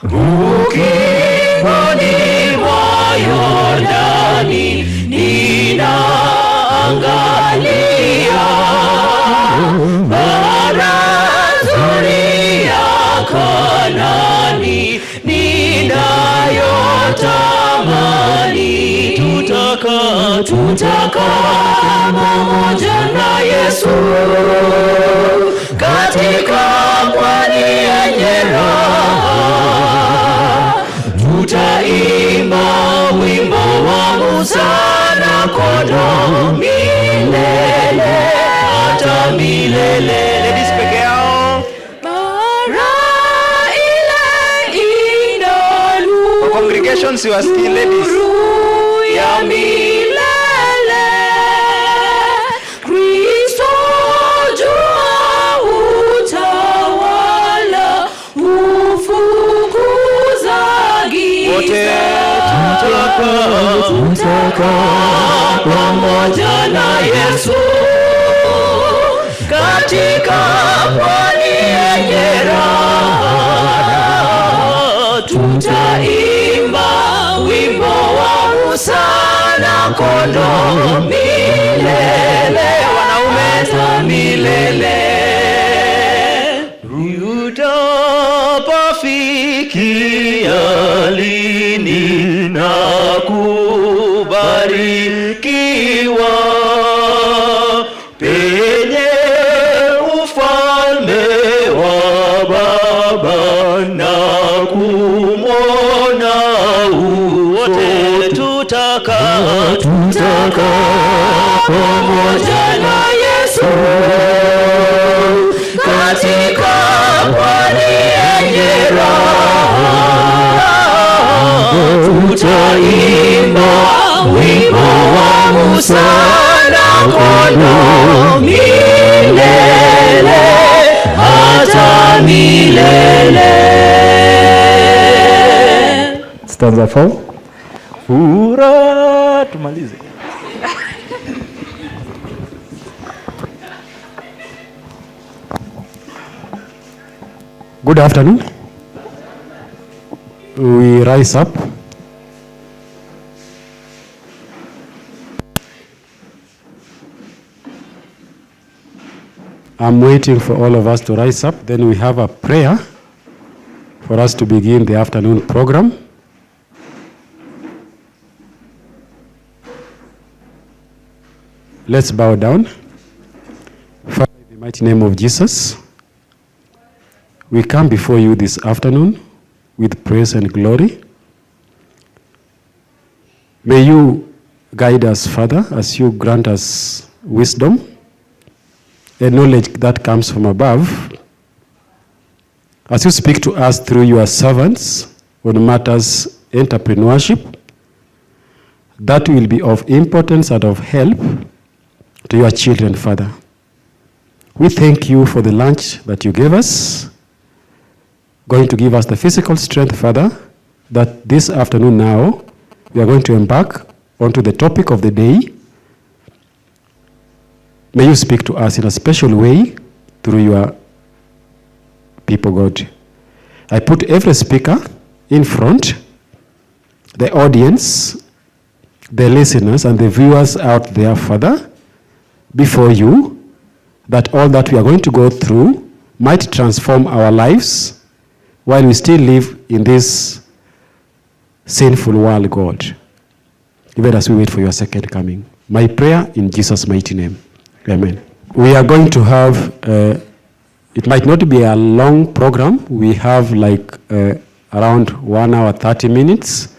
Ukingoni mwa Yordani ninaangalia bara nzuri ya Kanaani ninayotamani. Tutaka pamoja na Yesu katika pwani yenye raha. Tutaimba wimbo wa Musa na Kondoo milele hata milele. Ladies peke yao. Bara ile inalu. Congregations you are still ladies. Ya milele. Kristo jua utawala ufukuza giza. Tutaka pamoja na Yesu katika pwani yenye raha. Tutaimba wimbo wa Musa na Kondoo milele, wanaume za milele. Utapafikia lini na kubarikiwa penye ufalme wa Baba na kumwona wote. Tutaka pamoja na Yesu katika pwani yenye raha. Tutaimba wimbo wa Musa na Kondoo milele hata milele. Stanza 4. Furaha, tumalize. Good afternoon. We rise up. I'm waiting for all of us to rise up. Then we have a prayer for us to begin the afternoon program. Let's bow down. Father, in the mighty name of Jesus, we come before you this afternoon with praise and glory. May you guide us, Father, as you grant us wisdom and knowledge that comes from above. As you speak to us through your servants on matters entrepreneurship, that will be of importance and of help to your children, Father. We thank you for the lunch that you gave us, going to give us the physical strength, Father, that this afternoon now we are going to embark onto the topic of the day. May you speak to us in a special way through your people, God. I put every speaker in front, the audience, the listeners, and the viewers out there, Father, before you, that all that we are going to go through might transform our lives while we still live in this sinful world, God, even as we wait for your second coming. My prayer in Jesus' mighty name. Amen. We are going to have, it might not be a long program. We have like around 1 hour, 30 minutes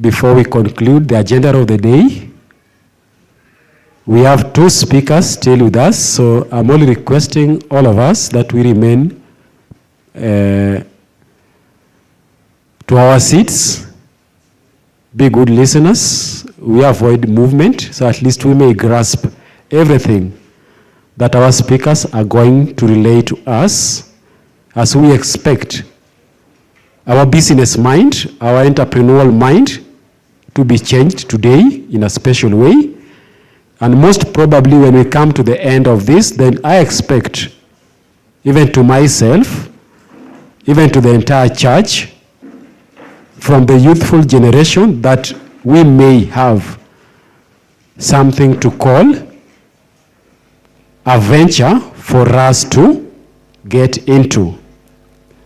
before we conclude the agenda of the day. We have 2 speakers still with us, so I'm only requesting all of us that we remain to our seats, be good listeners, we avoid movement, so at least we may grasp everything that our speakers are going to relay to us, as we expect our business mind, our entrepreneurial mind to be changed today in a special way. And most probably when we come to the end of this, then I expect, even to myself, even to the entire church, from the youthful generation, that we may have something to call a venture for us to get into.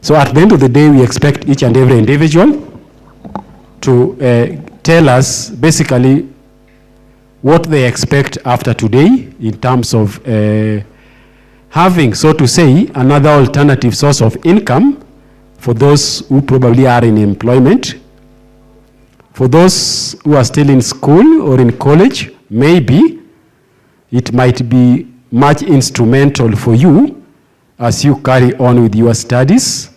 So at the end of the day, we expect each and every individual to tell us basically what they expect after today in terms of having, so to say, another alternative source of income for those who probably are in employment. For those who are still in school or in college, maybe it might be much instrumental for you as you carry on with your studies,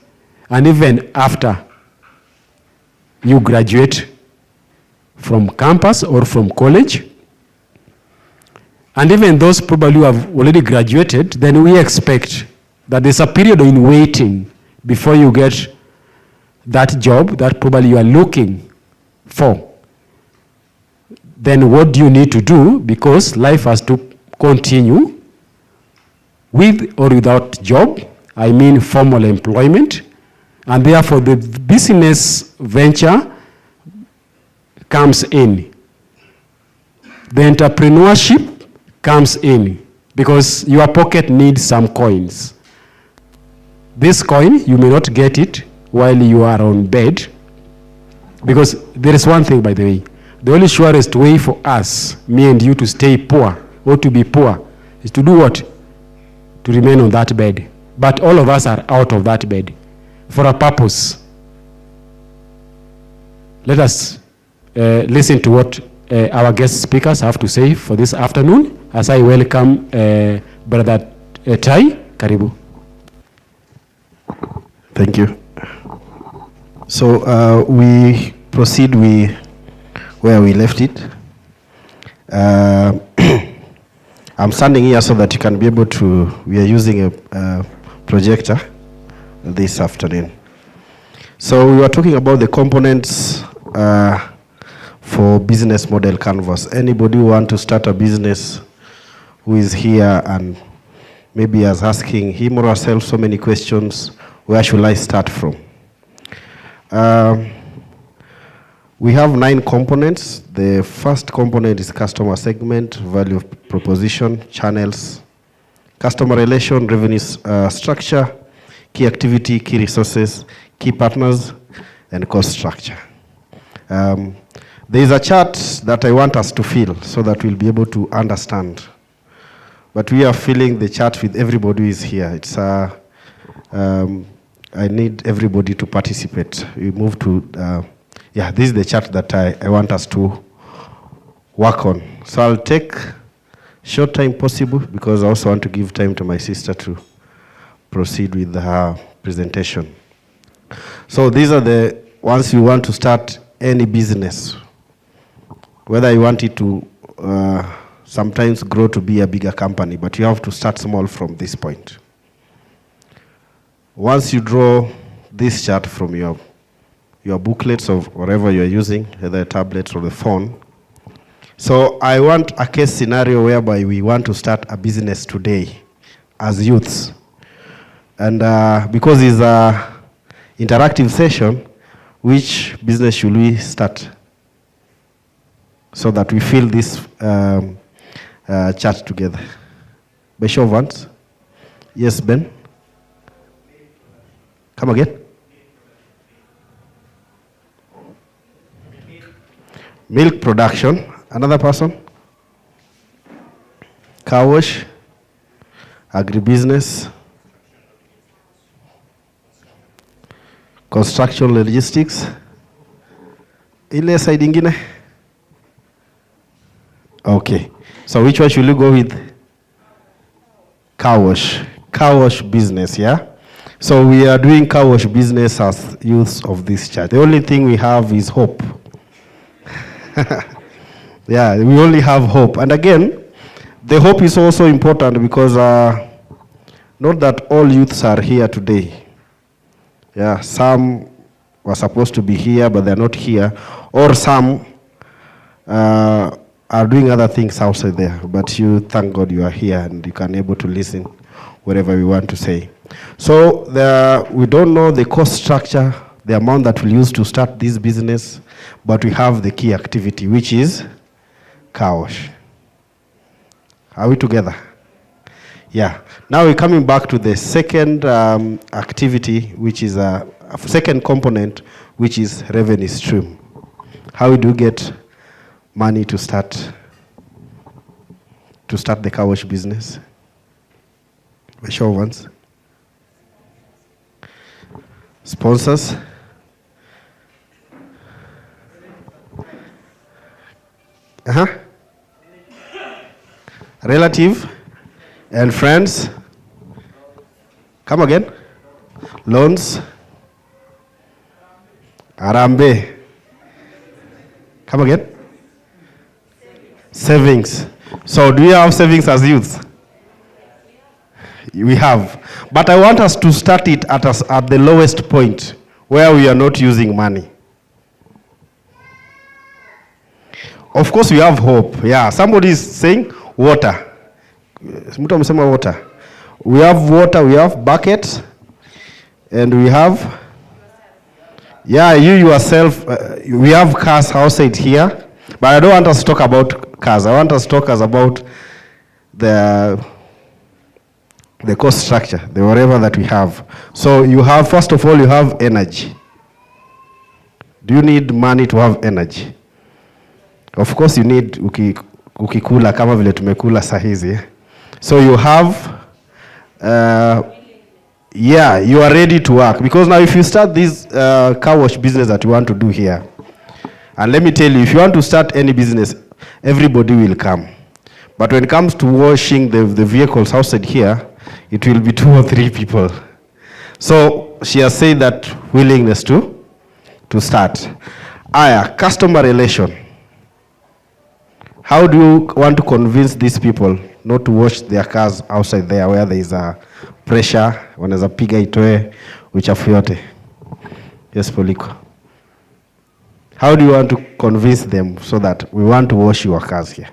and even after you graduate from campus or from college. And even those probably who have already graduated, then we expect that there's a period in waiting before you get that job that probably you are looking for. Then what do you need to do? Because life has to continue with or without job. I mean formal employment. And therefore the business venture comes in. The entrepreneurship comes in because your pocket needs some coins. This coin, you may not get it while you are on bed, because there is one thing, by the way. The only surest way for us, me and you, to stay poor or to be poor is to do what? To remain on that bed. But all of us are out of that bed for a purpose. Let us listen to what our guest speakers have to say for this afternoon as I welcome Brother Tai. Karibu. Thank you. So we proceed where we left it. I'm standing here so that you can be able to, we are using a projector this afternoon. So we were talking about the components for business model canvas. Anybody who want to start a business who is here and maybe is asking him or herself so many questions, where should I start from? We have 9 components. The first component is customer segment, value proposition, channels, customer relation, revenue structure, key activity, key resources, key partners, and cost structure. There is a chart that I want us to fill so that we'll be able to understand. But we are filling the chart with everybody who is here. It's I need everybody to participate. We move to, this is the chart that I want us to work on. So I'll take short time possible because I also want to give time to my sister to proceed with her presentation. So these are the ones you want to start any business, whether you want it to sometimes grow to be a bigger company, but you have to start small from this point. Once you draw this chart from your booklets or whatever you're using, either a tablet or the phone. So I want a case scenario whereby we want to start a business today as youths. And because it's an interactive session, which business should we start? So that we fill this chart together. By show of hands. Yes, Ben? Come again? Milk production. Another person? Car wash. Agribusiness. Construction logistics. Ile side ingine? Okay. So which one should you go with? Car wash. Car wash business, yeah? So we are doing car wash business as youths of this church. The only thing we have is hope. Yeah, we only have hope. And again, the hope is also important because not that all youths are here today. Yeah, some were supposed to be here, but they're not here. Or some are doing other things outside there. But you, thank God you are here and you can able to listen whatever we want to say. So we don't know the cost structure, the amount that we'll use to start this business, but we have the key activity, which is car wash. Are we together? Yeah. Now we're coming back to the second activity, which is a second component, which is revenue stream. How do you get money to start the car wash business? By show of hands. Sponsors. Relative and friends. Come again. Loans. Arambe. Come again. Savings. So do you have savings as youth? We have. But I want us to start it at the lowest point where we are not using money. Of course, we have hope. Yeah, somebody is saying water. Water. We have water, we have buckets, and we have, yeah, you yourself, we have cars outside here, but I don't want us to talk about cars. I want us to talk about the cost structure, the whatever that we have. So you have, first of all, you have energy. Do you need money to have energy? Of course you need ukikula kama vile tumekula sahizi. So you have, yeah, you are ready to work. Because now if you start this car wash business that you want to do here, and let me tell you, if you want to start any business, everybody will come. But when it comes to washing the vehicles outside here, it will be 2 or 3 people. So she has said that willingness to start. Customer relation. How do you want to convince these people not to wash their cars outside there where there is a pressure, wanaweza piga itoe uchafu yote? Yes, Poliko. How do you want to convince them so that we want to wash your cars here?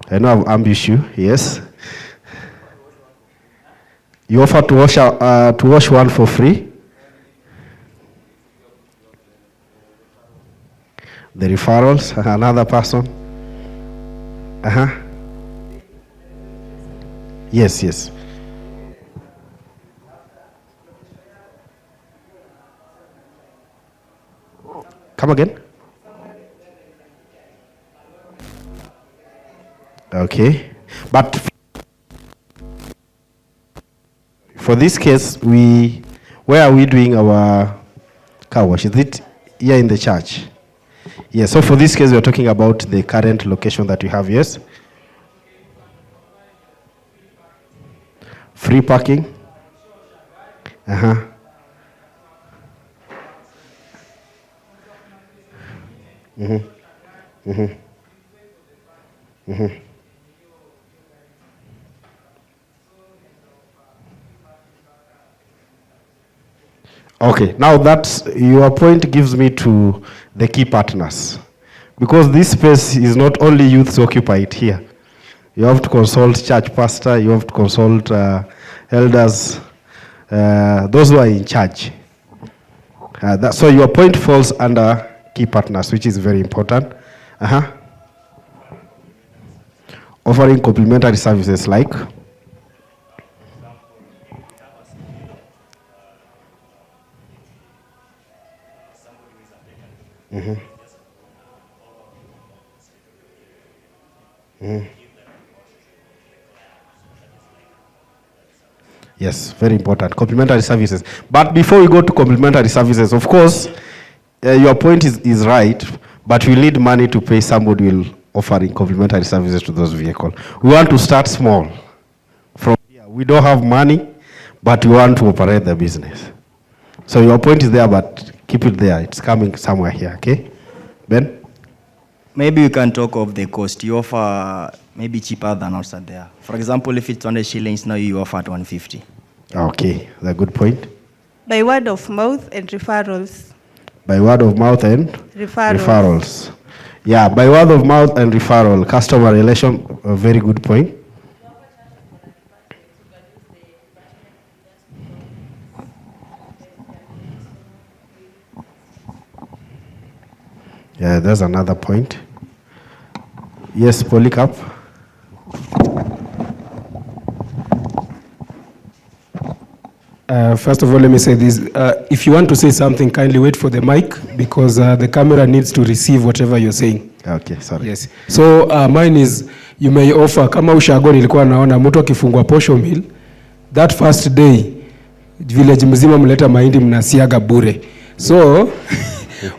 I know I've ambushed you, yes. You offer to wash one for free. The referrals, another person. Yes. Come again. Okay. But for this case, where are we doing our car wash? Is it here in the church? Yes, so for this case, we're talking about the current location that we have, yes? Free parking? Okay, now that's your point gives me to the key partners. Because this space is not only youths occupied here. You have to consult church pastor, you have to consult elders, those who are in charge. So your point falls under key partners, which is very important. Offering complementary services like? Yes, very important. Complementary services. But before we go to complementary services, of course, your point is right, but we need money to pay somebody who will offering complementary services to those vehicles. We want to start small. From here, we don't have money, but we want to operate the business. So your point is there, but keep it there. It's coming somewhere here, okay? Ben? Maybe we can talk of the cost. You offer maybe cheaper than outside there. For example, if it's 100 shillings, now you offer at 150. Okay, that's a good point. By word of mouth and referrals. By word of mouth and Referrals. Yeah, by word of mouth and referral. Customer relation, a very good point. Yeah, that's another point. Yes, Polycarp. First of all, let me say this. If you want to say something, kindly wait for the mic because the camera needs to receive whatever you're saying. Okay, sorry. Yes. So mine is, you may offer, kama ushago nilikuwa naona mtu akifungwa posho meal, that first day, village mzima mleta mahindi mnasiaga bure. So,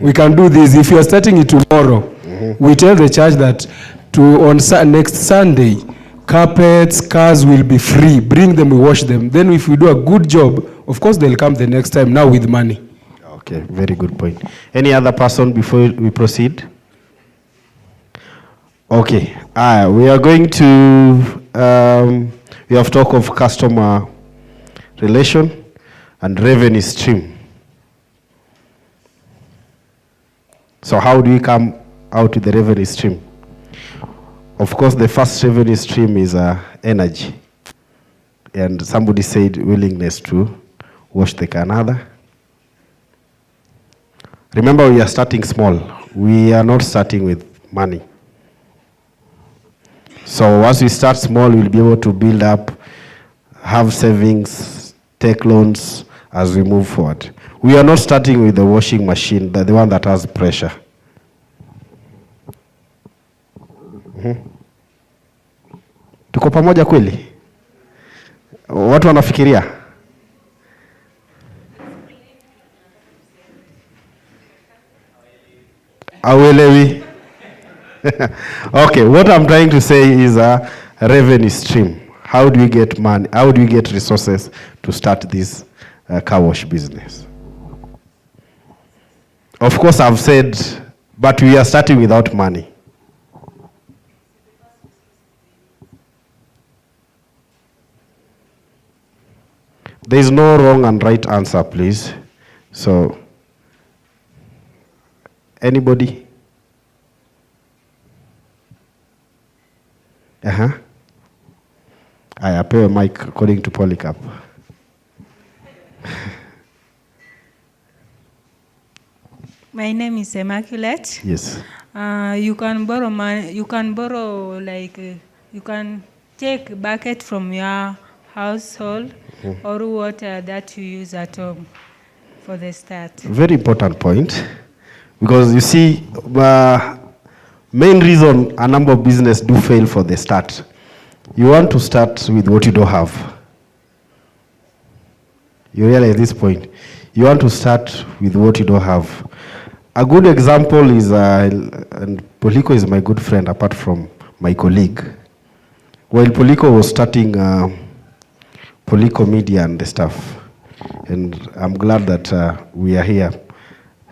we can do this. If you are starting it tomorrow, we tell the church that on next Sunday, carpets, cars will be free. Bring them, we wash them. Then if we do a good job, of course they'll come the next time, now with money. Okay, very good point. Any other person before we proceed? Okay, we are going to, we have talk of customer relation and revenue stream. So how do we come out with the revenue stream? Of course, the first revenue stream is energy. And somebody said willingness to wash the car. Another? Remember, we are starting small. We are not starting with money. So once we start small, we'll be able to build up, have savings, take loans as we move forward. We are not starting with the washing machine, the one that has pressure. Tuko pamoja kweli? Watu wanafikiria? Hauelewi? Okay, what I'm trying to say is a revenue stream. How do we get money? How do we get resources to start this car wash business? Of course, I've said, but we are starting without money. There is no wrong and right answer, please. So, anybody? I appear a mic according to Polycarp. My name is Immaculate. Yes. You can borrow money. You can borrow you can take bucket from your household or water that you use at home for the start. Very important point, because you see, main reason a number of business do fail for the start. You want to start with what you don't have. You realize this point. You want to start with what you don't have. A good example is, and Poliko is my good friend apart from my colleague. While Poliko was starting Poliko Media and the stuff, and I'm glad that we are here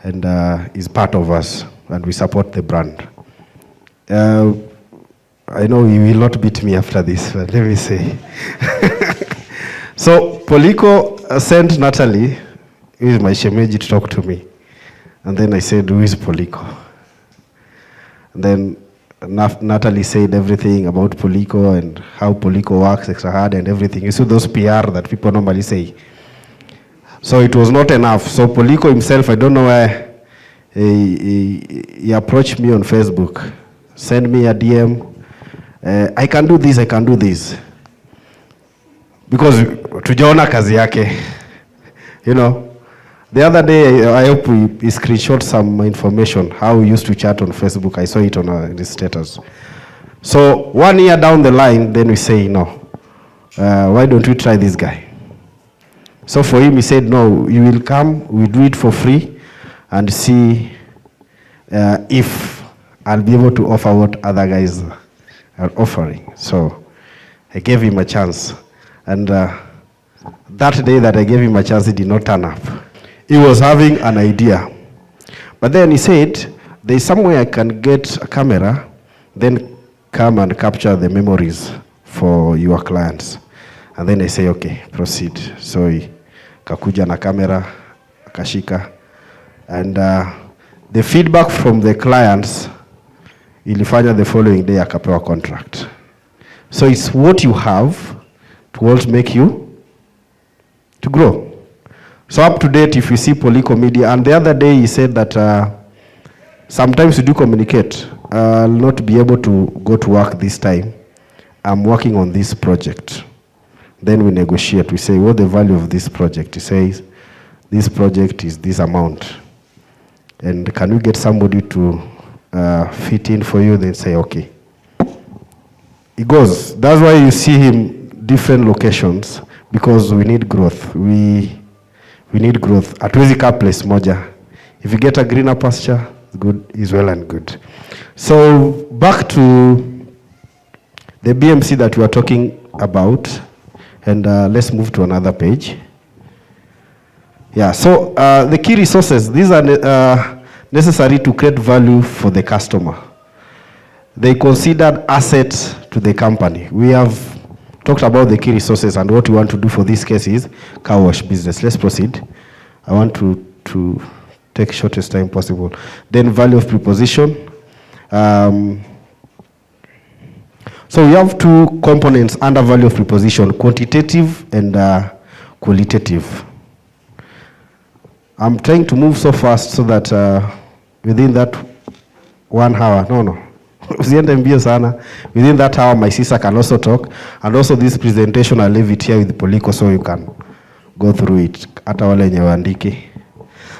and is part of us and we support the brand. I know you will not beat me after this, but let me say. So Poliko sent Natalie, who is my shemeji, to talk to me. And then I said, who is Poliko? And then Natalie said everything about Poliko and how Poliko works extra hard and everything. You see those PR that people normally say. So it was not enough. So Poliko himself, I don't know why, he approached me on Facebook, send me a DM. I can do this, I can do this. Because tujaona kazi yake. You know. The other day, I hope he screenshot some information, how we used to chat on Facebook. I saw it on his status. So 1 year down the line, then we say, no, why don't we try this guy? So for him, he said, no, you will come, we do it for free, and see if I'll be able to offer what other guys are offering. So I gave him a chance. And that day that I gave him a chance, he did not turn up. He was having an idea. But then he said, there's some way I can get a camera, then come and capture the memories for your clients. And then I say, okay, proceed. So he kakuja na camera, akashika. And the feedback from the clients, ilifanya the following day akapewa contract. So it's what you have to also make you to grow. So up to date, if you see Poliko Media, and the other day he said that Sometimes we do communicate. I'll not be able to go to work this time. I'm working on this project. Then we negotiate. We say, what the value of this project? He says, this project is this amount. And can we get somebody to fit in for you? Then say, okay. He goes. That's why you see him different locations, because we need growth. We need growth. Hatuwezi kaa place moja. If you get a greener pasture, good is well and good. So back to the BMC that we are talking about, and let's move to another page. Yeah, so the key resources, these are necessary to create value for the customer. They considered assets to the company. We have talked about the key resources, and what we want to do for this case is car wash business. Let's proceed. I want to take shortest time possible. Then value of preposition. So we have two components under value of preposition, quantitative and qualitative. I'm trying to move so fast so that within that 1 hour, within that hour my sister can also talk, and also this presentation I'll leave it here with Poliko so you can go through it.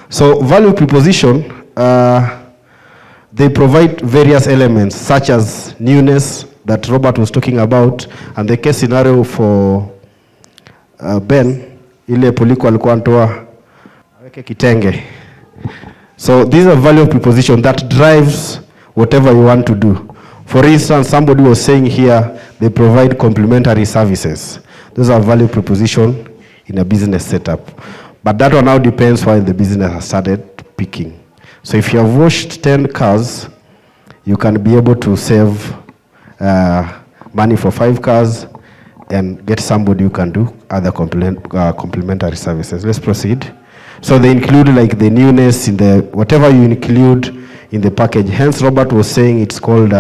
So value preposition, they provide various elements such as newness that Robert was talking about, and the case scenario for Ben, ile Poliko alikuwa anatoa aweke kitenge. So these are value of preposition that drives whatever you want to do. For instance, somebody was saying here, they provide complementary services. Those are value proposition in a business setup. But that one now depends why the business has started picking. So if you have washed 10 cars, you can be able to save money for 5 cars and get somebody who can do other complementary services. Let's proceed. So they include like the newness in the, whatever you include in the package. Hence, Robert was saying it's called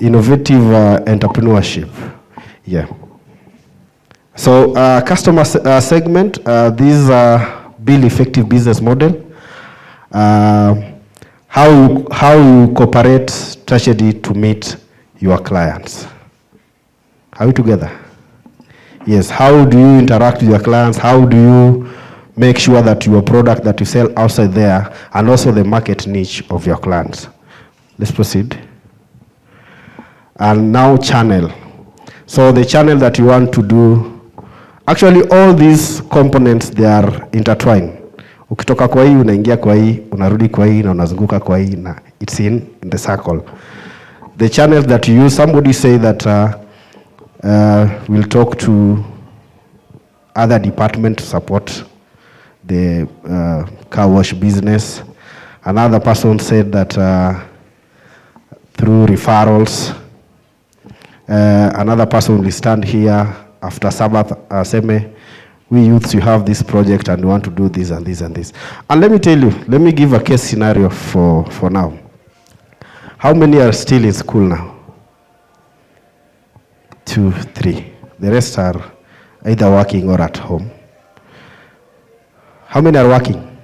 innovative entrepreneurship. Yeah. So customer segment, these are build effective business model. How you cooperate strategy to meet your clients. Are we together? Yes. How do you interact with your clients? How do you make sure that your product that you sell outside there, and also the market niche of your clients? Let's proceed. And now channel. So the channel that you want to do, actually all these components, they are intertwined. Ukitoka kwa hii, unaingia kwa hii, unarudi kwa hii, na unazunguka kwa hii, na it's in the circle. The channels that you use, somebody say that we'll talk to other department to support the car wash business. Another person said that through referrals. Another person will stand here after Sabbath, say, we youths, you have this project and we want to do this and this and this. And let me tell you, let me give a case scenario for now. How many are still in school now? 2, 3. The rest are either working or at home. How many are working?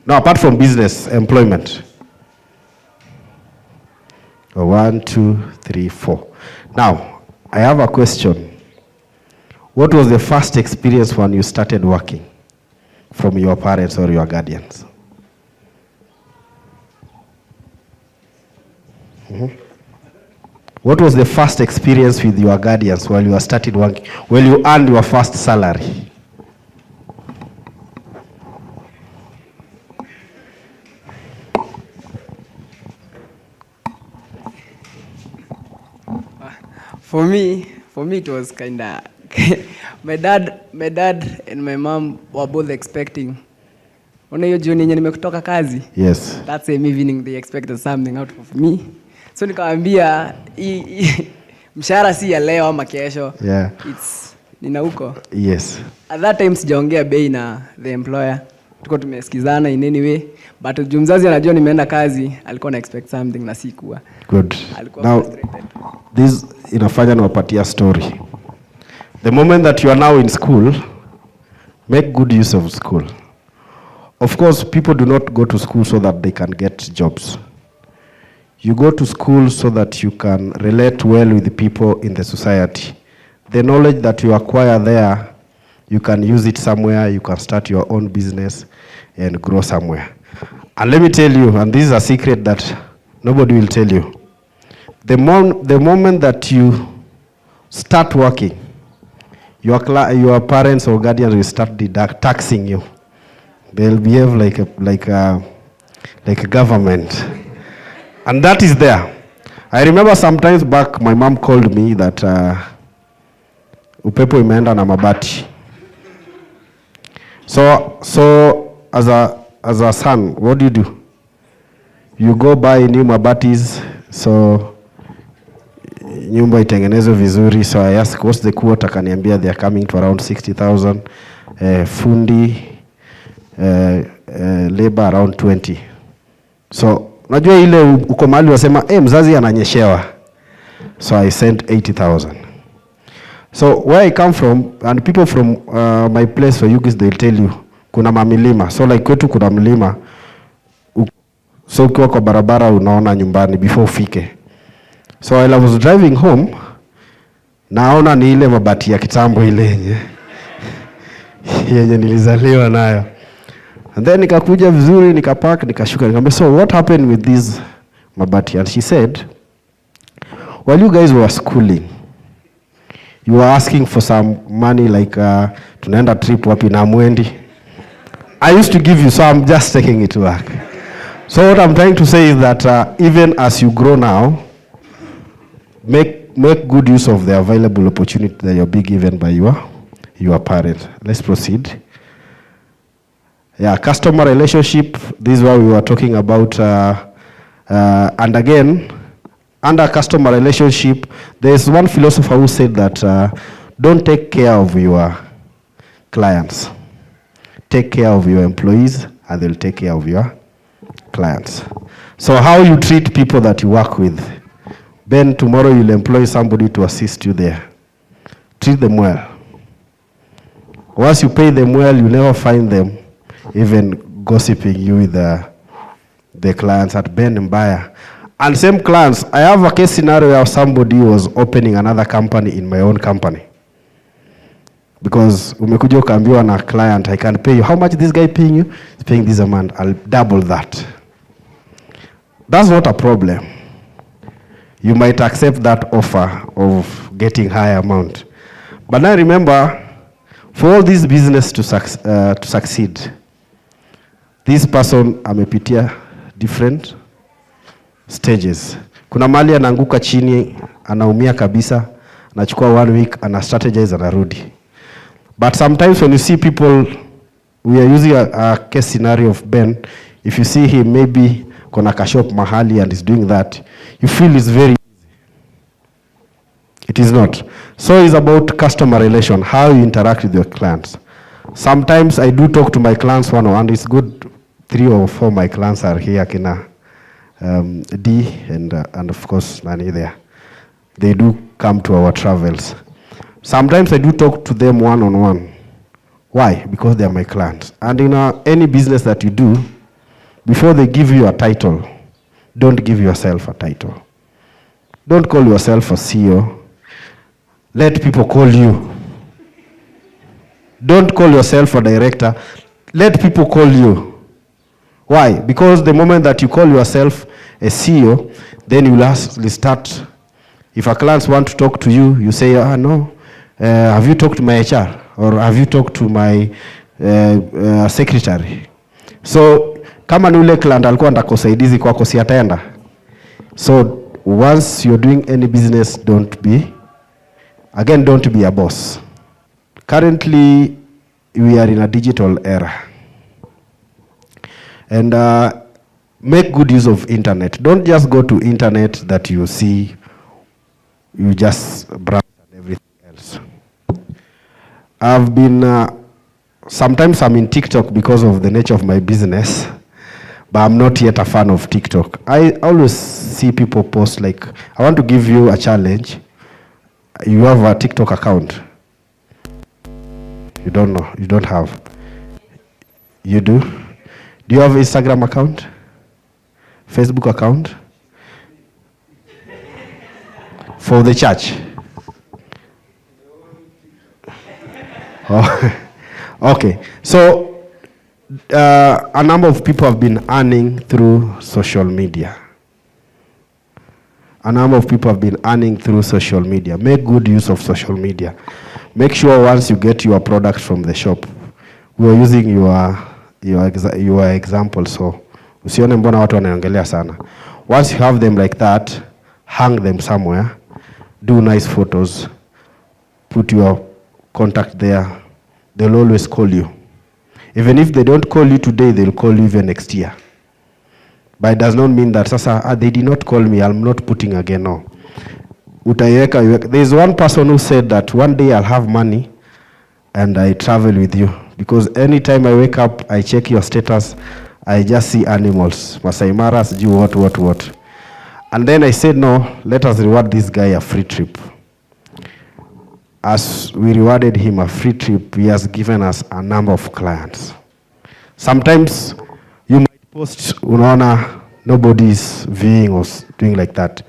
No, apart from business, employment. 1, 2, 3, 4. Now, I have a question. What was the first experience when you started working from your parents or your guardians? What was the first experience with your guardians while you were started working, when you earned your first salary? For me it was kinda my dad and my mom were both expecting. Una hiyo jioni yenye nimekutoka kazi? Yes. That same evening they expected something out of me. So nikamwambia mshahara si ya leo ama kesho. Yeah. It's nina huko. Yes. At that time sijaongea bei na the employer. Tuko tumesikizana in any way, but mzazi anajua nimeenda kazi, alikuwa na expect something na sikuwa. Good. Alikuwa Now, frustrated. this inafanya niwapatia story. The moment that you are now in school, make good use of school. Of course, people do not go to school so that they can get jobs. You go to school so that you can relate well with the people in the society. The knowledge that you acquire there, you can use it somewhere, you can start your own business and grow somewhere. And let me tell you, and this is a secret that nobody will tell you, the moment that you start working, your parents or guardians will start taxing you. They'll behave like a government. And that is there. I remember sometimes back, my mom called me that upepo imeenda na mabati. So as a son, what do? You go buy new mabatis, so nyumba itengenezwe vizuri. So I asked, what's the quote? Akaniambia they are coming to around 60,000. Fundi, labor around 20. So unajua ile uko mahali wasema mzazi ananyeshewa. So I sent 80,000. So where I come from, and people from my place for you guys, they'll tell you kuna mamilima. So like kwetu kuna mlima. So ukiwa kwa barabara unaona nyumbani before ufike. So while I was driving home, naona ni ile mabati ya kitambo ile yenye nilizaliwa nayo. And then nikakuja vizuri, nikapark, nikashuka, nikamwambia, so what happened with this mabati? And she said, while you guys were schooling, you were asking for some money like tunaenda trip wapi na mwendi. I used to give you, so I'm just taking it back. So what I'm trying to say is that even as you grow now, make good use of the available opportunity that you're being given by your parents. Let's proceed. Yeah, customer relationship. This is what we were talking about. And again, under customer relationship, there's one philosopher who said that don't take care of your clients. Take care of your employees, and they'll take care of your clients. So how you treat people that you work with. Ben, tomorrow you'll employ somebody to assist you there. Treat them well. Once you pay them well, you never find them even gossiping you with the clients at Ben and Buyer. And same clients, I have a case scenario where somebody was opening another company in my own company. Because umekuja ukaambiwa na client, I can pay you. How much this guy paying you? He's paying this amount. I'll double that. That's not a problem. You might accept that offer of getting higher amount. But now remember, for all this business to succeed, this person amepitia different stages. Kuna mali anaanguka chini, anaumia kabisa, anachukua 1 week, ana strategize, anarudi. But sometimes when you see people, we are using a case scenario of Ben, if you see him maybe kona kashop mahali and is doing that, you feel it's very easy. It is not. So it's about customer relation, how you interact with your clients. Sometimes I do talk to my clients one-on-one, and it's good 3 or 4 my clients are here, kina D and of course Nani there. They do come to our travels. Sometimes I do talk to them one-on-one. Why? Because they are my clients. And in any business that you do, before they give you a title, don't give yourself a title. Don't call yourself a CEO. Let people call you. Don't call yourself a director. Let people call you. Why? Because the moment that you call yourself a CEO, then you will start. If a client wants to talk to you, you say, no. Have you talked to my HR? Or have you talked to my secretary? So, kama ni ule client alikuwa anataka usaidizi kwako, si ataenda. So, once you're doing any business, don't be a boss. Currently, we are in a digital era. And make good use of internet. Don't just go to internet that you see, you just browse and everything else. I've been, sometimes I'm in TikTok because of the nature of my business, but I'm not yet a fan of TikTok. I always see people post like, I want to give you a challenge. You have a TikTok account. You don't know, you don't have. You do? Do you have Instagram account? Facebook account? For the church? Oh, okay. So, a number of people have been earning through social media. A number of people have been earning through social media. Make good use of social media. Make sure once you get your product from the shop, we are using your example, so usione mbona watu wanaongelea sana. Once you have them like that, hang them somewhere, do nice photos, put your contact there. They'll always call you. Even if they don't call you today, they'll call you even next year. But it does not mean that sasa they did not call me, I'm not putting again. No. There's one person who said that one day I'll have money and I travel with you. Because anytime I wake up, I check your status, I just see animals. Masai Mara, what. And then I said, no, let us reward this guy a free trip. As we rewarded him a free trip, he has given us a number of clients. Sometimes you might post, unaona, nobody's viewing or doing like that.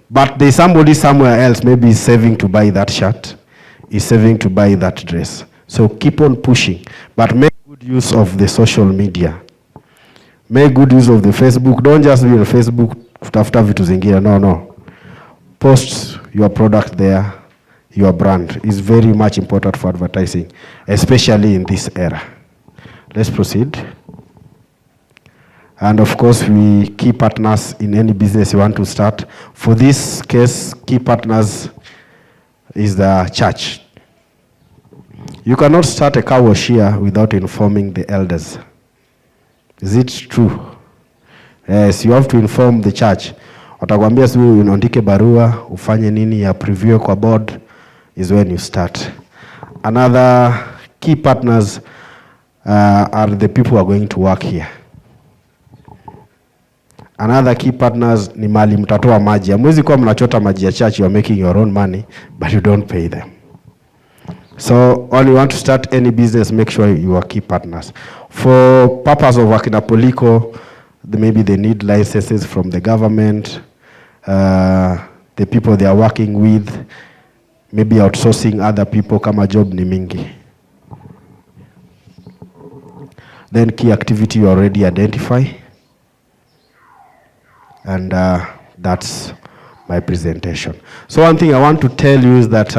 But there's somebody somewhere else, maybe is saving to buy that shirt, is saving to buy that dress. So keep on pushing, but make good use of the social media. Make good use of the Facebook. Don't just be on Facebook kutafuta vitu zingine. No. Post your product there, your brand is very much important for advertising, especially in this era. Let's proceed. And of course, we key partners in any business you want to start. For this case, key partners is the church. You cannot start a car wash here without informing the elders. Is it true? Yes, you have to inform the church. Watakwambia si unaandike barua, ufanye nini ya preview kwa board is when you start. Another key partners are the people who are going to work here. Another key partners ni mali mtatoa maji. Hamwezi kuwa mnachota maji ya church, you are making your own money, but you don't pay them. So, when you want to start any business, make sure you are key partners. For purpose of Akina Poliko, maybe they need licenses from the government, the people they are working with, maybe outsourcing other people kama job ni mingi. Then key activity you already identify. And that's my presentation. So one thing I want to tell you is that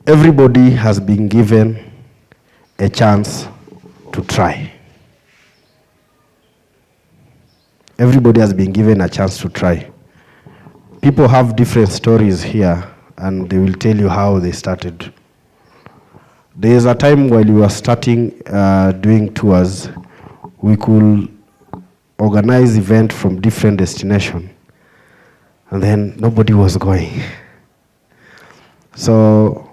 everybody has been given a chance to try. Everybody has been given a chance to try. People have different stories here, and they will tell you how they started. There is a time while we were starting doing tours, we could organize event from different destinations, and then nobody was going. So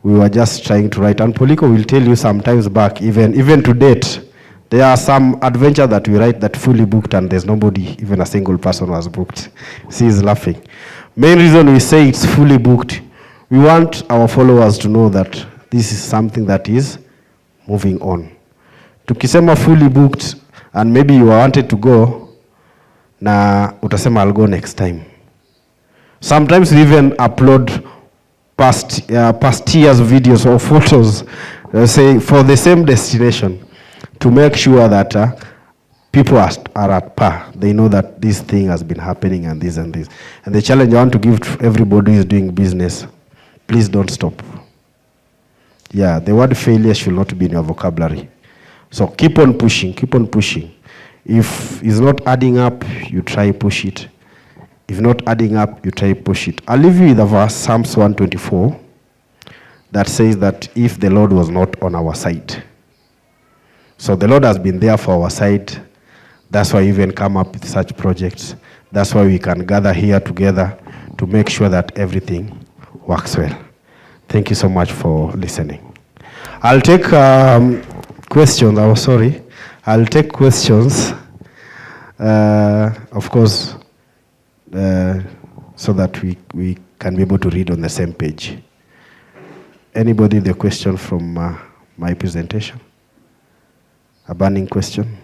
we were just trying to write. And Poliko will tell you sometimes back, even to date, there are some adventure that we write that fully booked and there's nobody, even a single person was booked. She is laughing. Main reason we say it's fully booked, we want our followers to know that this is something that is moving on. Tukisema fully booked, and maybe you wanted to go, na utasema I'll go next time. Sometimes we even upload past years videos or photos, say for the same destination, to make sure that people are at par. They know that this thing has been happening and this and this. And the challenge I want to give to everybody who is doing business, please don't stop. Yeah, the word failure should not be in your vocabulary. So keep on pushing, keep on pushing. If it's not adding up, you try push it. If not adding up, you try push it. I'll leave you with a verse, Psalms 124, that says that if the Lord was not on our side. So the Lord has been there for our side. That's why we even come up with such projects. That's why we can gather here together to make sure that everything works well. Thank you so much for listening. I'll take questions. Oh, sorry. I'll take questions, of course, so that we can be able to read on the same page. Anybody the question from my presentation? A burning question?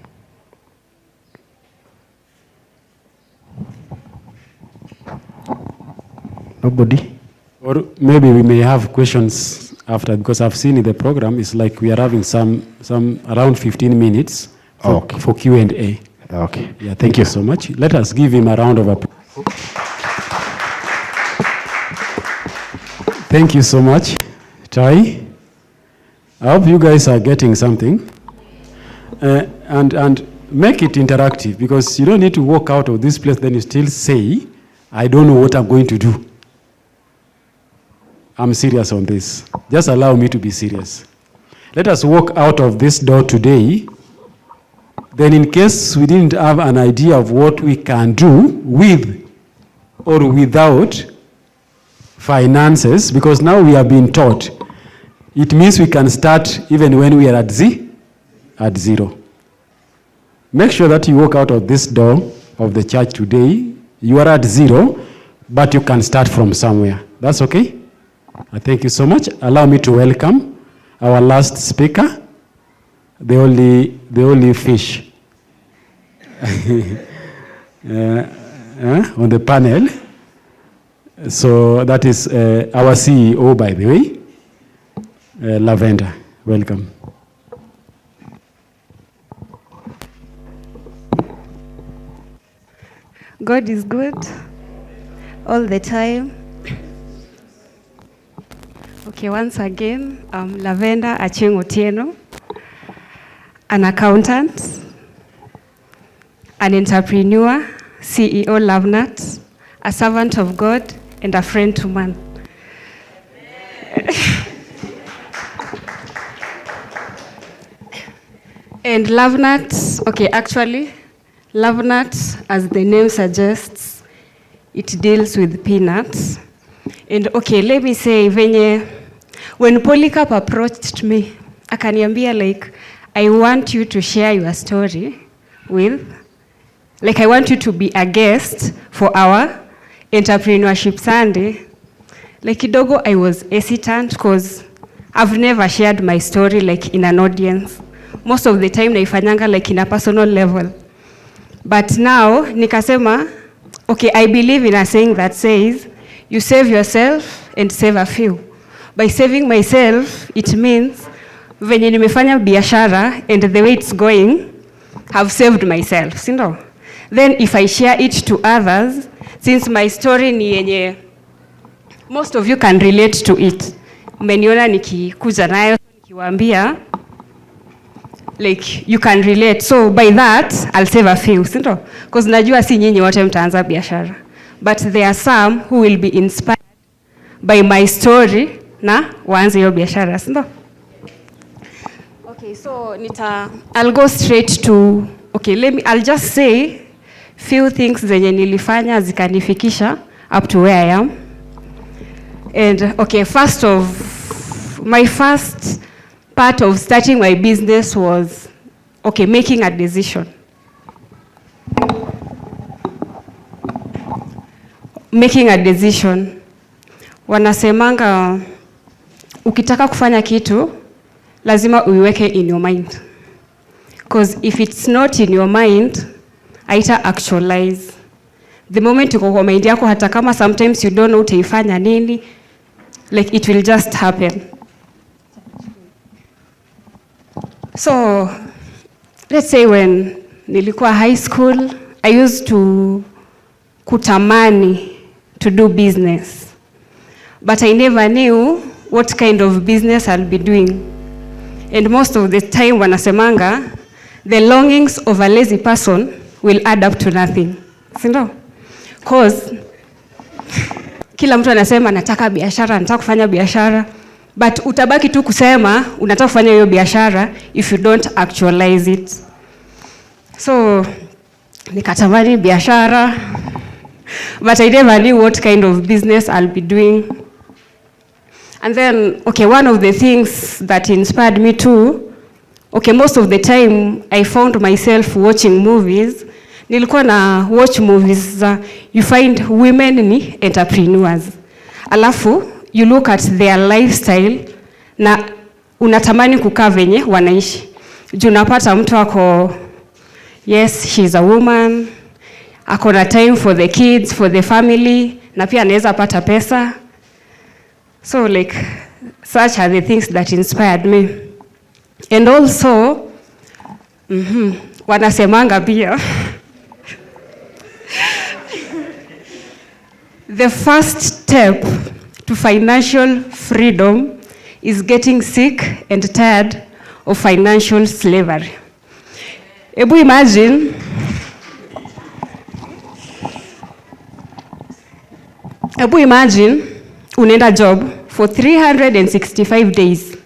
Nobody? Or maybe we may have questions after, because I've seen in the program, it's like we are having some around 15 minutes for Q&A. Okay. Yeah, thank you so much. Let us give him a round of applause. Thank you so much, Tai. I hope you guys are getting something. And make it interactive, because you don't need to walk out of this place, then you still say, I don't know what I'm going to do. I'm serious on this. Just allow me to be serious. Let us walk out of this door today. Then in case we didn't have an idea of what we can do with or without finances, because now we have been taught, it means we can start even when we are at zero. Make sure that you walk out of this door of the church today. You are at zero, but you can start from somewhere. That's okay? I thank you so much. Allow me to welcome our last speaker, the only fish on the panel. So that is our CEO, by the way, Lavender. Welcome. God is good all the time. Okay, once again, I'm Lavender Achieng Otieno, an accountant, an entrepreneur, CEO Lovenat, a servant of God, and a friend to man. And Lovenat, okay, actually, Lovenat, as the name suggests, it deals with peanuts. And okay, let me say, when Polycarp approached me, akaniambia like, I want you to share your story with, like I want you to be a guest for our Entrepreneurship Sunday. Like kidogo, I was hesitant because I've never shared my story like in an audience. Most of the time naifanyanga like in a personal level. But now, nikasema, okay, I believe in a saying that says, you save yourself and save a few. By saving myself, it means, venye nimefanya biashara and the way it's going, have saved myself, sindo? Then if I share it to others, since my story ni yenye, most of you can relate to it. Mmeniona nikikuja nayo, nikiwaambia, like you can relate. So by that, I'll save a few, sindo? Because najua si nyinyi wote mtaanza biashara. But there are some who will be inspired by my story na waanze hiyo biashara, sindo? Okay, so I'll go straight to, okay, I'll just say few things zenye nilifanya zikanifikisha up to where I am. And okay, my first part of starting my business was, okay, making a decision. Making a decision. Wanasemanga, ukitaka kufanya kitu, lazima uiweke in your mind. Because if it's not in your mind, haita actualize. The moment uko kwa mind yako, hata kama sometimes you don't know utaifanya nini, like it will just happen. So, let's say when nilikuwa high school, I used to kutamani to do business. But I never knew what kind of business I'll be doing. And most of the time wanasemanga, the longings of a lazy person will add up to nothing. Sindo? Because kila mtu anasema nataka biashara, nataka kufanya biashara, but utabaki tu kusema unataka kufanya hiyo biashara if you don't actualize it. So nikatamani biashara, but I never knew what kind of business I'll be doing. And then, okay, one of the things that inspired me too, okay, most of the time I found myself watching movies. Nilikuwa na watch movies, you find women ni entrepreneurs. Alafu, you look at their lifestyle na unatamani kukaa venye wanaishi. Juu napata mtu ako, yes, she's a woman, ako na time for the kids, for the family, na pia anaweza pata pesa. So like, such are the things that inspired me. And also, wanasemanga pia, the first step to financial freedom is getting sick and tired of financial slavery. Ebu imagine, unaenda job for 365 days.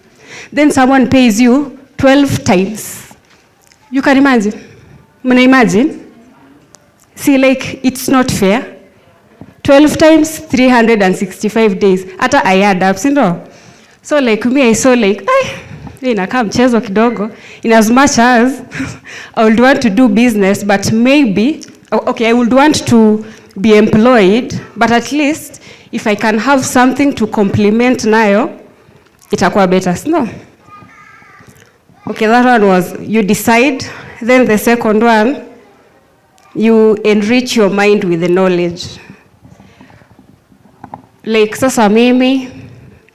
Then someone pays you 12 times. You can imagine? Muna imagine? See, like, it's not fair. 12 times 365 days. Hata I add up, sindo? So like me, I saw like, inakaa mchezo kidogo. In as much as I would want to do business, but maybe, okay, I would want to be employed, but at least if I can have something to complement nayo, itakuwa better, no? Okay, that one was, you decide. Then the second one, you enrich your mind with the knowledge. Like, sasa mimi,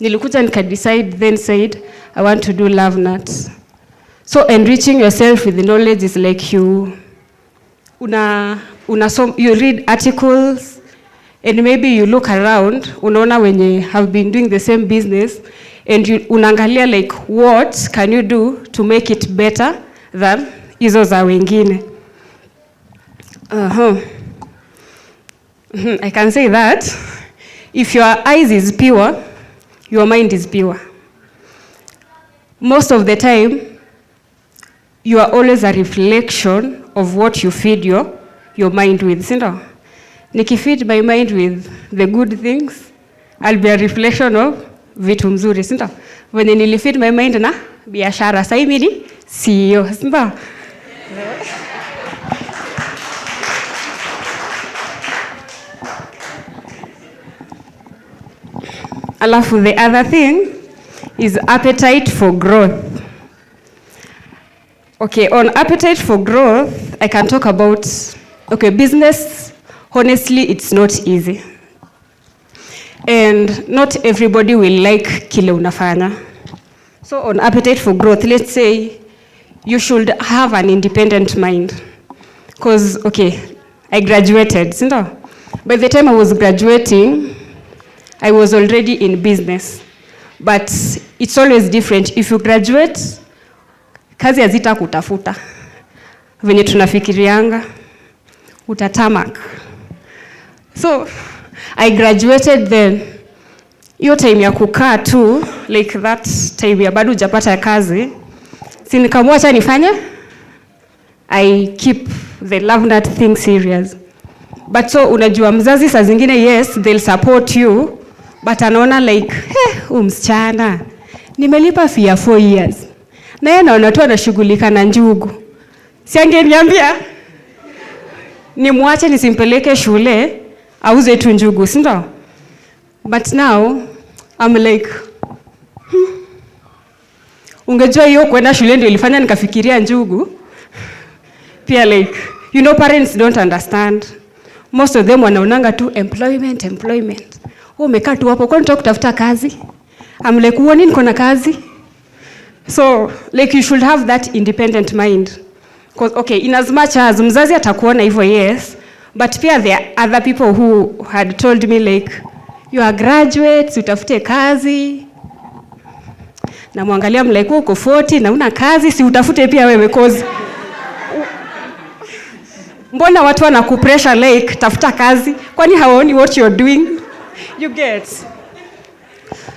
nilikuja decide, then said, I want to do love nuts. So enriching yourself with the knowledge is like you read articles, and maybe you look around, unaona wenye have been doing the same business, and unaangalia like, what can you do to make it better than hizo za wengine. I can say that if your eyes is pure, your mind is pure. Most of the time, you are always a reflection of what you feed your mind with. Sindo? Nikifeed my mind with the good things, I'll be a reflection of vitu mzuri. Sindo? When nilifeed my mind na biashara, sai mimi CEO. Sindo? Alafu, the other thing is appetite for growth. Okay, on appetite for growth, I can talk about, okay, business, honestly, it's not easy. And not everybody will like kile unafanya. So on appetite for growth, let's say you should have an independent mind. Because, okay, I graduated, sindo? By the time I was graduating, I was already in business. But it's always different. If you graduate, kazi hazita kutafuta. Venye tunafikirianga, utatamak. So, I graduated then. Iyo time ya kukaa tu, like that time ya bado hujapata kazi, si nikamwacha nifanye, I keep the love nut thing serious. But so, unajua mzazi saa zingine, yes, they'll support you, but anaona like, msichana, nimelipa fee ya 4 years. Na yeye naona tu anashughulika na njugu. Si angeniambia nimwache nisimpeleke shule, auze tu njugu, si ndio? But now, I'm like, ungejua hiyo kwenda shule ndio ilifanya nikafikiria njugu. Pia like, you know, parents don't understand. Most of them wanaonanga tu employment. Umekaa tu hapo, kwani kutafuta kazi? I'm like, uone niko na kazi? So, like, you should have that independent mind. Because, okay, in as much as mzazi atakuona hivyo, yes, but pia there are other people who had told me like, you are graduates, utafute kazi. Na muangalia like, uko 40 na una kazi, si utafute pia wewe cause. Mbona watu wanakupressure like, tafuta kazi? Kwani hawaoni what you're doing? You get.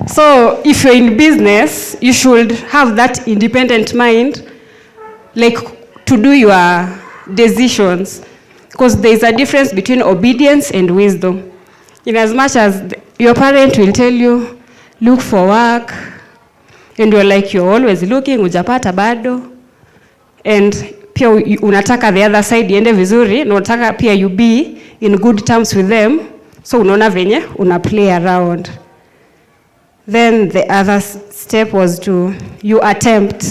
So, if you're in business, you should have that independent mind, like, to do your decisions. Because there's a difference between obedience and wisdom. In as much as your parent will tell you, look for work, and you're like, you're always looking, hujapata bado, and pia unataka the other side iende vizuri, na unataka pia you be in good terms with them, so unaona venye, una play around. Then the other step was to, you attempt.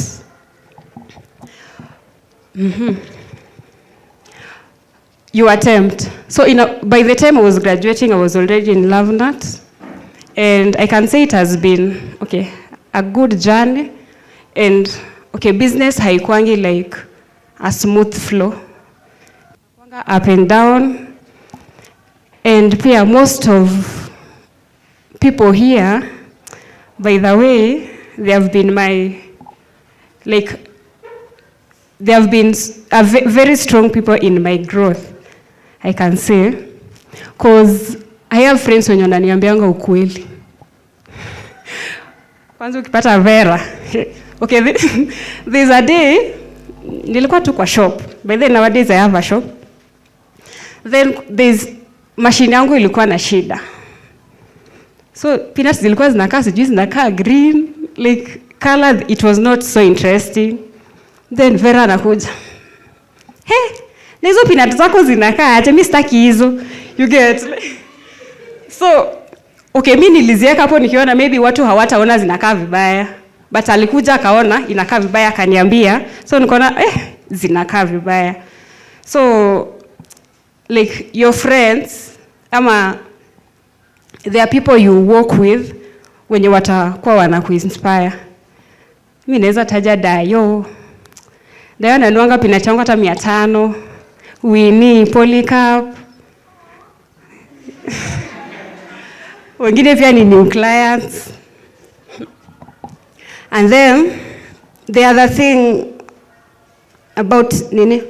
You attempt. So by the time I was graduating, I was already in Lavenat. And I can say it has been, okay, a good journey. And, okay, business haikwangi like a smooth flow. Up and down. And pia most of people here, by the way, they have been they have been very strong people in my growth, I can say. Because I have friends wenye wananiambianga ukweli. Kwanza ukipata Vera. Okay, there's a day, nilikuwa tu kwa shop. By then nowadays I have a shop. Then there's machine yangu ilikuwa na shida. So peanuts zilikuwa zinakaa sijui zinakaa green, like color, it was not so interesting. Then Vera anakuja. Hey, na hizo peanuts zako zinakaa aje, mimi sitaki hizo. You get? So, okay, mimi niliziweka hapo nikiona maybe watu hawataona zinakaa vibaya. But alikuja akaona inakaa vibaya akaniambia. So nikaona zinakaa vibaya. So like your friends ama there are people you work with wenye watakuwa wanakuinspire. Mimi naweza taja Dayo. Dayo ananuanga peanut yangu hata 500. Winnie, Polycarp. Wengine pia ni new clients. And then the other thing about nini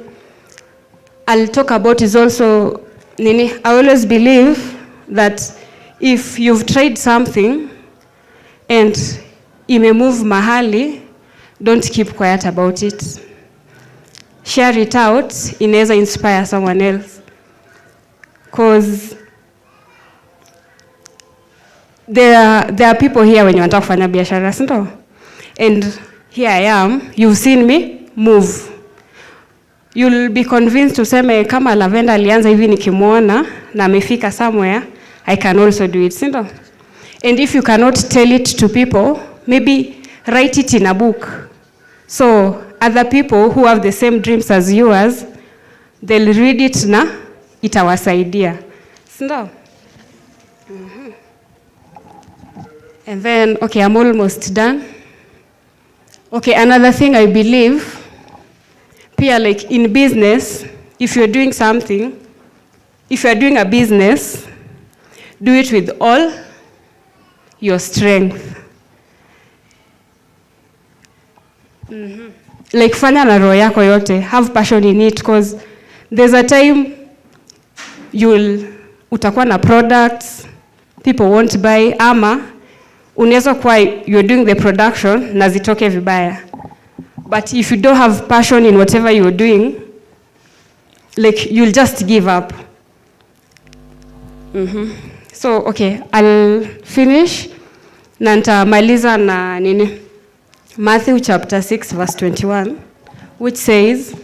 I'll talk about is also nini, I always believe that if you've tried something and ime move mahali, don't keep quiet about it. Share it out, inaweza inspire someone else. Because there are people here wenye wanataka kufanya biashara, si ndio? And here I am, you've seen me move. You'll be convinced to say kama Lavender alianza hivi nikimuona na amefika somewhere, I can also do it, si ndio? And if you cannot tell it to people, maybe write it in a book. So other people who have the same dreams as yours, they'll read it na itawasaidia. Si ndio? And then, okay, I'm almost done. Okay, another thing I believe, pia like in business, if you're doing something, if you're doing a business, do it with all your strength. Like fanya na roho yako yote, have passion in it, because there's a time utakuwa na products, people won't buy, ama unaweza kuwa you're doing the production na zitoke vibaya. But if you don't have passion in whatever you're doing, like you'll just give up. So, okay, I'll finish. Na nitamaliza na nini? Matthew chapter 6 verse 21, which says,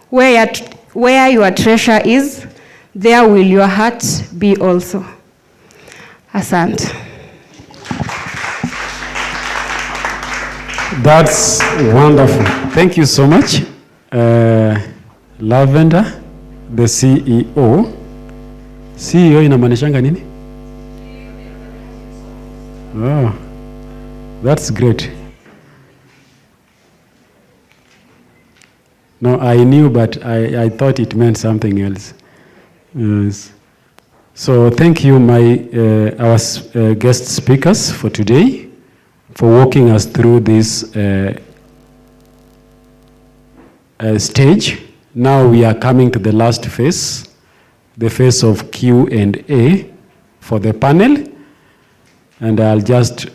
where your treasure is, there will your heart be also. Asante. That's wonderful. Thank you so much. Lavender, the CEO. CEO inamaanishanga nini? Oh, that's great. No, I knew, but I thought it meant something else. Yes. So thank you, our guest speakers for today, for walking us through this stage. Now we are coming to the last phase, the phase of Q&A for the panel. And I'll just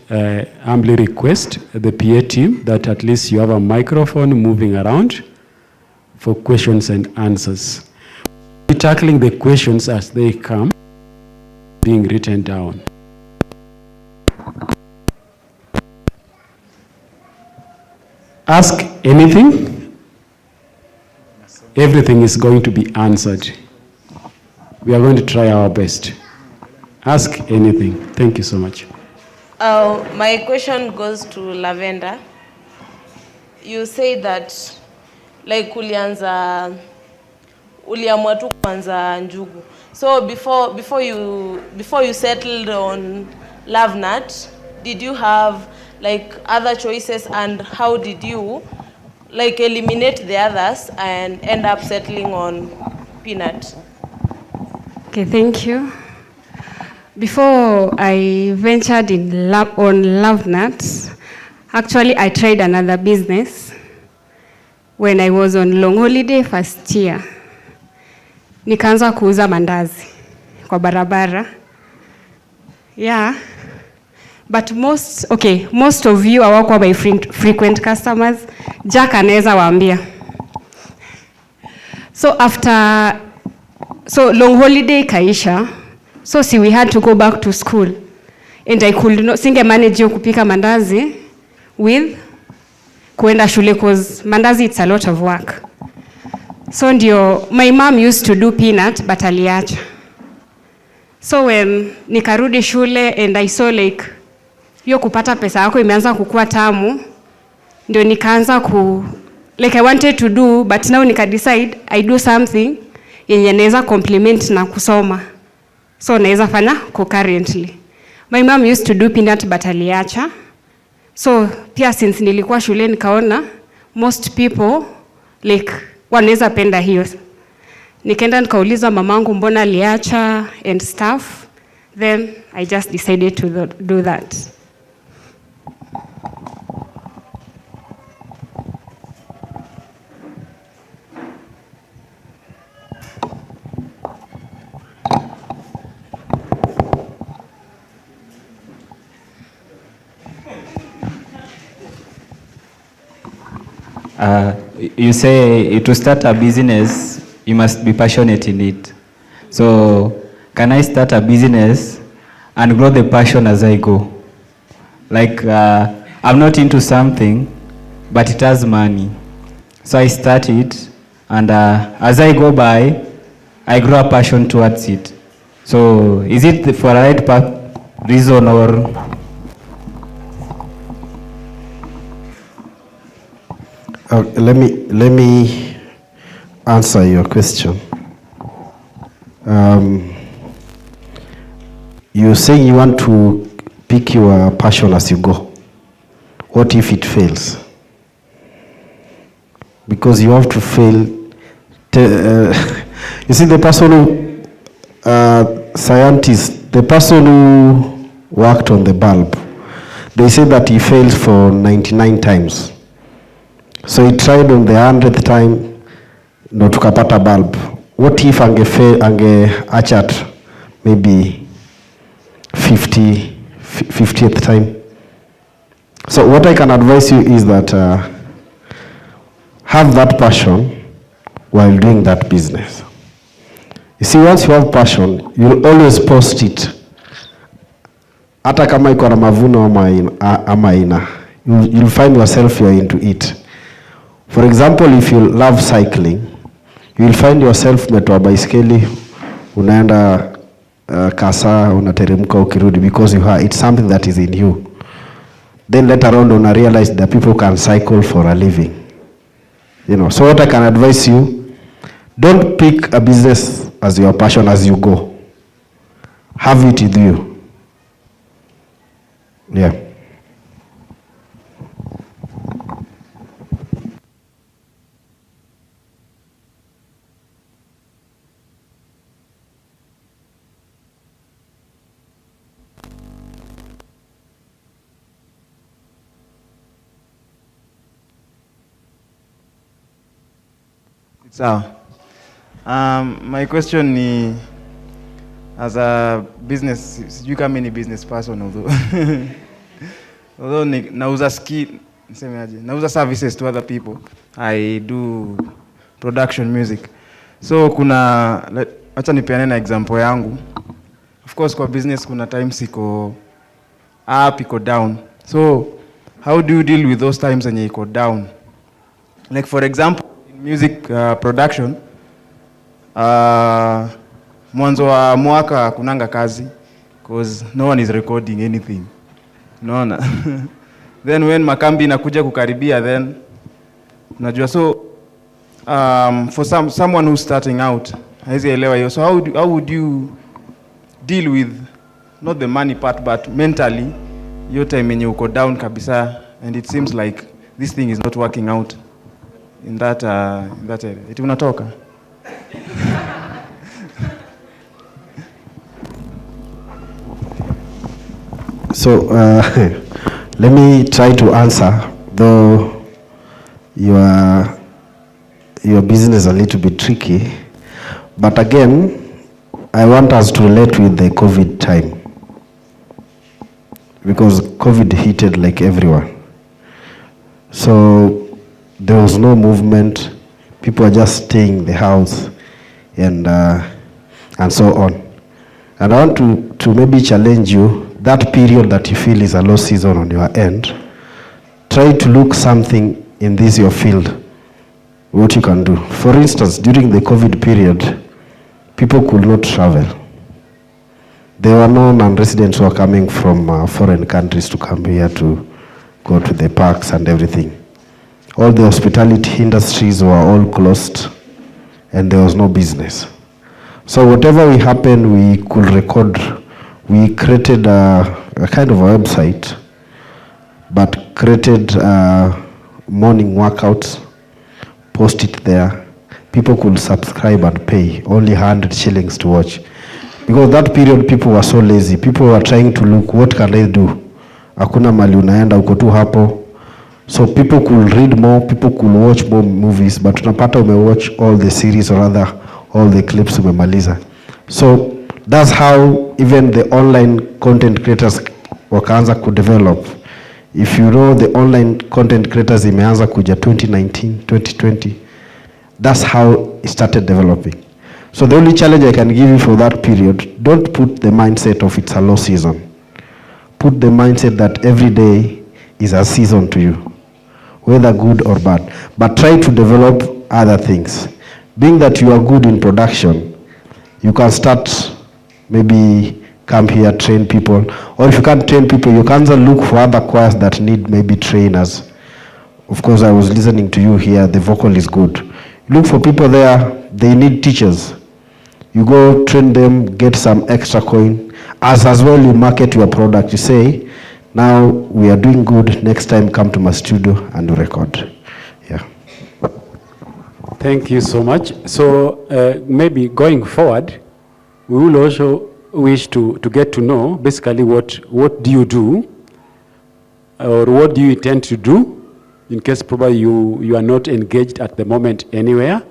humbly request the PA team that at least you have a microphone moving around for questions and answers. We're tackling the questions as they come, being written down. Ask anything. Everything is going to be answered. We are going to try our best. Ask anything. Thank you so much. My question goes to Lavender. You say that like uliamua tu kuanza njugu. So before you settled on Lovenut, did you have like other choices, and how did you like eliminate the others and end up settling on Peanut? Okay, thank you. Before I ventured on Lovenut, actually I tried another business when I was on long holiday first year. Nikaanza kuuza mandazi kwa barabara. Yeah. But most of you are my frequent customers. Jack anaweza waambia. So long holiday kaisha. So we had to go back to school. And I could not singe manage kupika mandazi with kuenda shule, cause mandazi it's a lot of work. So ndio my mom used to do peanut but aliacha. So when nikarudi shule and I saw like hiyo kupata pesa yako imeanza kukua tamu, ndio nikaanza like I wanted to do, but now nika decide I do something yenye naweza complement na kusoma. So naweza fanya concurrently. My mom used to do peanut but aliacha. So pia since nilikuwa shule nikaona most people like wanaweza penda hiyo. Nikaenda nikauliza mamangu mbona aliacha and stuff. Then I just decided to do that. You say to start a business, you must be passionate in it. So, can I start a business and grow the passion as I go? Like, I'm not into something, but it has money. So I start it, and as I go by, I grow a passion towards it. So, is it for a right reason or? Let me answer your question. You say you want to pick your passion as you go. What if it fails? Because you have to fail. You see, the person who, scientist, the person who worked on the bulb, they say that he failed for 99 times. So he tried on the 100th time, no tukapata bulb. What if achat maybe 50th time? So what I can advise you is that have that passion while doing that business. You see, once you have passion, you'll always post it. Hata kama iko na mavuno ama ina, you'll find yourself you're into it. For example, if you love cycling, you will find yourself umetoa baiskeli, unaenda kasa, unateremka ukirudi, because it's something that is in you. Then later on, una realize that people can cycle for a living. You know, so what I can advise you, don't pick a business as your passion as you go. Have it with you. Yeah. So, my question is, as a business, you can many business person, although nauza skill, nauza services to other people. I do production music. So acha nipeane na example yangu. Of course, kwa business kuna times iko up, iko down. So how do you deal with those times when iko down? Like for example, music production, mwanzo wa mwaka kunanga kazi because no one is recording anything. Unaona? Then when makambi inakuja kukaribia, then unajua, so for someone who's starting out, so how would you deal with not the money part but mentally your time when you go down kabisa and it seems like this thing is not working out in that area? Eti unatoka? So let me try to answer, though your business is a little bit tricky. But again, I want us to relate with the COVID time, because COVID hit like everyone. So there was no movement. People were just staying in the house and so on. And I want to maybe challenge you, that period that you feel is a low season on your end, try to look something in this your field, what you can do. For instance, during the COVID period, people could not travel. There were no non-residents who were coming from foreign countries to come here to go to the parks and everything. All the hospitality industries were all closed and there was no business. So whatever happened, we could record. We created a kind of a website, but created morning workouts, post it there. People could subscribe and pay only 100 shillings to watch. Because that period people were so lazy. People were trying to look, what can I do? Hakuna mali unaenda, uko tu hapo. So people could read more, people could watch more movies, but unapata watch all the series or rather all the clips umemaliza. So that's how even the online content creators wakaanza kudevelop. If you know, the online content creators imeanza kuja 2019, 2020. That's how it started developing. So the only challenge I can give you for that period, don't put the mindset of it's a low season. Put the mindset that every day is a season to you, whether good or bad. But try to develop other things. Being that you are good in production, you can start, maybe come here, train people. Or if you can't train people, you can look for other choirs that need maybe trainers. Of course, I was listening to you here, the vocal is good. Look for people there, they need teachers. You go train them, get some extra coin. As well, you market your product. You say, now we are doing good, next time come to my studio and record. Yeah. Thank you so much. So maybe going forward, we will also wish to get to know basically what do you do, or what do you intend to do, in case probably you are not engaged at the moment anywhere.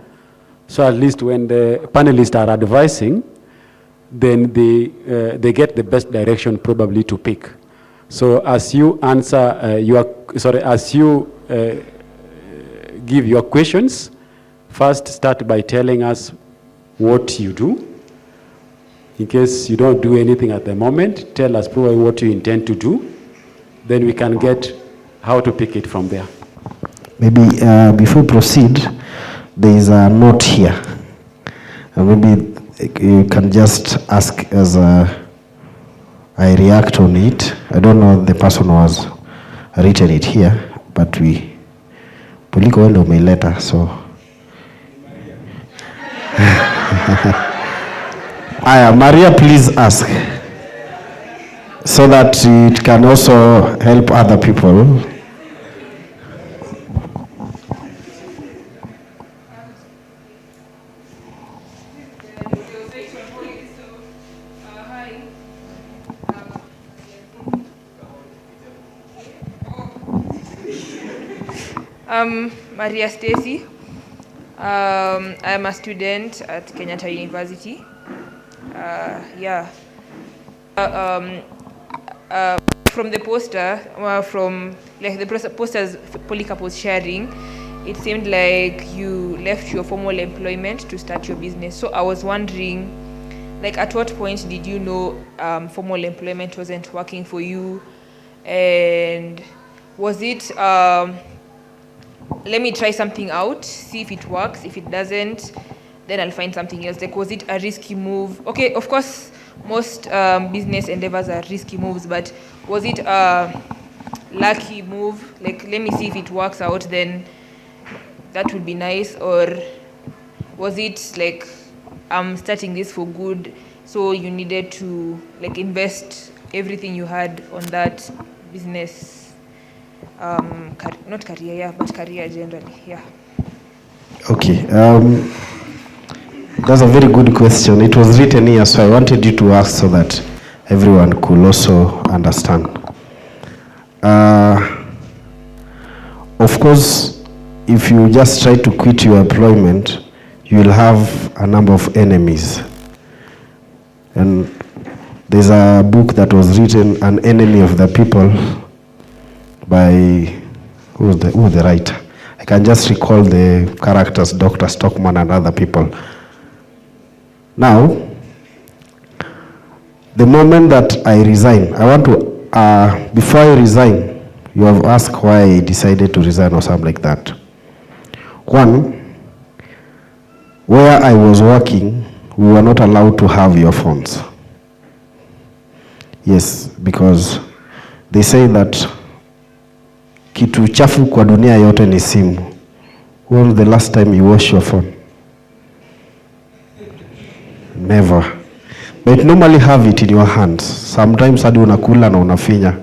So at least when the panelists are advising, then they get the best direction probably to pick. So as you answer as you give your questions, first start by telling us what you do. In case you don't do anything at the moment, tell us probably what you intend to do. Then we can get how to pick it from there. Maybe before proceed, there is a note here. Maybe you can just ask as I react on it. I don't know the person who has written it here, but we Puliko wendo umeileta, so Maria, please ask, so that it can also help other people. Maria Stacy. I'm a student at Kenyatta University. From the poster, from like the posters Polycarp was sharing, it seemed like you left your formal employment to start your business. So I was wondering, like, at what point did you know formal employment wasn't working for you? And was it, let me try something out, see if it works. If it doesn't, then I'll find something else. Like, was it a risky move? Okay, of course, most business endeavors are risky moves, but was it a lucky move? Like, let me see if it works out, then that would be nice, or was it like I'm starting this for good, so you needed to like invest everything you had on that business, not career, yeah, but career generally, yeah. Okay. That's a very good question. It was written here, so I wanted you to ask so that everyone could also understand. Of course, if you just try to quit your employment, you will have a number of enemies. And there's a book that was written, An Enemy of the People, by, who was the writer? I can just recall the characters, Dr. Stockman and other people. Now, the moment that I resign, I want to, before I resign, you have asked why I decided to resign or something like that. One, where I was working, we were not allowed to have your phones. Yes, because they say that kitu chafu kwa dunia yote ni simu. When was the last time you washed your phone? Never. But normally have it in your hands. Sometimes hadi unakula na unafinya.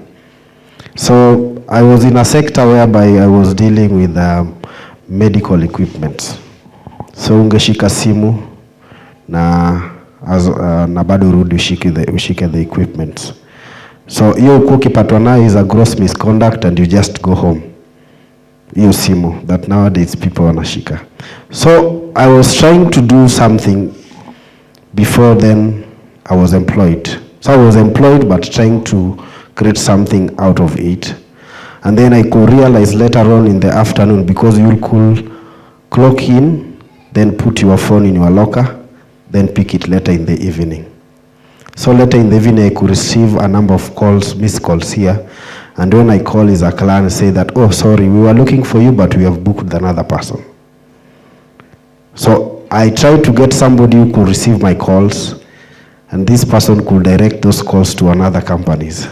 So I was in a sector whereby I was dealing with medical equipment. So ungeshika simu na bado urudi ushike the equipment. So hiyo ukipatwa nayo is a gross misconduct and you just go home. Hiyo simu that nowadays people wanashika. So I was trying to do something. Before then I was employed. So I was employed but trying to create something out of it. And then I could realize later on in the afternoon, because you could clock in, then put your phone in your locker, then pick it later in the evening. So later in the evening, I could receive a number of calls, missed calls here. And when I call is a client say that, oh, sorry, we were looking for you, but we have booked another person. So I tried to get somebody who could receive my calls, and this person could direct those calls to another companies.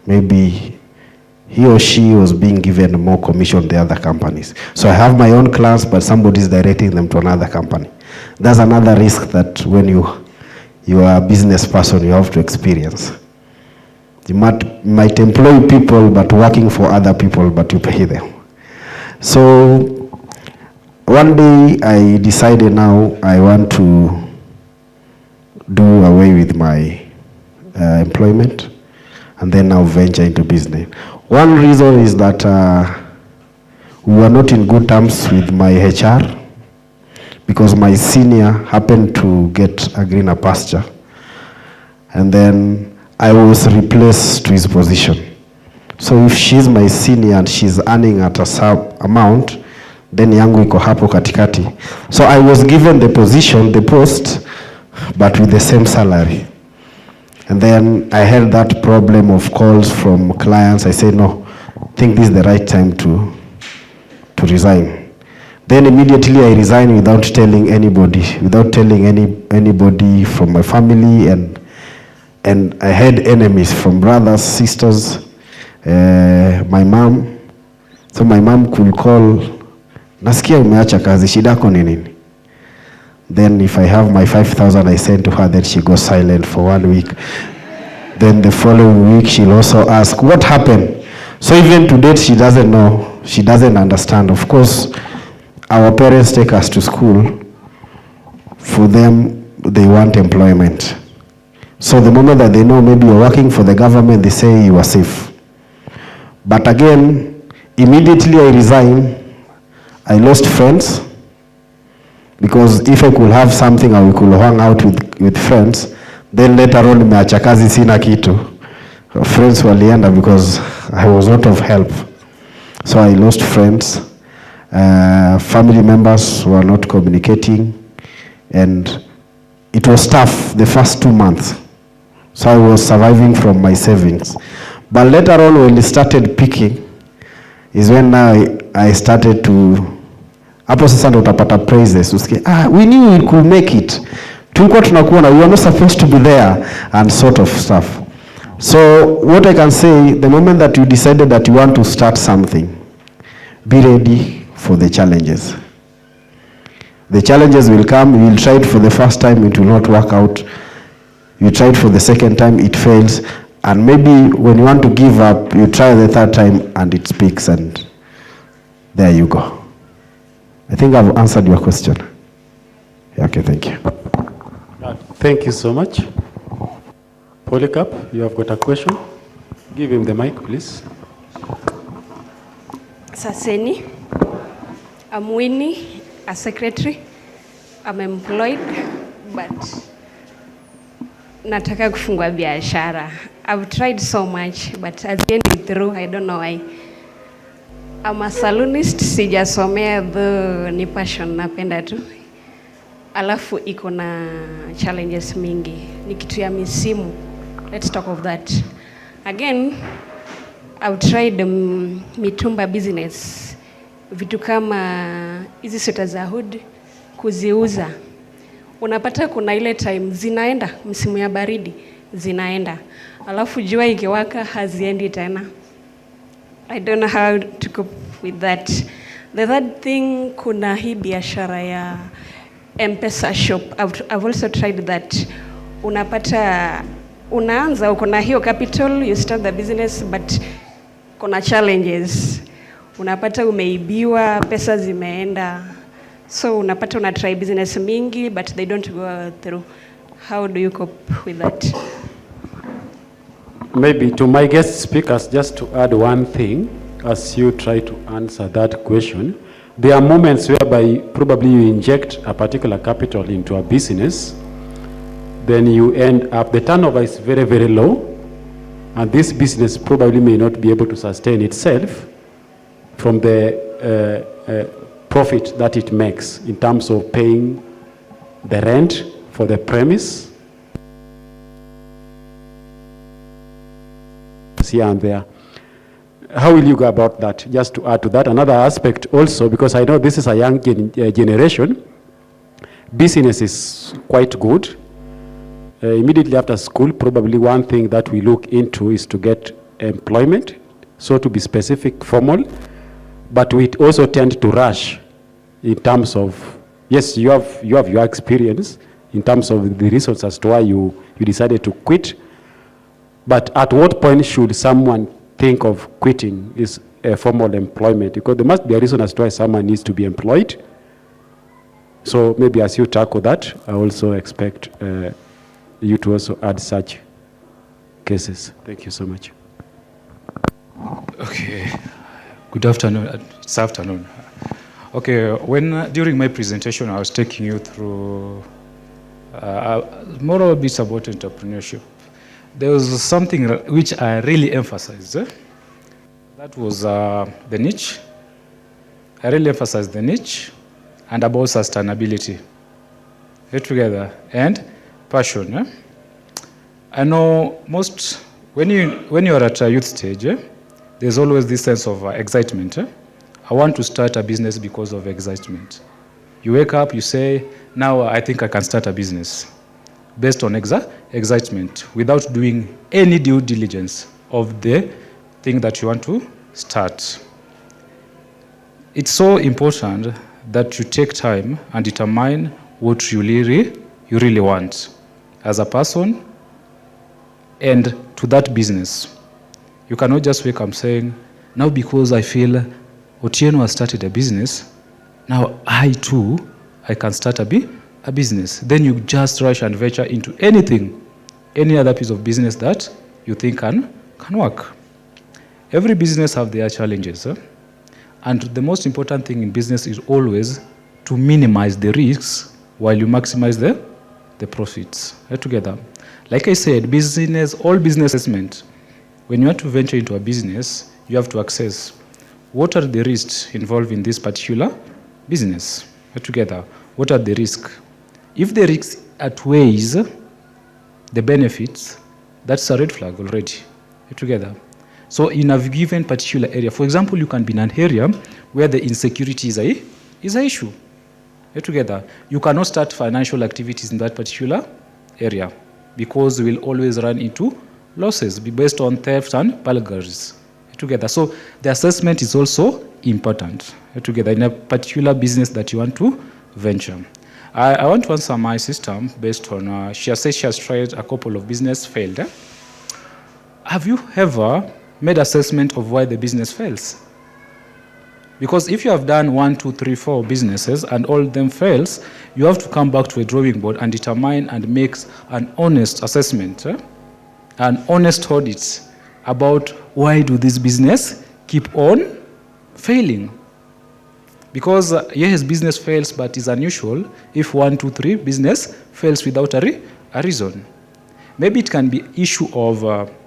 Maybe he or she was being given more commission than the other companies. So I have my own clients, but somebody is directing them to another company. That's another risk that when you are a business person, you have to experience. You might employ people, but working for other people, but you pay them. So one day I decided now I want to do away with my employment and then now venture into business. One reason is that we were not in good terms with my HR, because my senior happened to get a greener pasture, and then I was replaced to his position. So if she's my senior and she's earning at a sub amount, then yangu iko hapo katikati. So I was given the position, the post, but with the same salary. And then I had that problem of calls from clients. I said, no, I think this is the right time to resign. Then immediately I resigned without telling anybody, anybody from my family, and I had enemies from brothers, sisters, my mom. So my mom could call, nasikia umeacha kazi, shidako ni nini? Then if I have my 5,000 I send to her, then she goes silent for 1 week. Then the following week she'll also ask, what happened? So even to date she doesn't know, she doesn't understand. Of course, our parents take us to school. For them, they want employment. So the moment that they know maybe you're working for the government, they say you are safe. But again, immediately I resigned, I lost friends. Because if I could have something I could hang out with friends, then later on nimeacha kazi sina kitu. Friends walienda because I was not of help. So I lost friends. Family members were not communicating, and it was tough the first 2 months. So I was surviving from my savings. But later on when it started picking is when now I started to, hapo sasa ndo utapata praises, usikie, we knew we could make it. Tulikuwa tunakuona, we were not supposed to be there, and sort of stuff. So what I can say, the moment that you decided that you want to start something, be ready for the challenges. The challenges will come, you will try it for the first time, it will not work out. You try it for the second time, it fails. And maybe when you want to give up, you try the third time and it speaks, and there you go. I think I've answered your question. Okay, thank you. Thank you so much. Polycarp, you have got a question? Give him the mic, please. Saseni, I'm Winnie, a secretary. I'm employed, but nataka kufungua biashara. I've tried so much, but at the end through, I don't know why. I'm a saloonist, sijasomea, though ni passion napenda tu. Alafu iko na challenges mingi. Ni kitu ya misimu. Let's talk of that. Again, I've tried mitumba business. Vitu kama hizi sweta za hood kuziuza. Unapata kuna ile time zinaenda, msimu ya baridi zinaenda. Alafu jua ikiwaka haziendi tena. I don't know how to cope with that. The third thing, kuna hii biashara ya M-Pesa shop. I've also tried that. Unapata, unaanza, uko na hiyo capital, you start the business, but kuna challenges. Unapata umeibiwa, pesa zimeenda. So unapata una try business mingi, but they don't go through. How do you cope with that? Maybe to my guest speakers, just to add one thing, as you try to answer that question, there are moments whereby probably you inject a particular capital into a business, then you end up, the turnover is very, very low, and this business probably may not be able to sustain itself from the profit that it makes in terms of paying the rent for the premise, here and there. How will you go about that? Just to add to that, another aspect also, because I know this is a young generation, business is quite good. Immediately after school, probably one thing that we look into is to get employment, so to be specific, formal, but we also tend to rush in terms of, yes, you have your experience in terms of the reasons as to why you decided to quit. But at what point should someone think of quitting is a formal employment? Because there must be a reason as to why someone needs to be employed. So maybe as you tackle that, I also expect you to also add such cases. Thank you so much. Okay. Good afternoon. It's afternoon. Okay. When during my presentation, I was taking you through more or less about entrepreneurship. There was something which I really emphasized. That was the niche. I really emphasized the niche and about sustainability. Together and passion. I know most when you are at a youth stage, there's always this sense of excitement. I want to start a business because of excitement. You wake up, you say, now I think I can start a business. Based on excitement, without doing any due diligence of the thing that you want to start. It's so important that you take time and determine what you really want as a person and to that business. You cannot just wake up saying, now because I feel Otieno has started a business, now I too, I can start a business. Then you just rush and venture into anything, any other piece of business that you think can work. Every business have their challenges. And the most important thing in business is always to minimize the risks while you maximize the profits together. Like I said, all business assessment, when you want to venture into a business, you have to assess what are the risks involved in this particular business together. What are the risks? If the risk outweighs the benefits, that's a red flag already together. So in a given particular area, for example, you can be in an area where the insecurity is an issue together. You cannot start financial activities in that particular area because you will always run into losses based on theft and burglaries together. So the assessment is also important together in a particular business that you want to venture. I want to answer my sister based on, she has said she has tried a couple of business, failed. Have you ever made assessment of why the business fails? Because if you have done 1, 2, 3, 4 businesses and all of them fails, you have to come back to a drawing board and determine and make an honest assessment, an honest audit about why do this business keep on failing. Because yes, business fails, but it's unusual if 1, 2, 3 business fails without a reason. Maybe it can be issue of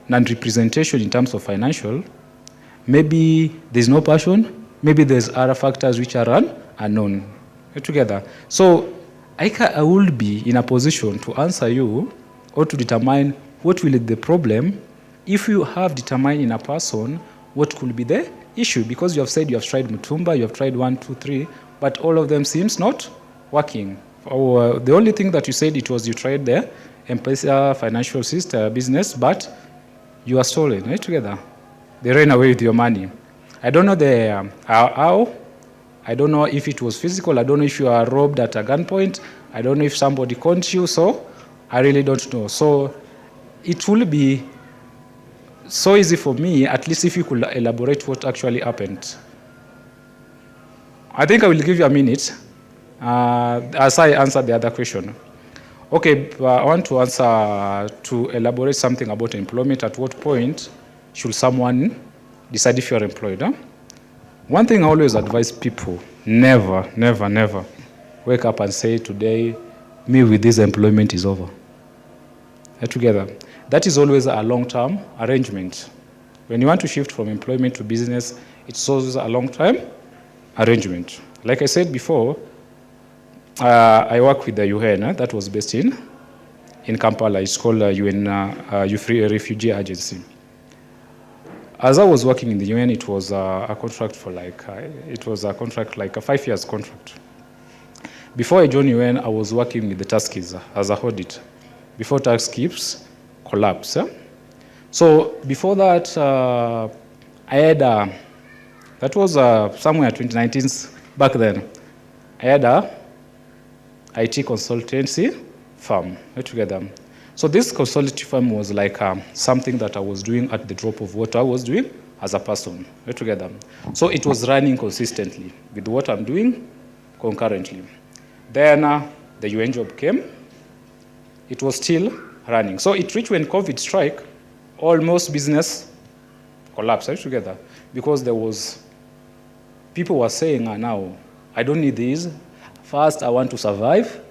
non-representation in terms of financial. Maybe there's no passion. Maybe there's other factors which are unknown. Together. So I would be in a position to answer you or to determine what will be the problem if you have determined in a person what could be the issue, because you have said you have tried Mutumba, you have tried 1, 2, 3, but all of them seems not working. Or the only thing that you said it was you tried the M-Pesa financial system business, but you are stolen, right? Together. They ran away with your money. I don't know the how. I don't know if it was physical. I don't know if you are robbed at a gunpoint. I don't know if somebody caught you. So I really don't know. So it will be so easy for me, at least if you could elaborate what actually happened. I think I will give you a minute as I answer the other question. Okay, I want to answer to elaborate something about employment. At what point should someone decide if you are employed? One thing I always advise people, never, never, never wake up and say, today, me with this employment is over. Together. That is always a long-term arrangement. When you want to shift from employment to business, it's always a long-term arrangement. Like I said before, I work with the UN, that was based in Kampala. It's called UN Refugee Agency. As I was working in the UN, it was a contract for like, it was a contract like a 5 years contract. Before I joined UN, I was working with the Tuskies as a audit. Before Tuskies collapsed. So before that, I had, that was somewhere 2019, back then, I had a IT consultancy firm together. So this consultancy firm was like something that I was doing at the drop of what I was doing as a person together. So it was running consistently with what I'm doing concurrently. Then the UN job came. It was still running. So it reached when COVID struck, almost business collapsed together because there was, people were saying, now, I don't need these. First, I want to survive.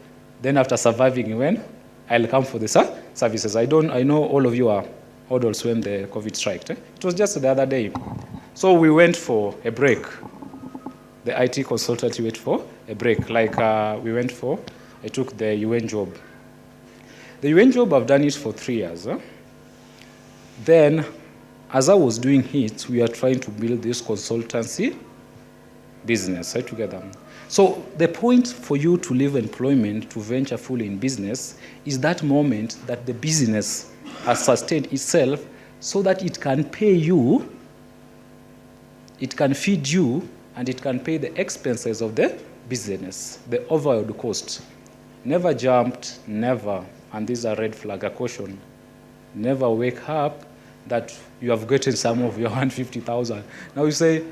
Then after surviving, when I'll come for the services. I know all of you are adults when the COVID struck. It was just the other day. So we went for a break. The IT consultancy went for a break. Like we went for, I took the UN job. The UN job, I've done it for 3 years. Then, as I was doing it, we are trying to build this consultancy business together. So the point for you to leave employment to venture fully in business is that moment that the business has sustained itself so that it can pay you, it can feed you, and it can pay the expenses of the business, the overhead cost. Never jumped, never, and these are red flag, a caution. Never wake up that you have gotten some of your 150,000. Now you say,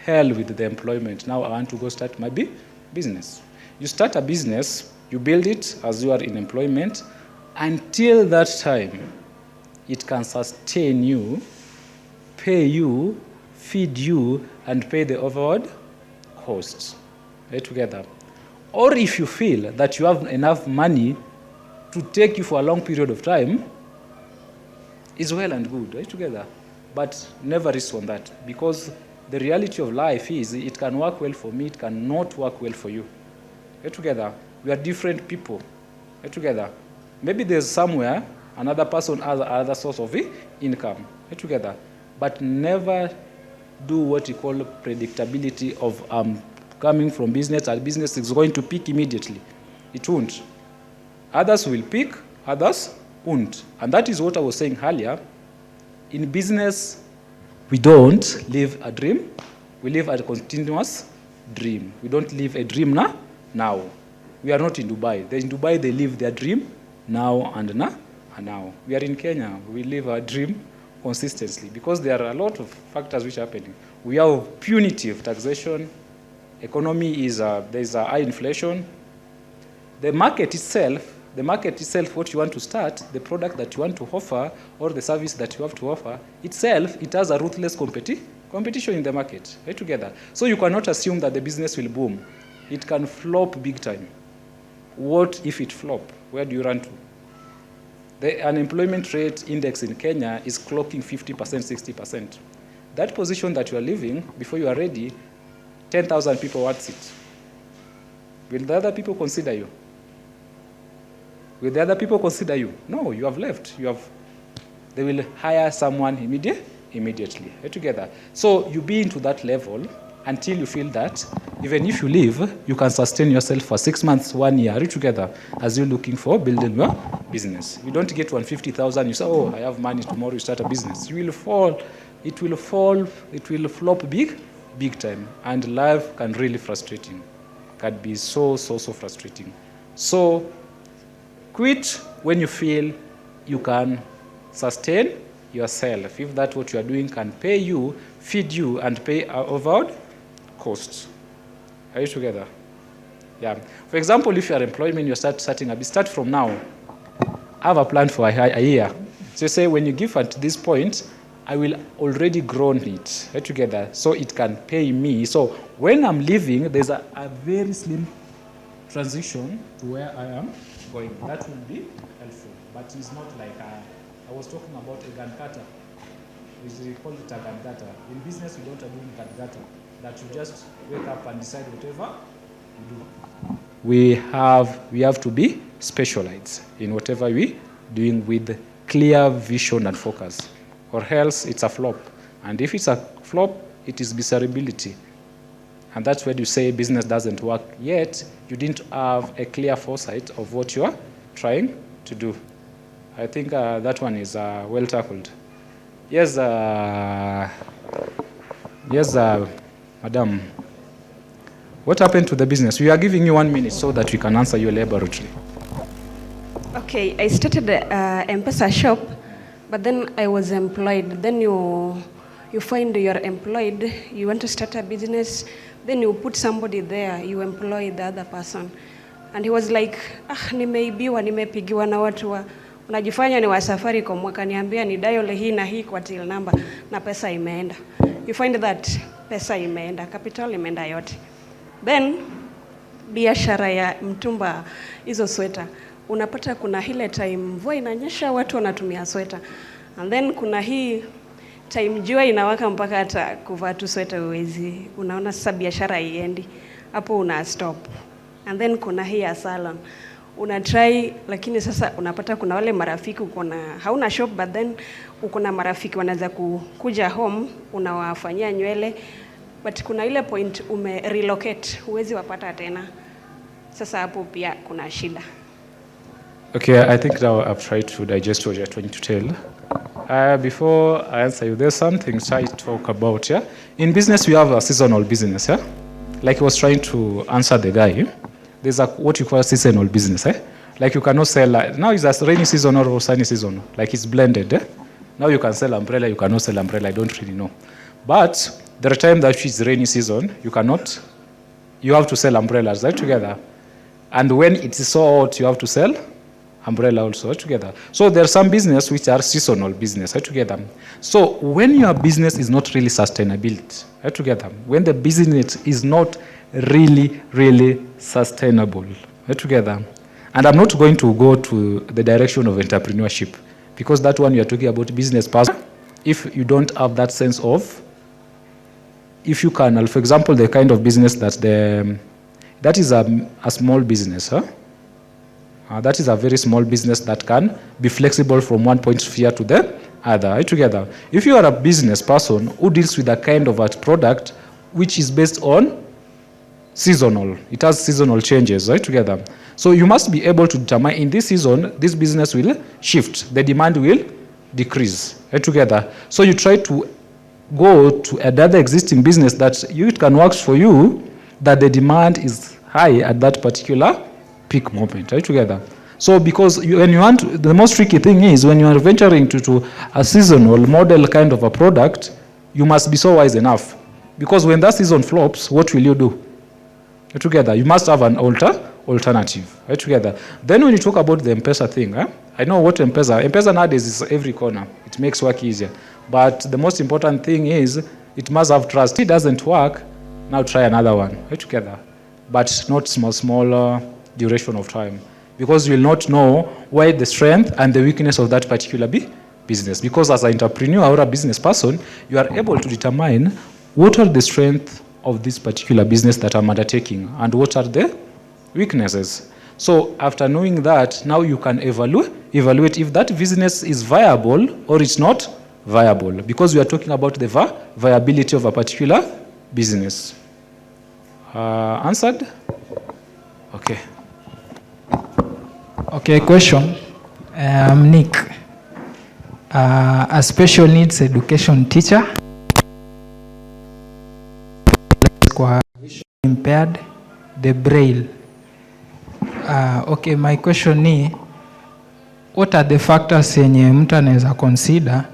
hell with the employment. Now I want to go start my business. You start a business, you build it as you are in employment, until that time, it can sustain you, pay you, feed you, and pay the overhead costs together. Or if you feel that you have enough money to take you for a long period of time, it's well and good together. But never risk on that, because the reality of life is it can work well for me, it cannot work well for you. Together, we are different people. Together, maybe there's somewhere another person has another source of income. Together, but never do what you call predictability of coming from business, and business is going to peak immediately. It won't. Others will peak, others won't. And that is what I was saying earlier. In business, we don't live a dream We live a continuous dream. We don't live a dream now. We are not in Dubai. In Dubai, they live their dream now and now. We are in Kenya. We live our dream consistently because there are a lot of factors which are happening. We have punitive taxation. Economy is there is a high inflation. The market itself, what you want to start, the product that you want to offer, or the service that you have to offer, itself, it has a ruthless competition in the market, right together. So you cannot assume that the business will boom. It can flop big time. What if it flop? Where do you run to? The unemployment rate index in Kenya is clocking 50%, 60%. That position that you are living, before you are ready, 10,000 people want it. Will the other people consider you? Will the other people consider you? No, you have left. They will hire someone immediately, right together. So you be into that level until you feel that even if you leave, you can sustain yourself for 6 months, 1 year, right together, as you're looking for building your business. You don't get to 150,000, you say, oh, I have money, tomorrow you start a business. You will fall, it will flop big time. And life can really frustrating. Can be so frustrating. So quit when you feel you can sustain yourself. If that what you are doing can pay you, feed you, and pay overall costs. Are you together? Yeah. For example, if you are employment, you start from now. Have a plan for a year. So you say, when you give at this point, I will already grown it, right together, so it can pay me. So when I'm leaving, there's a very slim transition to where I am going. That will be helpful, but it's not like I was talking about a gun cutter. We call it a gun cutter. In business, we don't do gun cutter. That you just wake up and decide whatever you do. We have to be specialized in whatever we doing with clear vision and focus, or else it's a flop. And if it's a flop, it is miserability. And that's where you say business doesn't work yet. You didn't have a clear foresight of what you are trying to do. I think that one is well tackled. Yes, madam. What happened to the business? We are giving you 1 minute so that we can answer your laboratory. Okay, I started a M-Pesa shop, but then I was employed. Then you find you're employed, you want to start a business, then you put somebody there, you employ the other person. And he was like, nimeibiwa, nimepigiwa na watu wa, unajifanya ni wa Safaricom, wakaniambia ni dial hii na hii kwa till number, na pesa imeenda. You find that pesa imeenda, capital imeenda yote. Then, biashara ya mtumba, hizo sweta, unapata kuna hile time mvua inanyesha, watu wanatumia sweta. And then kuna hii time jua inawaka mpaka hata kuvaa tu sweta uwezi. Unaona sasa biashara haiendi. Hapo una stop. And then kuna hii ya salon. Una try, lakini sasa unapata kuna wale marafiki hauna shop, but then uko na marafiki wanaweza kuja home, unawafanyia nywele. But kuna ile point relocate, huwezi wapata tena. Sasa hapo pia kuna shida. Okay, I think now I've tried to digest what you're trying to tell. Before I answer you, there's some things I talk about, yeah? In business, we have a seasonal business, yeah? Like I was trying to answer the guy, there's what you call a seasonal business, eh? Like you cannot sell, now it's a rainy season or sunny season, like it's blended, eh? Now you can sell umbrella, you cannot sell umbrella, I don't really know. But there are times that it's rainy season, you have to sell umbrellas, right, together. And when it is so hot, you have to sell umbrella also, right, together. So there are some business which are seasonal business, right, together. So when your business is not really sustainable, right, together, when the business is not really sustainable, right, together. And I'm not going to go to the direction of entrepreneurship, because that one you are talking about business person. If you don't have that sense of, if you can, for example, the kind of business that is a small business, huh? That is a very small business that can be flexible from one point of view to the other, right, together. If you are a business person who deals with a kind of a product which is based on seasonal, it has seasonal changes, right, together. So you must be able to determine in this season, this business will shift, the demand will decrease, right, together. So you try to go to another existing business that it can work for you, that the demand is high at that particular peak moment, right, together. So because when you want, the most tricky thing is when you are venturing to a seasonal model kind of a product, you must be so wise enough. Because when that season flops, what will you do? Together, you must have an alternative, right, together. Then when you talk about the M-Pesa thing, I know what M-Pesa nowadays is every corner. It makes work easier. But the most important thing is it must have trust. If it doesn't work, now try another one, right, together. But not smaller duration of time. Because you will not know where the strength and the weakness of that particular business. Because as an entrepreneur or a business person, you are able to determine what are the strengths of this particular business that I'm undertaking and what are the weaknesses. So after knowing that, now you can evaluate if that business is viable or it's not viable, because we are talking about the viability of a particular business. Answered? Okay. Okay, question. I'm Nick, a special needs education teacher. Impaired, the braille. Okay, my question is, what are the factors yenye mtu anaweza consider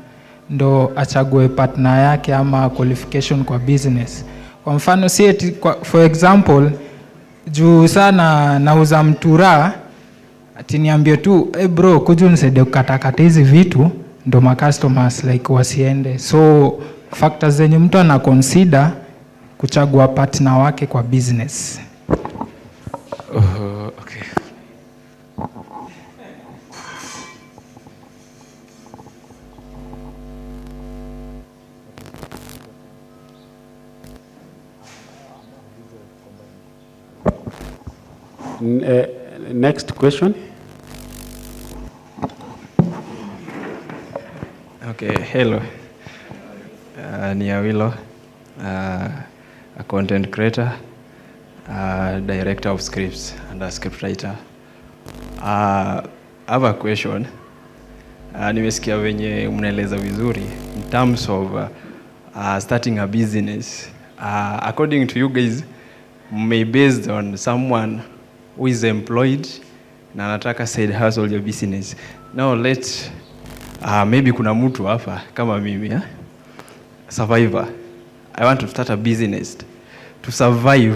ndo achague partner yake ama qualification kwa business? Kwa mfano, for example, juu sana nauza mtura, ati niambie tu, hey bro, kuja unisaidie kukatakata hizi vitu, ndo ma customers like wasiende. So factors zenye mtu ana consider kuchagua partner wake kwa business. Okay. Next question. Okay, hello. Ni Awilo, a content creator, director of scripts and a scriptwriter. I have a question. Nimesikia venye mnaeleza vizuri in terms of starting a business. According to you guys, may based on someone who is employed na anataka side hustle your business. Now maybe kuna mtu hapa kama mimi, survivor. I want to start a business to survive,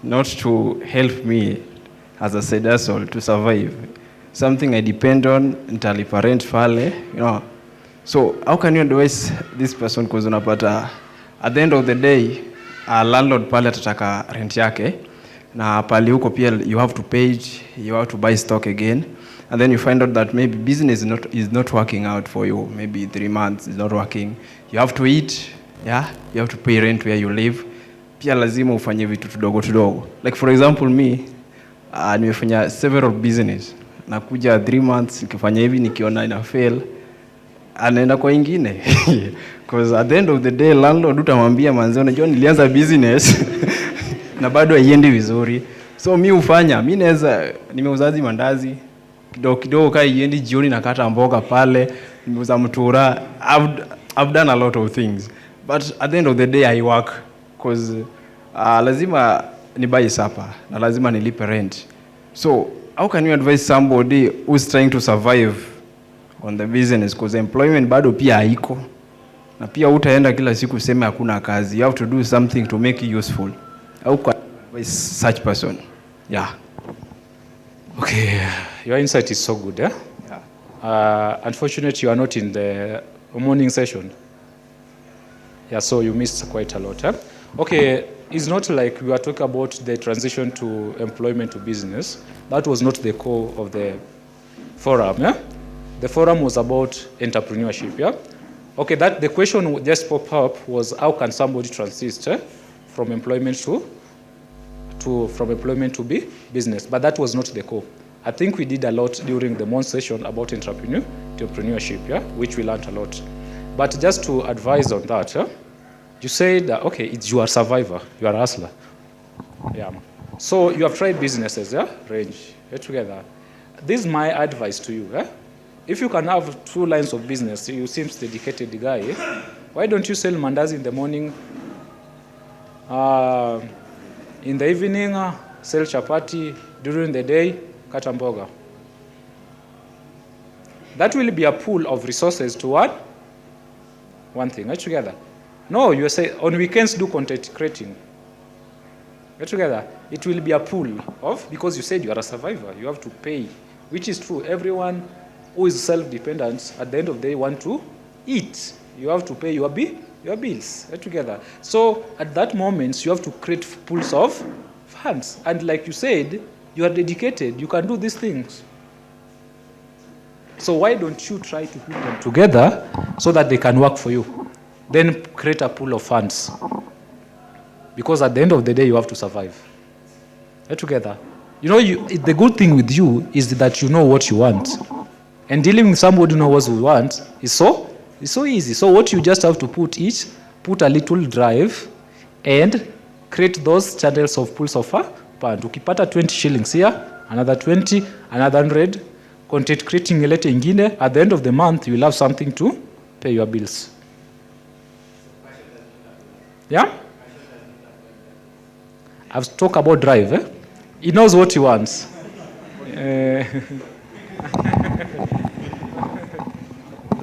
not to help me as a side hustle, to survive. Something I depend on, nitalipa rent pale, you know. So how can you advise this person? Because unapata at the end of the day, landlord pale atataka rent yake, na pale huko pia you have to pay, you have to buy stock again, and then you find out that maybe business is not working out for you. Maybe 3 months is not working. You have to eat, yeah, you have to pay rent where you live. Pia lazima ufanye vitu tudogo. Like for example me, nimefanya several business. Nakuja 3 months nikifanya hivi, nikiona ina fail, anaenda kwa ingine. Because at the end of the day, landlord utamwambia manze, unajua nilianza business na bado haiendi vizuri. So mi nimeuzaji mandazi kidogo kai iendi, jioni nakata mboga pale, nimeuza mtura. I've done a lot of things, but at the end of the day I work because lazima nibuy supper na lazima nilipe rent. So how can you advise somebody who's trying to survive on the business, because employment bado pia haiko, na pia utaenda kila siku sema hakuna kazi? You have to do something to make you useful. How can you advise such person? Yeah. Okay, your insight is so good, yeah? Unfortunately, you are not in the morning session. Yeah, so you missed quite a lot, yeah? Okay, it's not like we are talking about the transition to employment to business. That was not the core of the forum, yeah? The forum was about entrepreneurship, yeah? Okay, the question just popped up was how can somebody transit from employment to be business, but that was not the core. I think we did a lot during the month session about entrepreneurship, yeah, which we learned a lot. But just to advise on that, yeah, you said that, okay, you are a survivor, you are a hustler. Yeah. So you have tried businesses, yeah, range, yeah, together. This is my advice to you, yeah? If you can have 2 lines of business, you seem dedicated guy, Why don't you sell mandazi in the morning? In the evening, sell chapati. During the day, kata mboga. That will be a pool of resources to what? One thing. Are you together? No, you say on weekends do content creating. Are you together? It will be a pool of, because you said you are a survivor, you have to pay, which is true. Everyone who is self-dependent at the end of the day want to eat. You have to pay your bills. Are you together? So at that moment, you have to create pools of funds. And like you said, you are dedicated. You can do these things. So why don't you try to put them together so that they can work for you? Then create a pool of funds. Because at the end of the day, you have to survive. Are together? You know, the good thing with you is that you know what you want. And dealing with somebody who knows what you want is so easy. So what you just have to put a little drive and create those channels of pools of fund. Ukipata 20 shillings here, another 20, another 100, content creating ilete ingine, at the end of the month, you will have something to pay your bills. Yeah? I've talked about drive. Eh? He knows what he wants.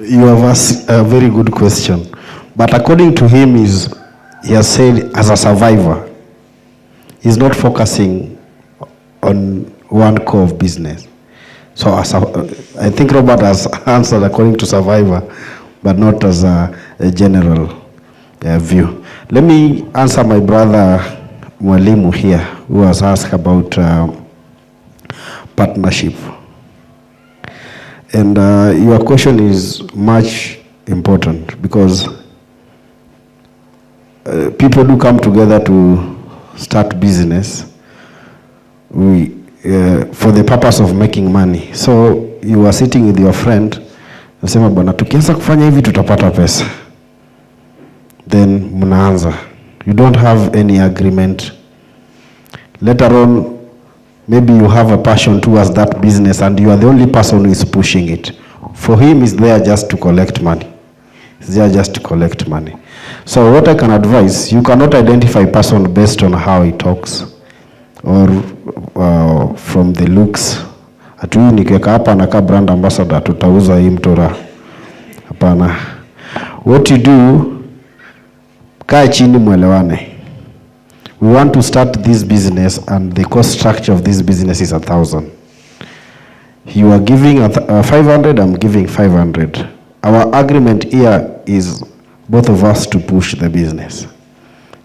You have asked a very good question. But according to him, he has said as a survivor, he's not focusing on one core of business. So I think Robert has answered according to survivor, but not as a general view. Let me answer my brother Mwalimu here, who has asked about partnership. And your question is much important because people do come together to start business for the purpose of making money. So you are sitting with your friend, nasema bwana tukianza kufanya hivi tutapata pesa. Then mnaanza. You don't have any agreement. Later on, maybe you have a passion towards that business and you are the only person who is pushing it. For him, it's there just to collect money. It's there just to collect money. So what I can advise, you cannot identify a person based on how he talks or from the looks. Atui nikiweka hapa anakaa brand ambassador, tutauza hii mtora. Hapana. What you do, kaa chini mwelewane. We want to start this business and the cost structure of this business is 1,000. You are giving 500, I'm giving 500. Our agreement here is both of us to push the business.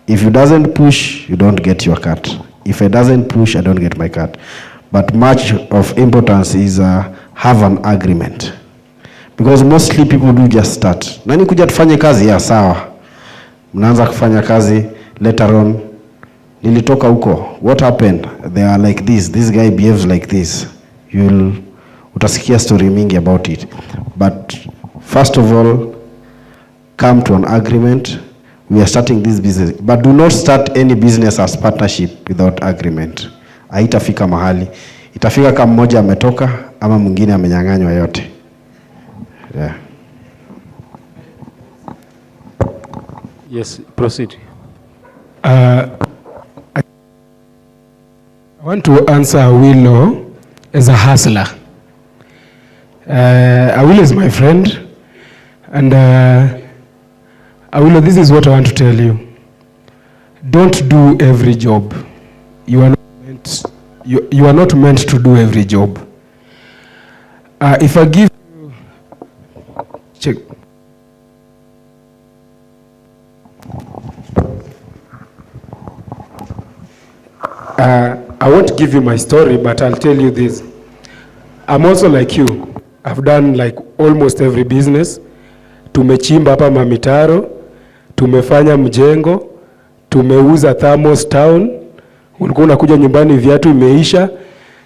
If you doesn't push, you don't get your cut. If it doesn't push, I don't get my cut. But much of importance is have an agreement. Because mostly people do just start. Nani kuja tufanye kazi ya sawa. Mnaanza kufanya kazi, later on, nilitoka huko. What happened? They are like this guy behaves like this. Utasikia story mingi about it. But first of all, come to an agreement. We are starting this business. But do not start any business as partnership without agreement. Haitafika mahali. Itafika kama mmoja ametoka ama mwingine amenyang'anywa yote. Yeah. Yes, proceed. I want to answer Awilo as a hustler. Awilo is my friend, and Awilo, this is what I want to tell you. Don't do every job. You are not meant to do every job. If I give you, check. I won't give you my story, but I'll tell you this. I'm also like you. I've done like almost every business. Tumechimba hapa mamitaro, tumefanya mjengo, tumeuza thermos town. Ulikuwa unakuja nyumbani viatu imeisha.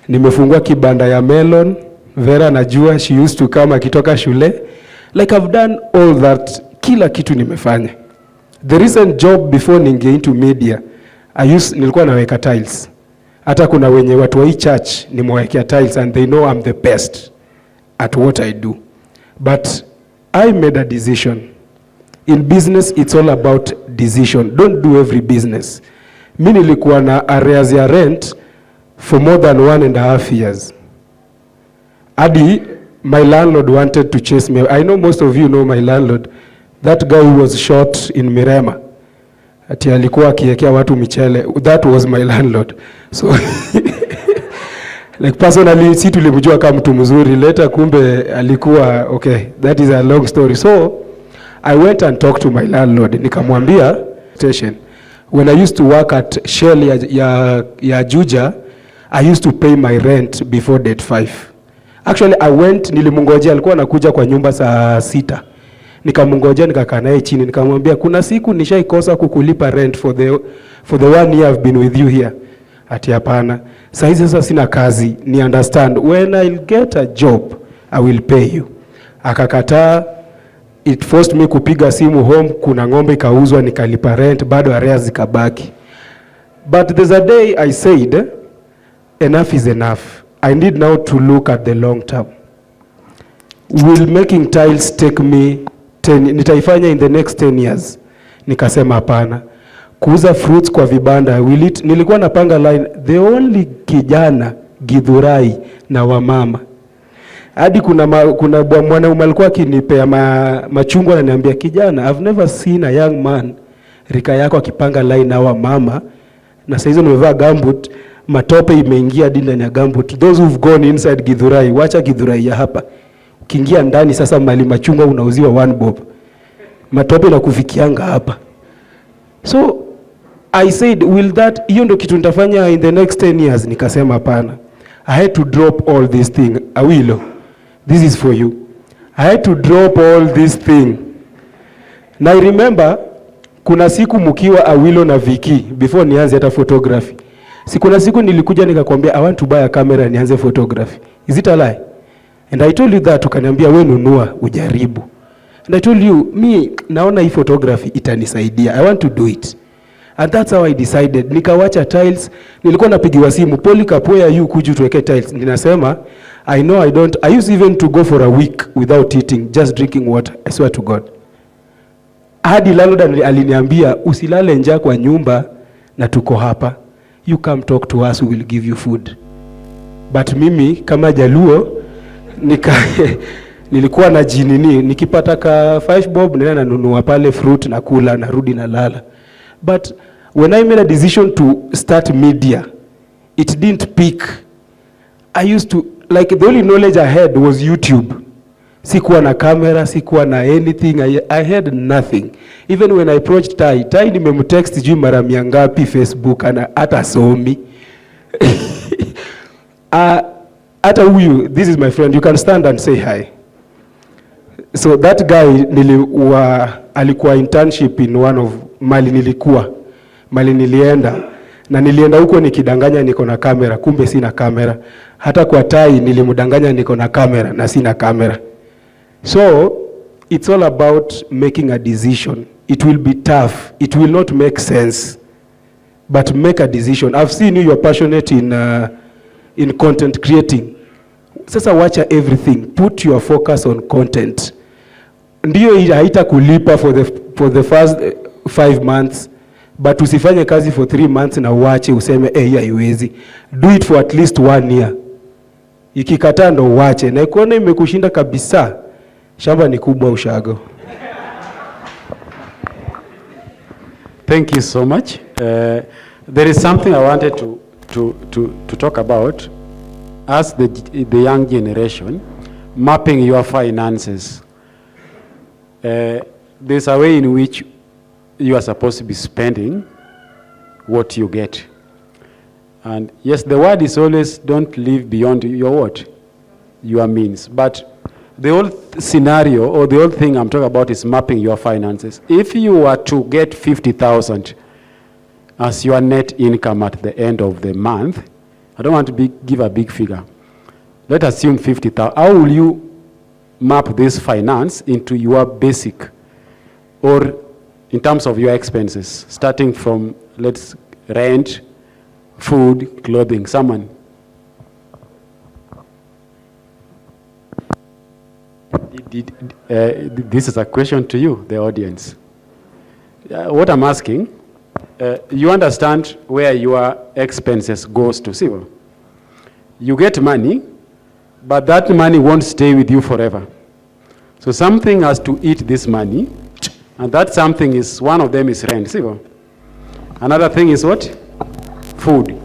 Nimefungua kibanda ya melon. Vera najua, she used to come akitoka shule. Like I've done all that. Kila kitu nimefanya. The recent job before ninge into media, nilikuwa naweka tiles. Hata kuna wenye watu wa hii church nimewekea tiles and they know I'm the best at what I do. But I made a decision. In business, it's all about decision. Don't do every business. Mi nilikuwa na arrears ya rent for more than 1.5 years. Adi, my landlord wanted to chase me. I know most of you know my landlord. That guy who was shot in Mirema. Ati alikuwa akiekea watu michele. That was my landlord. So like personally, si tulimjua kama mtu mzuri. Later kumbe alikuwa, okay, that is a long story. So I went and talked to my landlord. Nikamwambia station. When I used to work at Shell ya Juja, I used to pay my rent before date 5. Actually, I went, nilimungojea, alikuwa anakuja kwa nyumba saa 6. Nikamungojea, nikakaa naye chini, nikamwambia kuna siku nishaikosa kukulipa rent for the 1 year I've been with you here. Ati hapana. Sasa sina kazi, ni understand. When I'll get a job, I will pay you. Akakataa. It forced me kupiga simu home, kuna ng'ombe ikauzwa, nikalipa rent, bado arrears zikabaki. But there's a day I said, enough is enough. I need now to look at the long term. Will making tiles take me 10, nitaifanya in the next 10 years? Nikasema hapana. Kuuza fruits kwa vibanda, nilikuwa napanga line, the only kijana Githurai na wamama. Hadi kuna mwanaume alikuwa akinipea machungwa na niambia, kijana, I've never seen a young man rika yako akipanga line na wamama, na saa hizo nimevaa gambut, matope imeingia hadi ndani ya gambut. Those who've gone inside Githurai, wacha Githurai ya hapa. Ukiingia ndani sasa mali machungwa unauziwa 1 bob. Matope na kufikianga hapa. So I said, will that, hiyo ndo kitu nitafanya in the next 10 years? Nikasema hapana. I had to drop all this thing. Awilo, this is for you. I had to drop all this thing. Na I remember, kuna siku mukiwa Awilo na Viki, before nianze hata photography. Kuna siku nilikuja nikakwambia, I want to buy a camera nianze photography. Is it a lie? And I told you that, ukaniambia we nunua, ujaribu. And I told you, naona hii photography itanisaidia. I want to do it. And that's how I decided. Nikawacha tiles. Nilikuwa napigiwa simu, Polycarp, where are you, kuju tuweke tiles? Ninasema, I know I don't. I used even to go for a week without eating, just drinking water. I swear to God. Hadi landlord aliniambia, usilale njaa kwa nyumba na tuko hapa. You come talk to us, we will give you food. But mimi, kama Jaluo, nilikuwa na jinini, nikipata ka 5 bob, nena nanunua pale fruit na kula, narudi na lala. But when I made a decision to start media, it didn't peak. I used to, like, the only knowledge I had was YouTube. Sikuwa na camera, sikuwa na anything. I had nothing. Even when I approached Tai nimemtext juu mara mia ngapi Facebook, ana hata somi. Hata huyu, this is my friend, you can stand and say hi. So that guy alikuwa internship in one of mali nilienda, na nilienda huko nikidanganya niko na kamera, kumbe sina kamera. Hata kwa Tai nilimdanganya niko na kamera na sina kamera. So it's all about making a decision. It will be tough, it will not make sense, but make a decision. I've seen you are passionate in content creating. Sasa wacha everything, put your focus on content. Ndiyo haita kulipa for the first 5 months, but usifanye kazi for 3 months na uache useme haiwezi. Do it for at least 1 year. Ikikataa ndo uache, na ikuona imekushinda kabisa, shamba ni kubwa ushago. Thank you so much. There is something I wanted to talk about as the young generation, mapping your finances. There's a way in which you are supposed to be spending what you get. And yes, the word is always don't live beyond your means. But the whole scenario or the whole thing I'm talking about is mapping your finances. If you were to get 50,000 as your net income at the end of the month, I don't want to give a big figure. Let's assume 50,000. How will you map this finance into your basic, or in terms of your expenses, starting from, let's rent, food, clothing, someone? This is a question to you, the audience. What I'm asking, you understand where your expenses goes to, see? You get money, but that money won't stay with you forever. So something has to eat this money, and that something is, one of them is rent, see? Another thing is what? Food.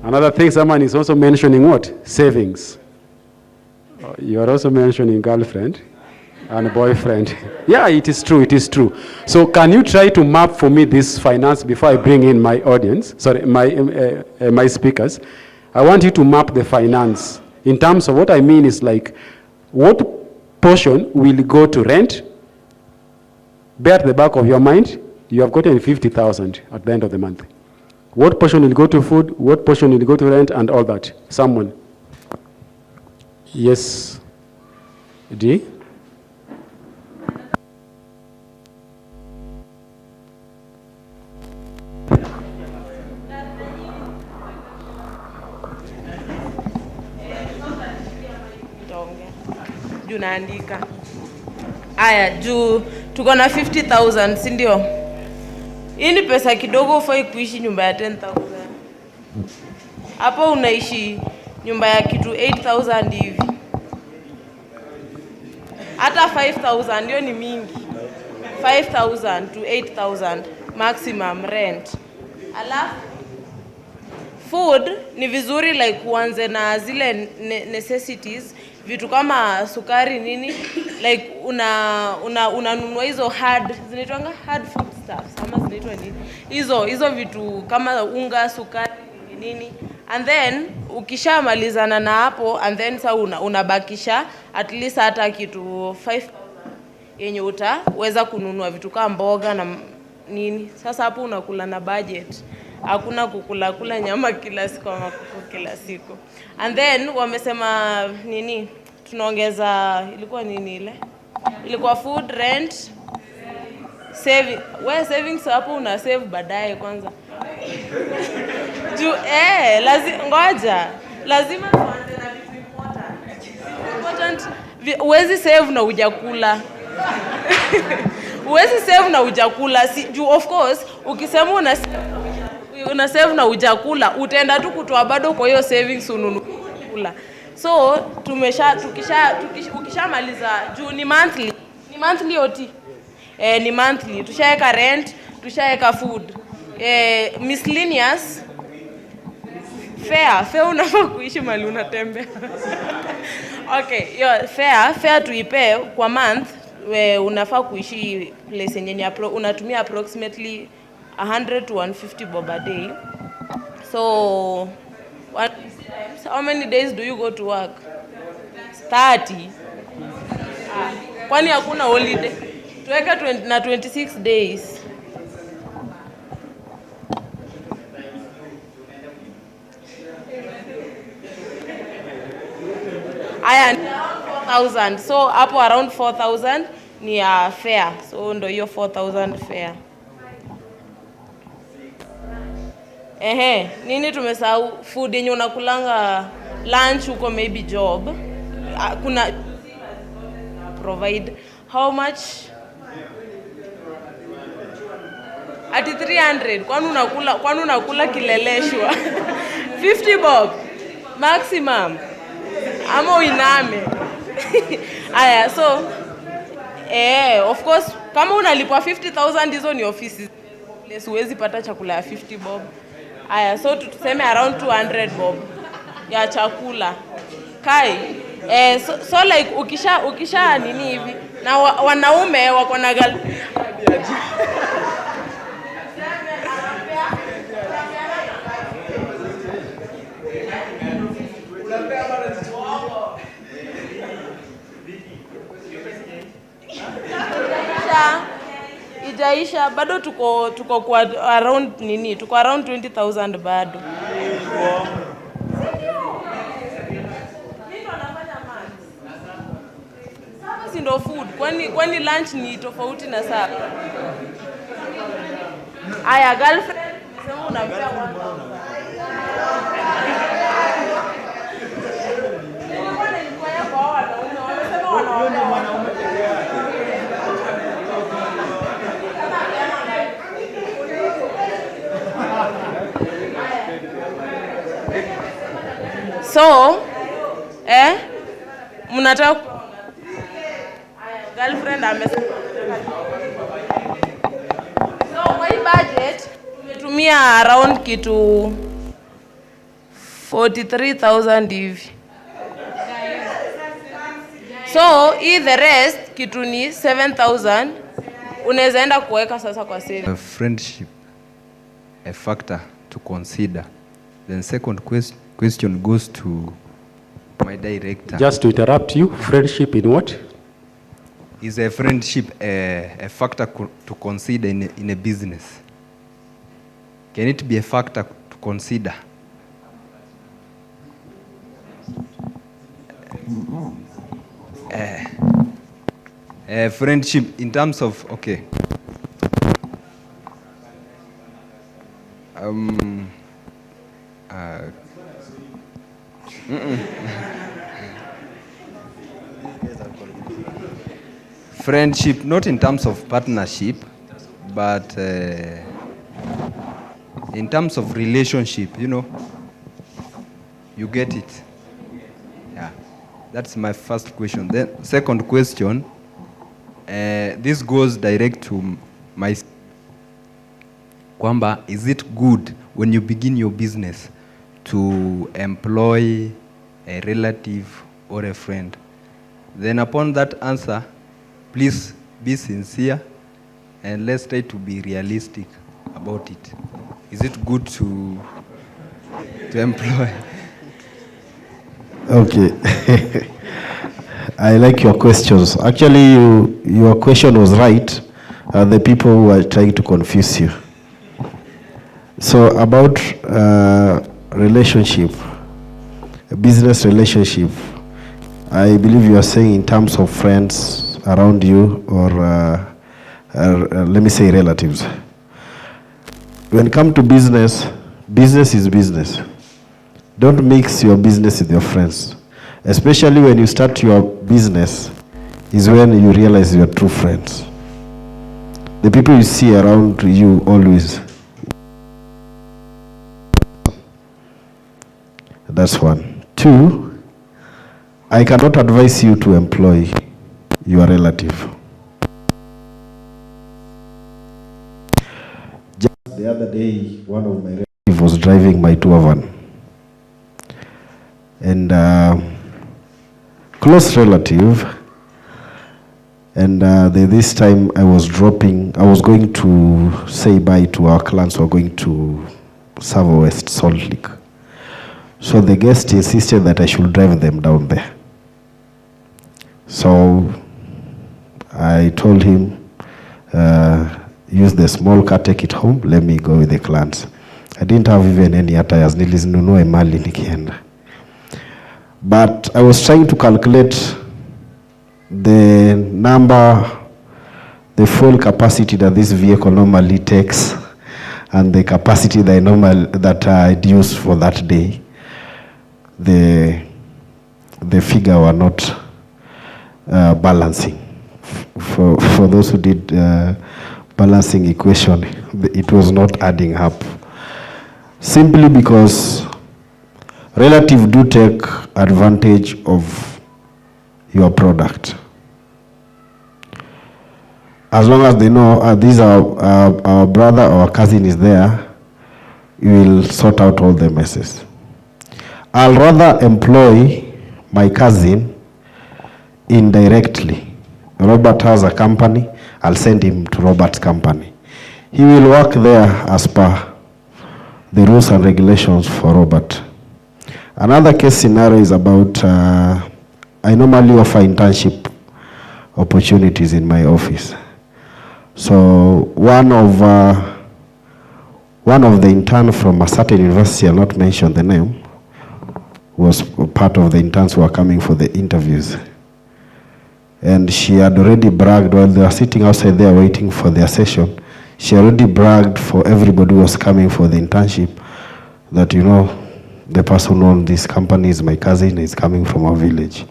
Another thing someone is also mentioning what? Savings. You are also mentioning girlfriend and boyfriend. Yeah, it is true, it is true. So can you try to map for me this finance before I bring in my audience, sorry, my speakers? I want you to map the finance in terms of what I mean is like, what portion will go to rent? Bear at the back of your mind, you have gotten 50,000 at the end of the month. What portion will go to food? What portion will go to rent and all that? Someone. Yes. D? Juu naandika. Aya, juu tuko na 50,000, si ndio? Hii ni pesa kidogo ufai kuishi nyumba ya 10,000. Hapo unaishi nyumba ya kitu 8,000 hivi. Hata 5,000 ndio ni mingi. 5,000 to 8,000 maximum rent. Alafu food ni vizuri like uanze na zile necessities, vitu kama sukari nini, like unanunua hizo hard, zinaitwanga hard food stuffs ama zinaitwa nini, hizo vitu kama unga, sukari nini, and then ukishamalizana na hapo, and then sa unabakisha at least hata kitu 5 yenye utaweza kununua vitu kama mboga na nini. Sasa hapo unakula na budget. Hakuna kukula nyama kila siku ama kuku kila siku. And then wamesema nini? Tunaongeza, ilikuwa nini ile? Ilikuwa food, rent, saving. Wewe savings hapo una save baadaye kwanza. Ngoja. Lazima tuanze na vitu important. Huwezi save na hujakula. Huwezi save na hujakula. Of course, ukisema una save na hujakula, utaenda tu kutoa bado kwa hiyo savings ununua. So ukishamaliza juu ni monthly. Ni monthly oti. Ni monthly. Tushaweka rent, tushaweka food. Miscellaneous fair unafaa kuishi mali unatembea. Okay, fair tuipe kwa month, unafaa kuishi place yenye unatumia approximately 100 to 150 bob a day. So how many days do you go to work? 30. Kwani hakuna holiday? Tuweka 26 days. Aya, 4,000. So hapo around 4,000 ni fair. So ndo hiyo 4,000 fair. Nini tumesahau? Food yenye unakulanga lunch huko, maybe job. Kuna provide how much? Ati 300. Kwani unakula kileleshwa? 50 bob maximum. Ama uiname. Aya, so of course kama unalipwa 50,000 hizo ni offices. Huwezi pata chakula ya 50 bob. Aya, so tuseme around 200 bob ya chakula. Kai, so like ukisha nini hivi na wanaume wako na ijaisha bado tuko kwa around nini, tuko around 20,000 bado. Sasa si ndo food, kwani lunch ni tofauti na saa. Aya, girlfriend sema unampea 1,000. So, mnataka girlfriend amesema. So, kwa hii budget tumetumia around kitu 43,000 hivi. So, the rest kitu ni 7,000. Unaweza enda kuweka sasa kwa saving. Friendship, a factor to consider. Then second question goes to my director. Just to interrupt you, friendship in what? Is a friendship a factor to consider in a business? Can it be a factor to consider? Friendship in terms of, okay. Friendship, not in terms of partnership, but in terms of relationship, you know, you get it. Yeah, that's my first question. Then second question, this goes direct to my kwamba, is it good when you begin your business to employ a relative or a friend? Then upon that answer, please be sincere and let's try to be realistic about it. Is it good to employ? Okay. I like your questions. Actually, your question was right. The people who are trying to confuse you. So about relationship, a business relationship, I believe you are saying in terms of friends around you or let me say relatives. When it comes to business, business is business. Don't mix your business with your friends. Especially when you start your business is when you realize you are true friends. The people you see around you always. That's one. Two, I cannot advise you to employ your relative. Just the other day, one of my relatives was driving my tour van. And close relative, and this time I was going to say bye to our clients who are going to Savo West, Salt Lake. So the guest insisted that I should drive them down there. So I told him, use the small car, take it home, let me go with the clients. I didn't have even any attires, nilizinunua mali nikienda. But I was trying to calculate the fuel capacity that this vehicle normally takes and the capacity that I'd use for that day. The figure were not balancing. For those who did balancing equation, it was not adding up. Simply because relatives do take advantage of your product. As long as they know these are our brother or cousin is there, you will sort out all the messes. I'll rather employ my cousin indirectly. Robert has a company, I'll send him to Robert's company. He will work there as per the rules and regulations for Robert. Another case scenario is about, I normally offer internship opportunities in my office. So one of the interns from a certain university, I'll not mention the name, was part of the interns who were coming for the interviews. And she had already bragged while they were sitting outside there waiting for their session. She already bragged for everybody who was coming for the internship that, you know, the person who owns this company is my cousin, is coming from our village.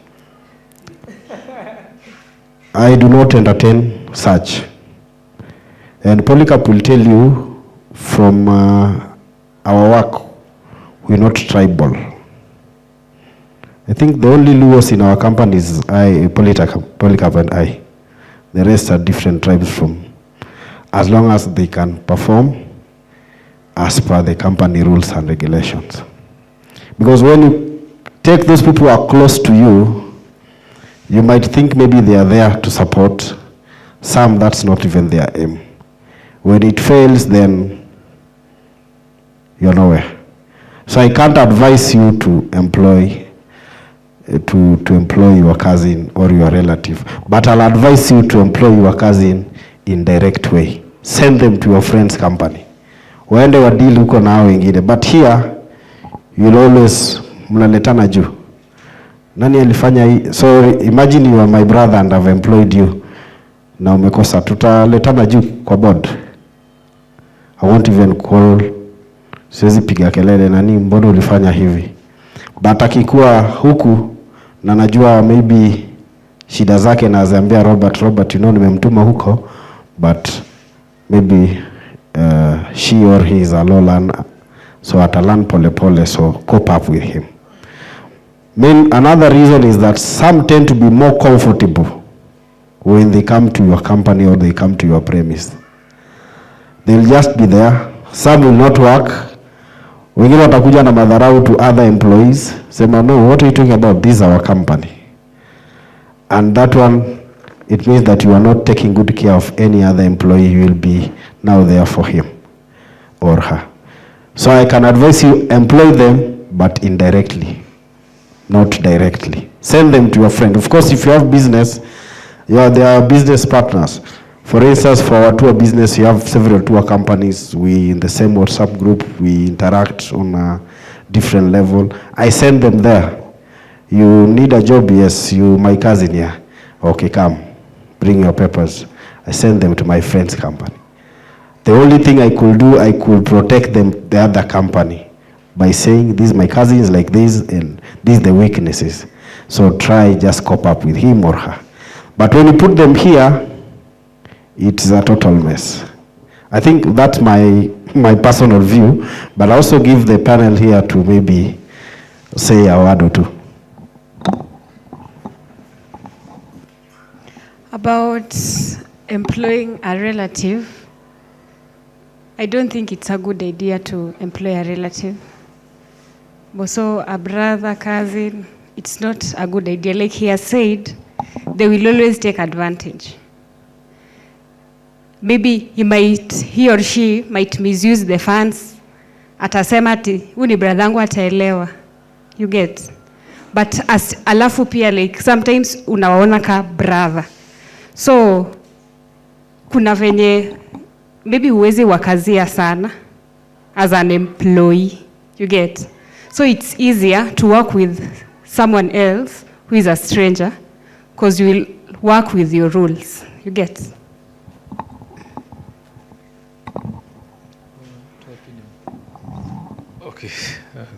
I do not entertain such. And Polycarp will tell you from our work, we're not tribal. I think the only Luos in our company is Polycarp and I. The rest are different tribes from, as long as they can perform as per the company rules and regulations. Because when you take those people who are close to you, you might think maybe they are there to support. Some, that's not even their aim. When it fails, then you're nowhere. So I can't advise you to employ your cousin or your relative, but I'll advise you to employ your cousin in direct way. Send them to your friend's company. Waende wa deal huko na hao wengine, but here you'll always mnaletana juu. Nani alifanya hii? So imagine you are my brother and I've employed you. Na umekosa, tutaletana juu kwa board. I won't even call, siwezi piga kelele nani mbona ulifanya hivi. But akikuwa huku na najua maybe shida zake na aziambia Robert, you know nimemtuma huko, but maybe she or he is a low learner, so atalearn pole pole, so cope up with him. Another reason is that some tend to be more comfortable when they come to your company or they come to your premise. They'll just be there. Some will not work. Wengine watakuja na madharau to other employees. Sema, no, what are you talking about? This is our company. And that one, it means that you are not taking good care of any other employee. You will be now there for him or her. So I can advise you, employ them, but indirectly, not directly. Send them to your friend. Of course, if you have business, they are business partners. For instance, for our tour business, you have several tour companies. We, in the same WhatsApp group, we interact on a different level. I send them there. You need a job? Yes, my cousin here. Okay, come, bring your papers. I send them to my friend's company. The only thing I could do, I could protect them, the other company, by saying, this my cousin is like this, and these are the weaknesses. So try just cope up with him or her. But when you put them here, it's a total mess. I think that's my personal view, but I also give the panel here to maybe say a word or two. About employing a relative, I don't think it's a good idea to employ a relative. Also, a brother, cousin, it's not a good idea. Like he has said, they will always take advantage. Maybe he or she might misuse the funds. Atasema ati, huyu ni brother yangu ataelewa. You get? But alafu pia like sometimes unawaona ka brother. So, kuna venye, maybe huwezi wakazia sana as an employee. You get? So it's easier to work with someone else who is a stranger because you will work with your rules. You get? Okay,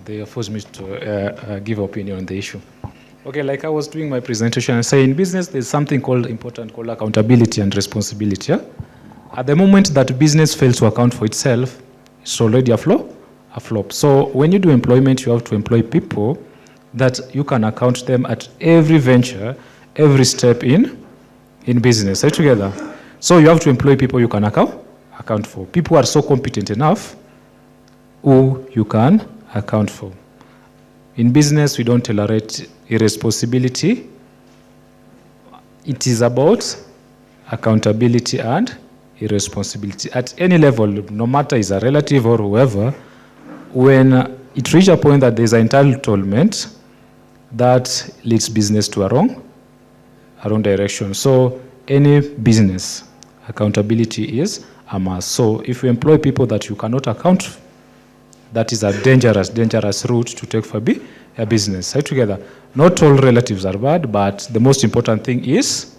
they forced me to give opinion on the issue. Okay, like I was doing my presentation and saying in business, there's something important called accountability and responsibility. Yeah? At the moment that business fails to account for itself, it's already a flop. So when you do employment, you have to employ people that you can account them at every venture, every step in business. Are you together? So you have to employ people you can account for. People are so competent enough who you can account for. In business, we don't tolerate irresponsibility. It is about accountability and irresponsibility. At any level, no matter is a relative or whoever, when it reaches a point that there's an entitlement, that leads business to a wrong direction. So any business, accountability is a must. So if you employ people that you cannot account for, that is a dangerous route to take for a business. Right together. Not all relatives are bad, but the most important thing is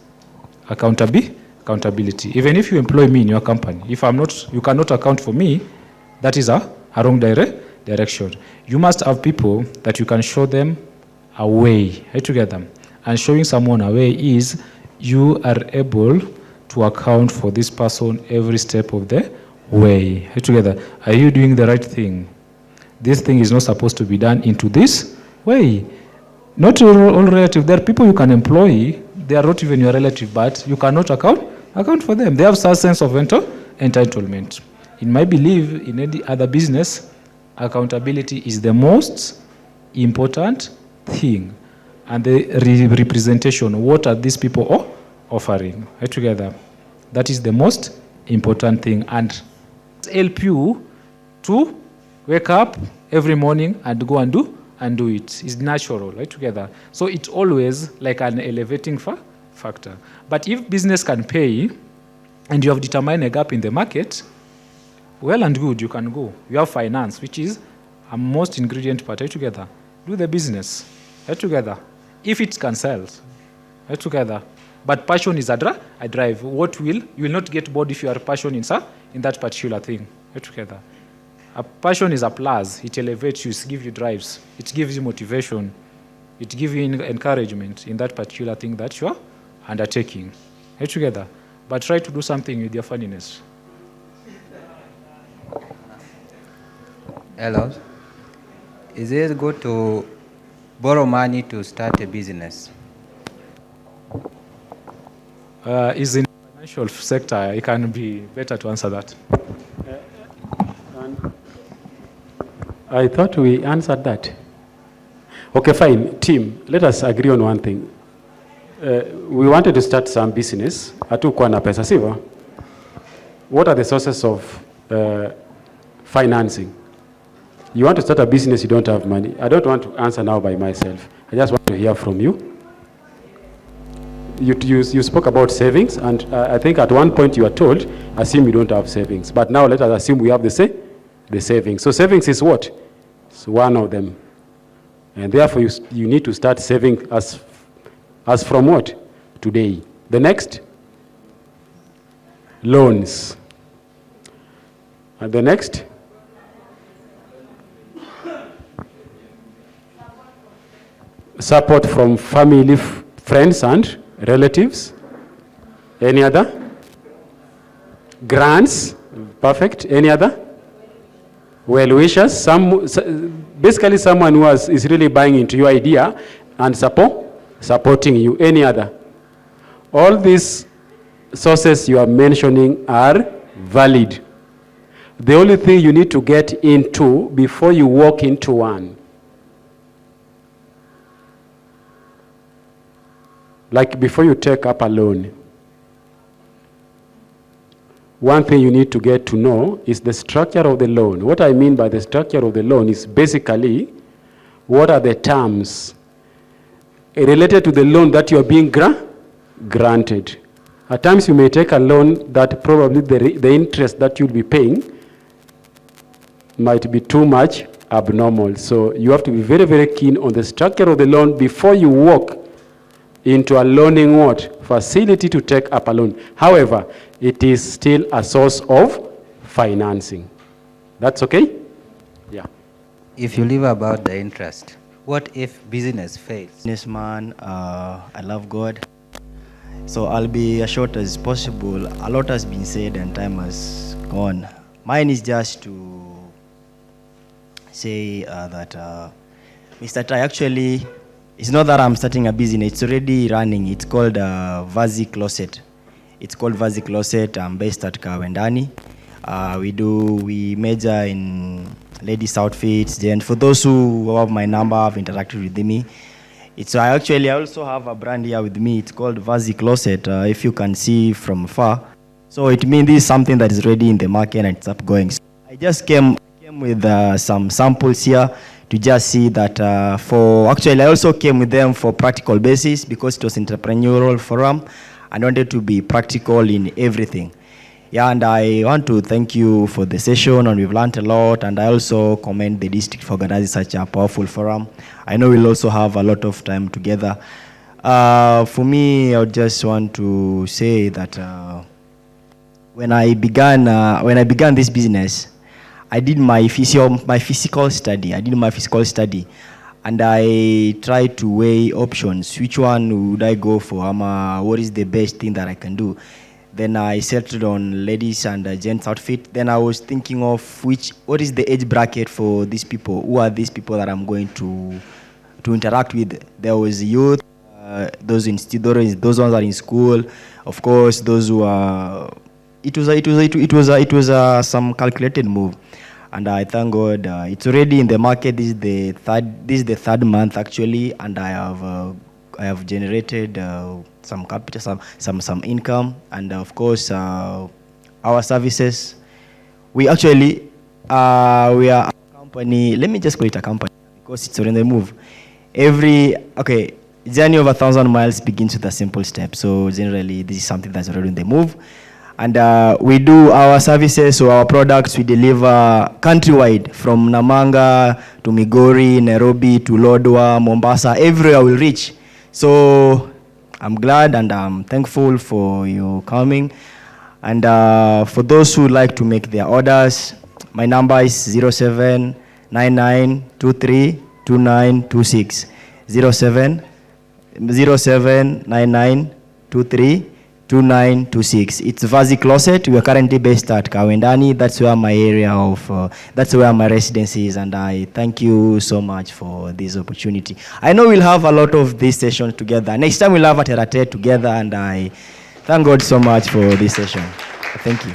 accountability. Even if you employ me in your company, if you cannot account for me, that is a wrong direction. You must have people that you can show them a way. Right together. And showing someone a way is you are able to account for this person every step of the way. Right together. Are you doing the right thing? This thing is not supposed to be done into this way. Not all relative. There are people you can employ, they are not even your relative, but you cannot account for them. They have some sense of entitlement. In my belief, in any other business, accountability is the most important thing. And the representation, what are these people offering together? That is the most important thing. And help you to wake up every morning and go and do it. It's natural, right, together. So it's always like an elevating factor. But if business can pay and you have determined a gap in the market, well and good, you can go. You have finance, which is a most ingredient part, right, together. Do the business, right, together. If it can sell, right, together. But passion is a drive. You will not get bored if you are passionate in that particular thing, right, together. A passion is a plus. It elevates you, it gives you drives, it gives you motivation, it gives you encouragement in that particular thing that you are undertaking. Right, together. But try to do something with your funniness. Hello. Is it good to borrow money to start a business? Is in the financial sector, it can be better to answer that. I thought we answered that. Okay, fine. Team, let us agree on one thing. We wanted to start some business. Hatukuwa na pesa, sivyo? What are the sources of financing? You want to start a business, you don't have money. I don't want to answer now by myself. I just want to hear from you. You spoke about savings, and I think at one point you were told, assume you don't have savings. But now let us assume we have the savings. So savings is what? It's one of them. And therefore you need to start saving as from what? Today. The next? Loans. And the next? Support from family, friends and relatives. Any other? Grants. Perfect. Any other? Well-wishers. Basically someone who is really buying into your idea and supporting you. Any other? All these sources you are mentioning are valid. The only thing you need to get into before you walk into one, like before you take up a loan, one thing you need to get to know is the structure of the loan. What I mean by the structure of the loan is basically what are the terms related to the loan that you are being granted. At times you may take a loan that probably the interest that you'll be paying might be too much abnormal. So you have to be very, very keen on the structure of the loan before you walk into a loaning facility to take up a loan. However, it is still a source of financing. That's okay? Yeah. If you leave about the interest, what if business fails? Businessman, I love God. So I'll be as short as possible. A lot has been said and time has gone. Mine is just to say that Mr. Tai, actually, it's not that I'm starting a business, it's already running. It's called Vazi Closet. It's called Vazi Closet. I'm based at Kawendani. We major in ladies' outfits. And for those who have my number, have interacted with me. I also have a brand here with me. It's called Vazi Closet, if you can see from far. So it means this is something that is ready in the market and it's upgoing. So I just came with some samples here to just see that I also came with them for practical basis because it was entrepreneurial forum. I wanted to be practical in everything. Yeah, and I want to thank you for the session, and we've learned a lot, and I also commend the district for organizing such a powerful forum. I know we'll also have a lot of time together. For me, I just want to say that when I began this business, I did my physical study. And I tried to weigh options. Which one would I go for? What is the best thing that I can do? Then I settled on ladies and gents outfit. Then I was thinking of what is the age bracket for these people? Who are these people that I'm going to to interact with. There was youth, those in those ones are in school, of course. Those who are, it was some calculated move, and I thank God it's already in the market. This is the third month actually, and I have generated some capital, some income, and of course our services. We actually we are a company. Let me just call it a company because it's already the move. Journey of 1,000 miles begins with a simple step. So generally, this is something that's already in the move. And we do our services, so our products, we deliver countrywide, from Namanga to Migori, Nairobi to Lodwar, Mombasa, everywhere we'll reach. So I'm glad and I'm thankful for you coming. And for those who like to make their orders, my number is 0799232926. 0799232926. It's Vazi Closet. We are currently based at Kawendani. That's where my area of, that's where my residence is, and I thank you so much for this opportunity. I know we'll have a lot of these sessions together. Next time we'll have a tete-a-tete together, and I thank God so much for this session. Thank you.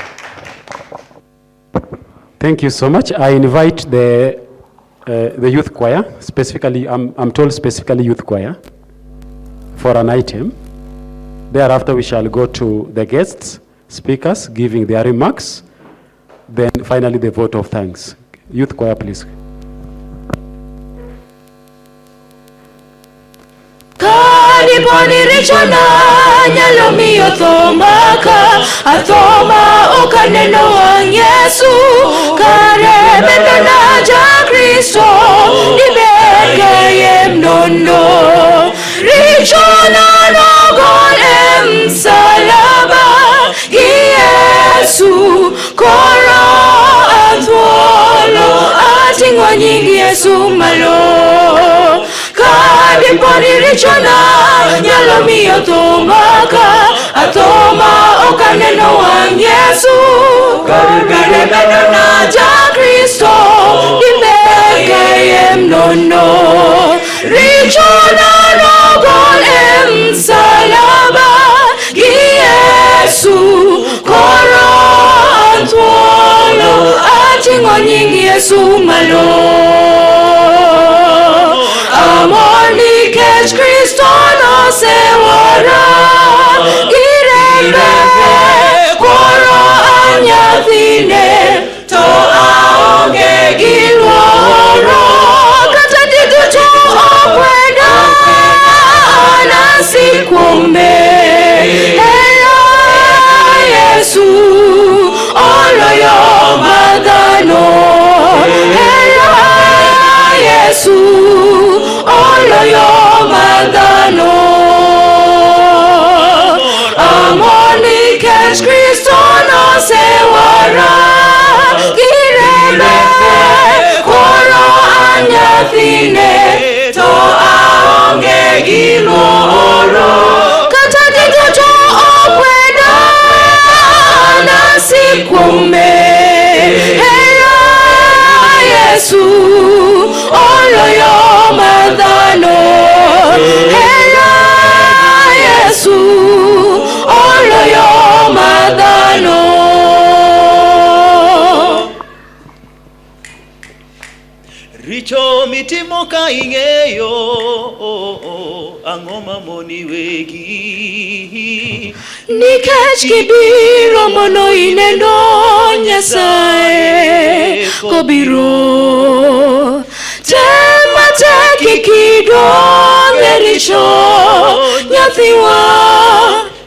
Thank you so much. I invite the youth choir, specifically, I'm told specifically youth choir, for an item. Thereafter, we shall go to the guests, speakers, giving their remarks. Then finally, the vote of thanks. Youth choir, please. Kadiponi richona nyalo miyo thomaka athoma okaneno wang' Yesu kare bende na ja Kristo nibeke yem nono richona nogol msalaba gi Yesu koro athuolo ating'o nying Yesu malo. Kadiponi richona nyalo miyo thomaka athoma okaneno wang' Yesu kare bende na ja Kristo nibeke yem nono richona nogol msalaba gi Yesu koro athuolo ating'o nying Yesu malo. Amor nikech Kristo nosewara girembe koro anyathine to aonge gi luoro kata duto okweda anasikwombe hera Yesu oloyo madhano hera Yesu oloyo madhano. Amor nikech Kristo nosewara girembe koro anyathine to aonge gi luoro kata duto okweda anasikwombe hera Yesu oloyo madhano hera Yesu oloyo madhano. Richo mitimo ka ing'eyo ang'o mamoni wegi nikech kibiro mondo ineno Nyasaye kobiro tema tek ikidong' richo nyathiwa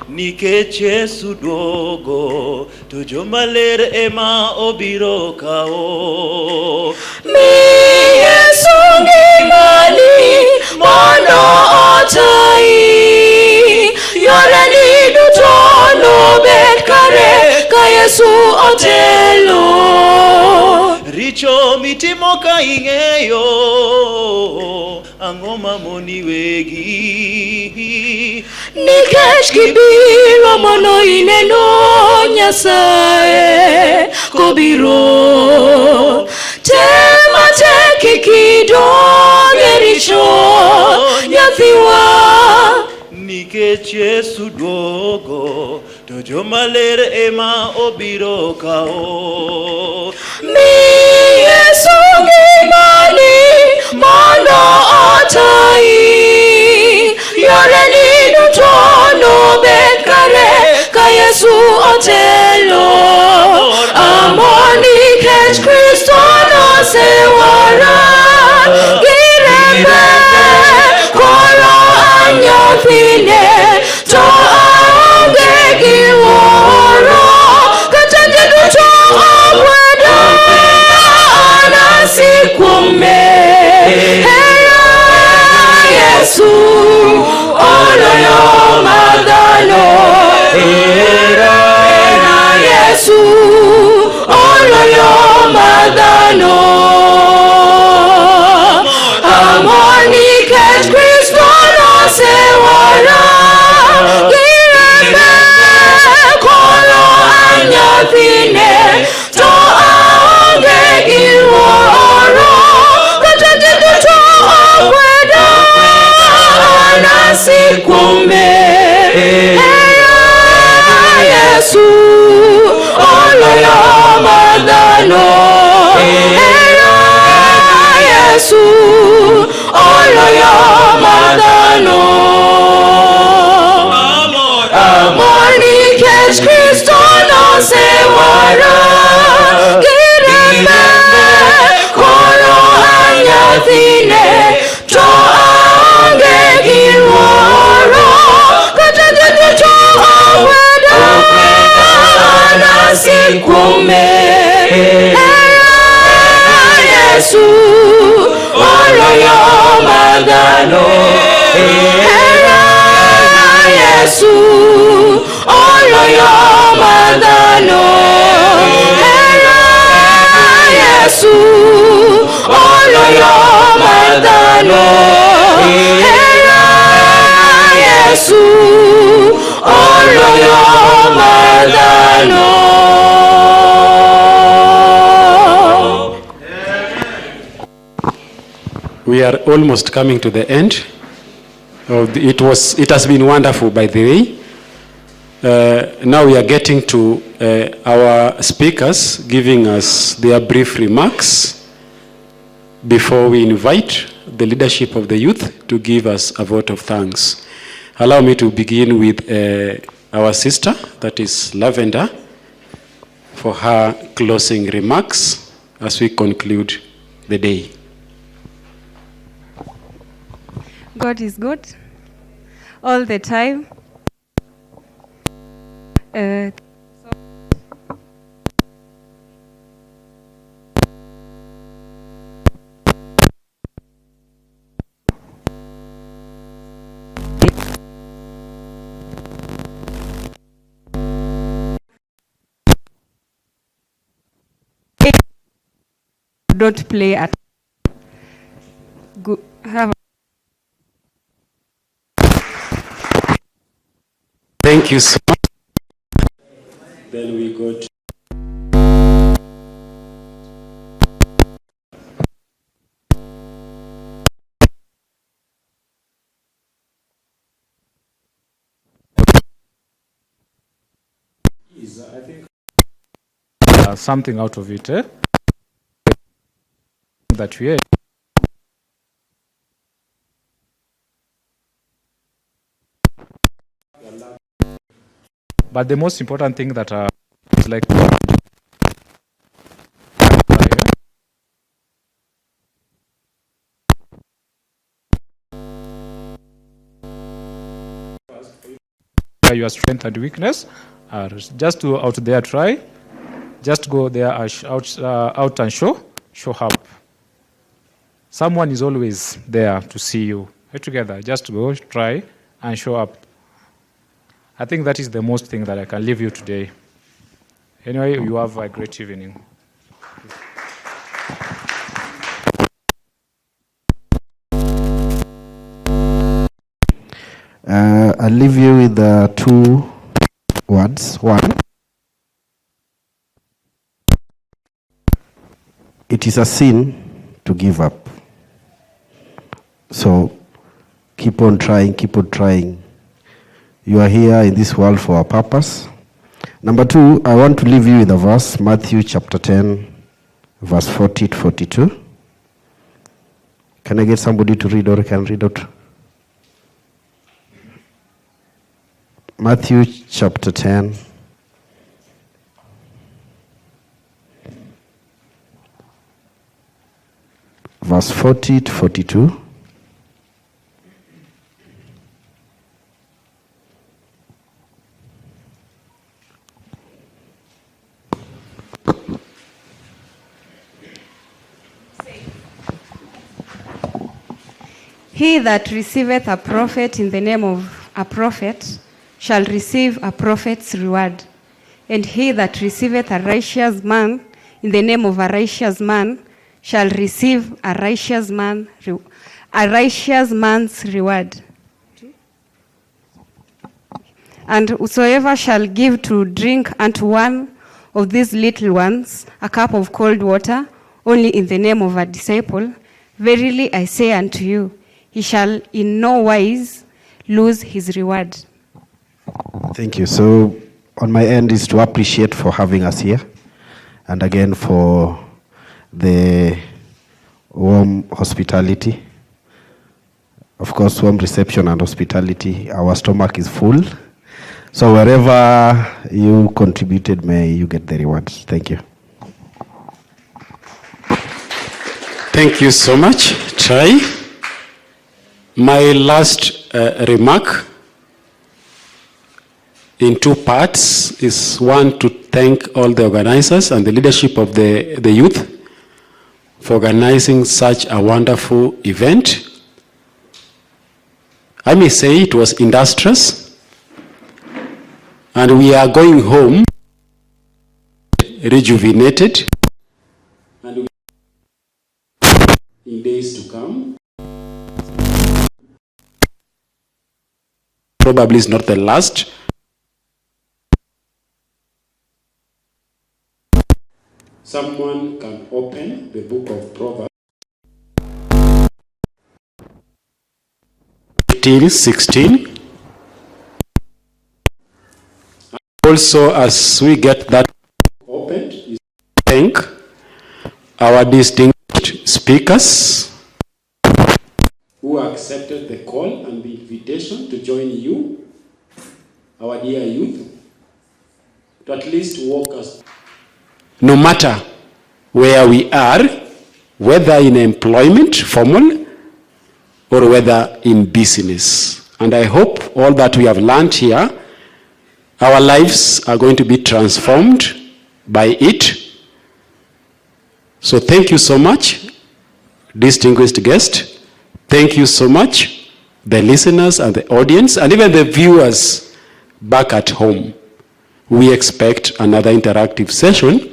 nikech Yesu duogo to jomaler ema obiro kao. Mi Yesu ngimani mondo otai yoreni duto nobed kare ka Yesu otelo. Richo mitimo ka ing'eyo ang'o mamoni wegi nikech kibiro mondo ineno Nyasaye kobiro tema tek ikidong' richo nyathiwa. Nikech Yesu duogo, to jomaler ema obiro kao. Mi Yesu ngimani mondo otai, yoreni duto nobed kare ka Yesu otelo. Amor nikech Kristo nosewara gi rembe, koro an nyathine to aonge gi wuoro. Kata ji duto okweda, an asik kuome. Hera Yesu oloyo mar dhano. Hera Yesu oloyo mar dhano. Amor nikech Kristo nosewara gi rembe, koro an nyathine to aonge gi wuoro. Kata ji duto okweda, an asik kuome. Hera Yesu oloyo mar dhano. Hera Yesu oloyo mar dhano. Amor nikech Kristo nosewara gi rembe, koro an nyathine to aonge gi wuoro. Kata ji duto okweda, an asik kuome. Hera Yesu oloyo mar dhano. Hera Yesu oloyo mar dhano. Hera Yesu oloyo mar dhano. Hera Yesu oloyo mar dhano. We are almost coming to the end. It has been wonderful, by the way. Now we are getting to our speakers giving us their brief remarks before we invite the leadership of the youth to give us a vote of thanks. Allow me to begin with our sister, that is Lavender, for her closing remarks as we conclude the day. God is good all the time. Don't play at good. Have Thank you so much. Then we go to I think something out of it, that we had. But the most important thing that is like your strength and weakness, just to out there try, just go there out and show up. Someone is always there to see you. Together, just go try and show up. I think that is the most thing that I can leave you today. Anyway, you have a great evening. I'll leave you with two words. One, it is a sin to give up. So Keep on trying, keep on trying. You are here in this world for a purpose. Number 2, I want to leave you with a verse, Matthew chapter 10, verse 40 to 42. Can I get somebody to read, or can read out? Matthew chapter 10, verse 40 to 42. He that receiveth a prophet in the name of a prophet shall receive a prophet's reward. And he that receiveth a righteous man in the name of a righteous man shall receive a righteous man's reward. And whosoever shall give to drink unto one of these little ones a cup of cold water, only in the name of a disciple, verily I say unto you, he shall in no wise lose his reward. Thank you. So on my end is to appreciate for having us here, and again for the warm hospitality. Of course, warm reception and hospitality. Our stomach is full. So wherever you contributed, may you get the rewards. Thank you. Thank you so much. Try. My last remark in 2 parts is one, to thank all the organizers and the leadership of the youth for organizing such a wonderful event. I may say it was industrious, and we are going home rejuvenated, and in days to come. Probably is not the last. Someone can open the book of Proverbs 15:16. Also, as we get that opened, is thank our distinguished speakers who accepted the call and the invitation to join you, our dear youth, to at least walk us. No matter where we are, whether in employment, formal, or whether in business. And I hope all that we have learned here, our lives are going to be transformed by it. So thank you so much, distinguished guest. Thank you so much, the listeners and the audience, and even the viewers back at home. We expect another interactive session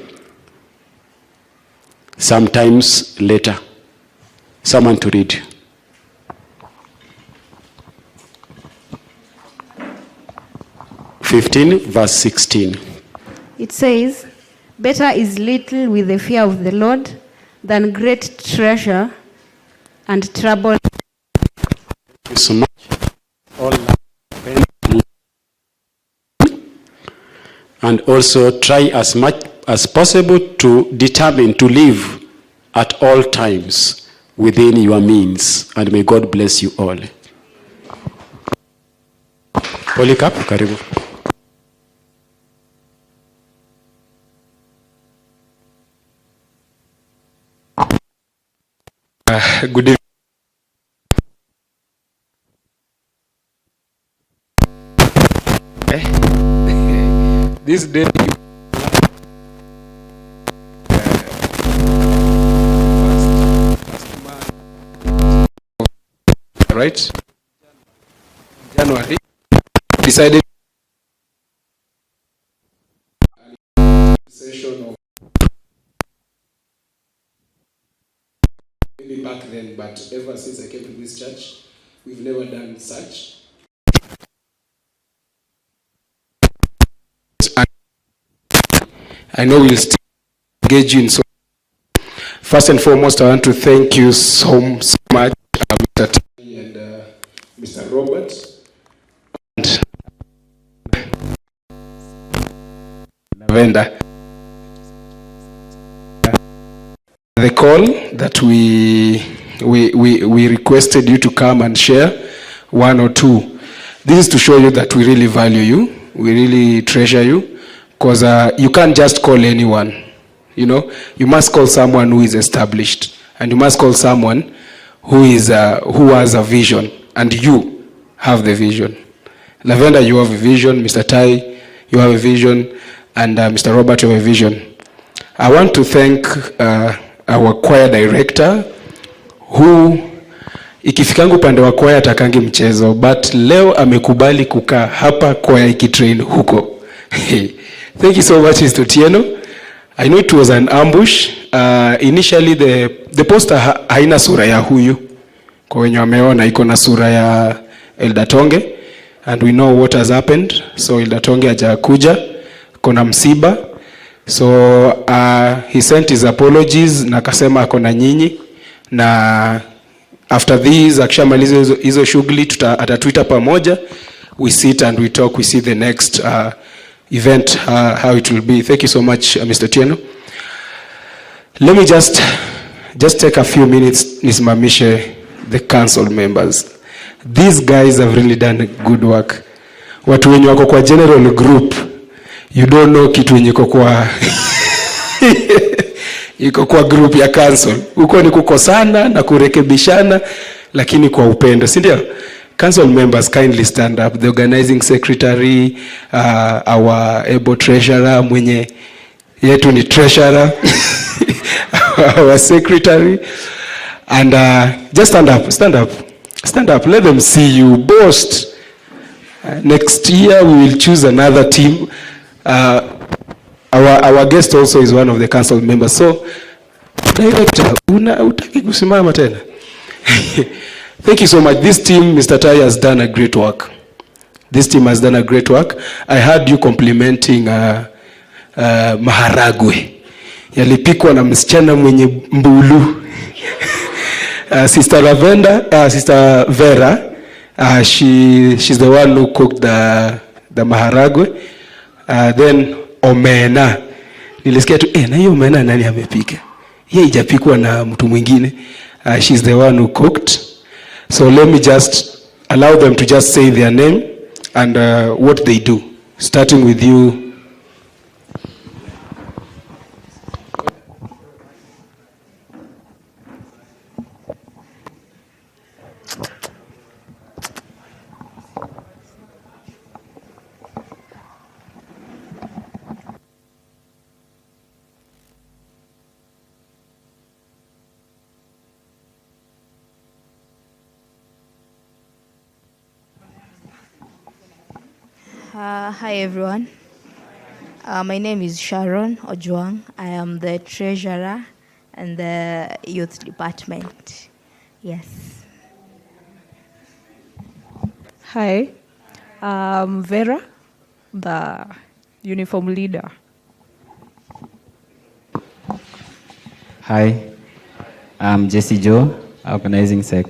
sometimes later. Someone to read. Verse 16. It says, better is little with the fear of the Lord than great treasure and trouble. Thank you so much. And also try as much as possible to determine to live at all times within your means. And may God bless you all. Polycarp, karibu. Good evening. This day, right? January, decided session of maybe back then, but ever since I came to this church, we've never done such. I know we'll still engage you in so. First and foremost, I want to thank you so much, Mr. T, and Robert and Lavender. The call that we requested you to come and share one or two. This is to show you that we really value you, we really treasure you, because you can't just call anyone. You know, you must call someone who is established, and you must call someone who has a vision, and you have the vision. Lavender, you have a vision. Mr. Tai, you have a vision, and Mr. Robert, you have a vision. I want to thank our choir director who ikifikangu upande wa choir atakangi mchezo, but leo amekubali kukaa hapa choir ikitrain huko. Thank you so much, Mr. Tieno. I know it was an ambush. Initially the poster haina sura ya huyu. Kwa wenye wameona iko na sura ya Elder Tonge, and we know what has happened. So Elder Tonge hajakuja, kuna msiba. So he sent his apologies na akasema ako na nyinyi, na after this akishamaliza hizo shughuli atatuita pamoja, we sit and we talk, we see the next event, how it will be. Thank you so much, Mr. Tieno. Let me just take a few minutes nisimamishe the council members. These guys have really done good work. Watu wenye wako kwa general group, you don't know kitu wenye iko kwa iko kwa group ya council. Huko ni kukosana na kurekebishana, lakini kwa upendo, si ndio? Council members, kindly stand up. The organizing secretary, our able treasurer, mwenye yetu ni treasurer, our secretary, and just stand up. Let them see you boast. Next year we will choose another team. Our guest also is one of the council members. So, director, utaki kusimama tena? Thank you so much. This team, Mr. Tai, has done a great work. I heard you complimenting maharagwe. Yalipikwa na msichana mwenye mbulu. Sister Vera, she's the one who cooked the maharagwe. Then omena. Nilisikia tu, na hiyo omena nani amepika? Yeye haijapikwa na mtu mwingine. She's the one who cooked. So let me just allow them to just say their name and what they do. Starting with you. Hi everyone. My name is Sharon Ojwang. I am the treasurer and the youth department. Yes. Hi, I'm Vera, the uniform leader. Hi, I'm Jesse Joe, organizing sec.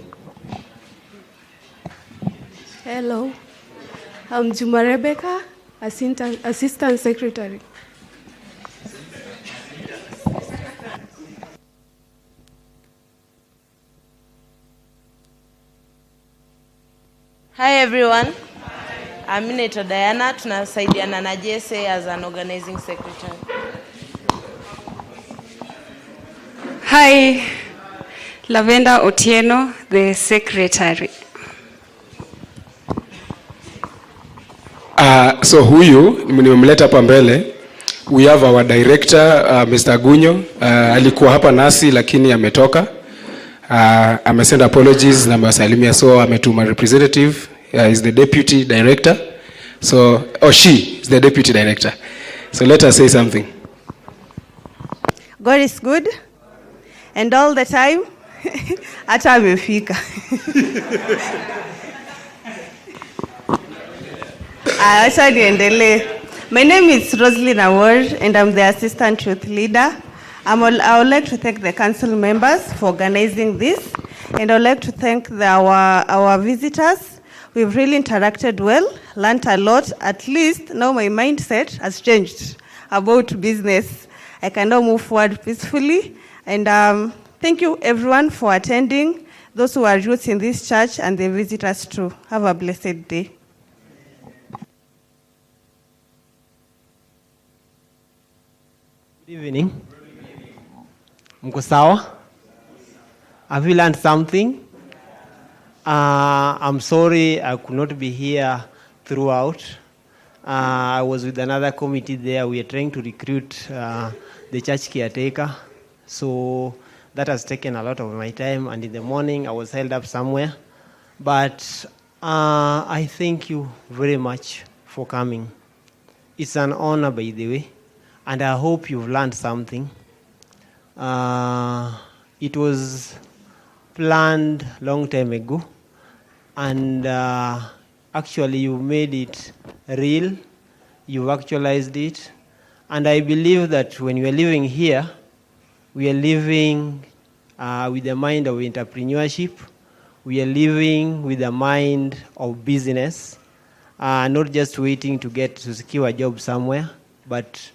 Hello, I'm Juma Rebecca, assistant secretary. Hi everyone. I'm Nato Diana. Tunasaidiana na Jesse as an organizing secretary. Hi, Lavender Otieno, the secretary. So huyu nimemleta hapa mbele. We have our director Mr. Gunyo. Alikuwa hapa nasi lakini ametoka. Amesend apologies na masalimia, so ametuma representative. Is the deputy director. So she is the deputy director. So let her say something. God is good and all the time. Hata amefika. Acha niendelee. My name is Roslyn Award and I'm the assistant youth leader. I would like to thank the council members for organizing this, and I would like to thank our visitors We've really interacted well, learned a lot. At least now my mindset has changed about business. I can now move forward peacefully. And thank you everyone for attending, those who are youth in this church and the visitors too. Have a blessed day. Good evening. Mko sawa? Have you learned something? I'm sorry I could not be here throughout. I was with another committee there. We are trying to recruit the church caretaker. So that has taken a lot of my time. And in the morning, I was held up somewhere. But I thank you very much for coming. It's an honor, by the way. And I hope you've learned something. It was planned long time ago. And actually, you made it real. You've actualized it. And I believe that when we are living here, we are living with the mind of entrepreneurship. We are living with the mind of business, not just waiting to secure a job somewhere, but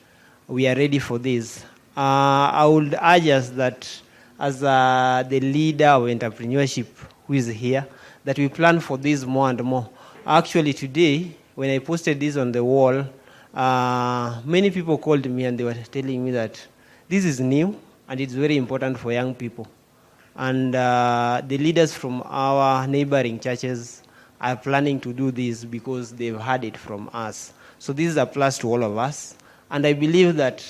we are ready for this. I would urge us that as the leader of entrepreneurship who is here, that we plan for this more and more. Actually today, when I posted this on the wall, many people called me and they were telling me that this is new and it's very important for young people. And the leaders from our neighboring churches are planning to do this because they've heard it from us. So this is a plus to all of us. And I believe that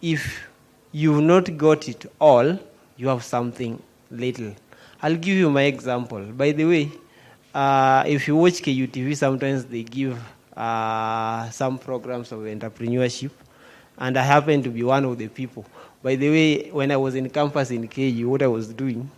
if you've not got it all, you have something little. I'll give you my example. By the way, if you watch KUTV, sometimes they give some programs of entrepreneurship, and I happen to be one of the people. By the way, when I was in campus in KU, what I was doing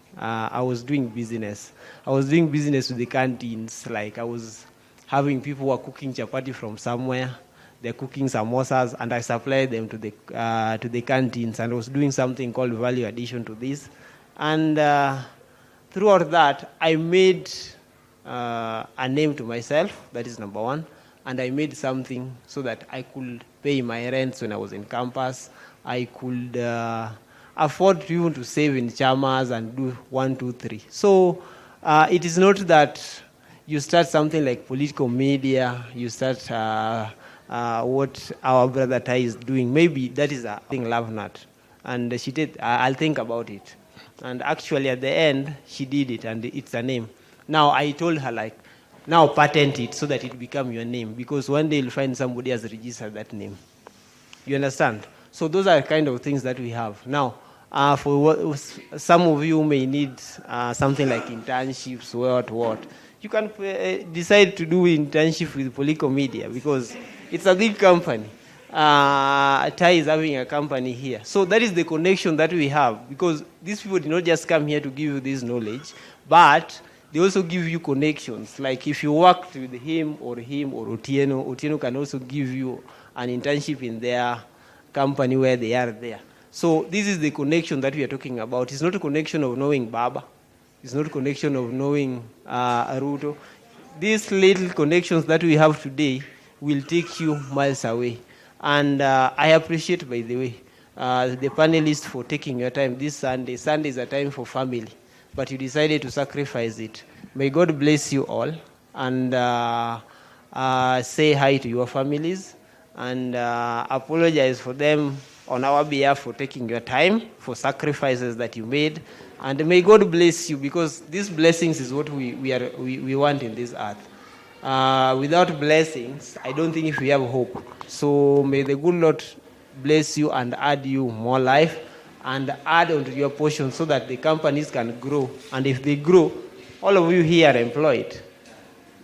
business. I was doing business with the canteens. Like I was having people who are cooking chapati from somewhere. They're cooking samosas, and I supplied them to the canteens. And I was doing something called value addition to this. And throughout that, I made a name to myself. That is number one. And I made something so that I could pay my rents when I was in campus. I could afford to even to save in chamas and do 1, 2, 3. So it is not that you start something like political media, you start what our brother Tai is doing. Maybe that is a thing, Lovenat. And she did, I'll think about it. And actually at the end, she did it, and it's a name. Now I told her, like, now patent it so that it become your name, because one day you'll find somebody has registered that name. You understand? So those are the kind of things that we have. Now, for some of you may need something like internships, what. You can decide to do internship with Polico Media because it's a big company. Tai is having a company here. So that is the connection that we have, because these people did not just come here to give you this knowledge, but they also give you connections. Like if you worked with him or Otieno can also give you an internship in their company where they are there. So this is the connection that we are talking about. It's not a connection of knowing Baba. It's not a connection of knowing Aruto. These little connections that we have today will take you miles away. And I appreciate, by the way, the panelists for taking your time this Sunday. Sunday is a time for family, but you decided to sacrifice it. May God bless you all, and say hi to your families, and apologize for them on our behalf for taking your time, for sacrifices that you made. And may God bless you, because these blessings is what we want in this earth. Without blessings, I don't think if we have hope. So may the good Lord bless you and add you more life and add onto your portion so that the companies can grow. And if they grow, all of you here are employed.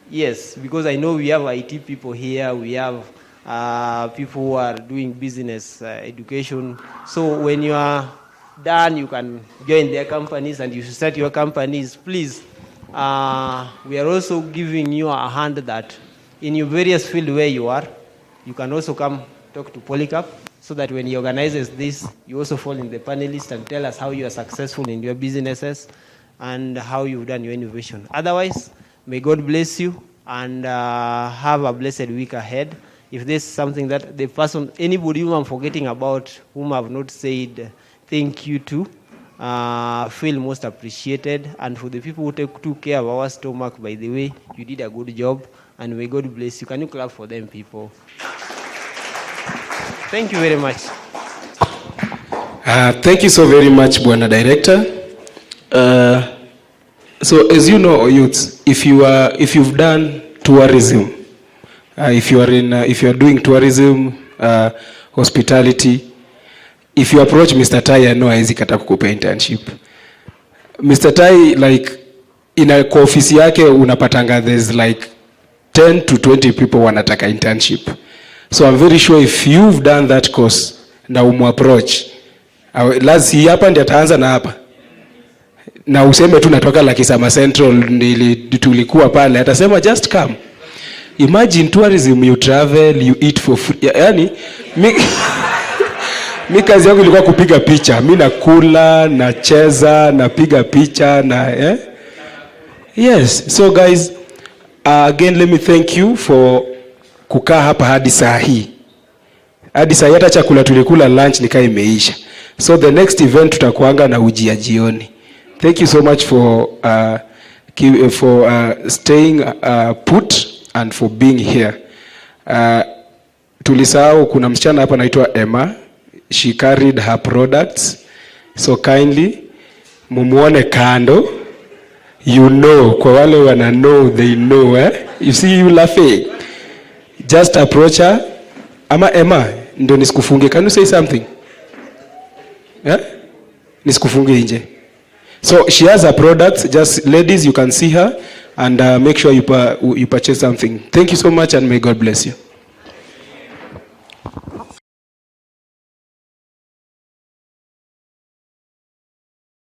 Yes, because I know we have IT people here, we have people who are doing business education. So when you are done, you can join their companies and you should start your companies. Please, we are also giving you a hand that in your various field where you are, you can also come talk to Polycarp, so that when he organizes this, you also fall in the panelist and tell us how you are successful in your businesses and how you've done your innovation. Otherwise, may God bless you. and have a blessed week ahead. If there's something that the person, anybody whom I'm forgetting about, whom I've not said thank you to, feel most appreciated. And for the people who took care of our stomach, by the way, you did a good job, and may God bless you. Can you clap for them, people? Thank you very much. Thank you so very much, Bwana Director. So as you know, youths, if you've done tourism, if you are doing tourism, hospitality, if you approach Mr. Tai, I know hawezi kata kukupa internship. Mr. Tai, like kwa ofisi yake unapatanga there's like 10 to 20 people wanataka internship. So I'm very sure if you've done that course na approach, lazima hapa ndiye ataanza na hapa. Na useme tu natoka Lakisama Central tulikuwa pale, atasema just come. Imagine tourism, you travel, you eat for free. Yani mi kazi yangu ilikuwa kupiga picha. Mi nakula, nacheza, napiga picha na Yes, so guys, again let me thank you for kukaa hapa hadi saa hii. Hadi saa hata chakula tulikula lunch nikaa imeisha. So the next event tutakuanga na uji ya jioni. Thank you so much for staying put and for being here. Tulisahau kuna msichana hapa anaitwa Emma. She carried her products. So kindly mumuone kando. You know, kwa wale wana know, they know. You see you laughing. Just approach her. Ama Emma, ndo nisikufunge. Can you say something? Nisikufunge nje. So she has her products. Just ladies, you can see her and make sure you purchase something. Thank you so much and may God bless you.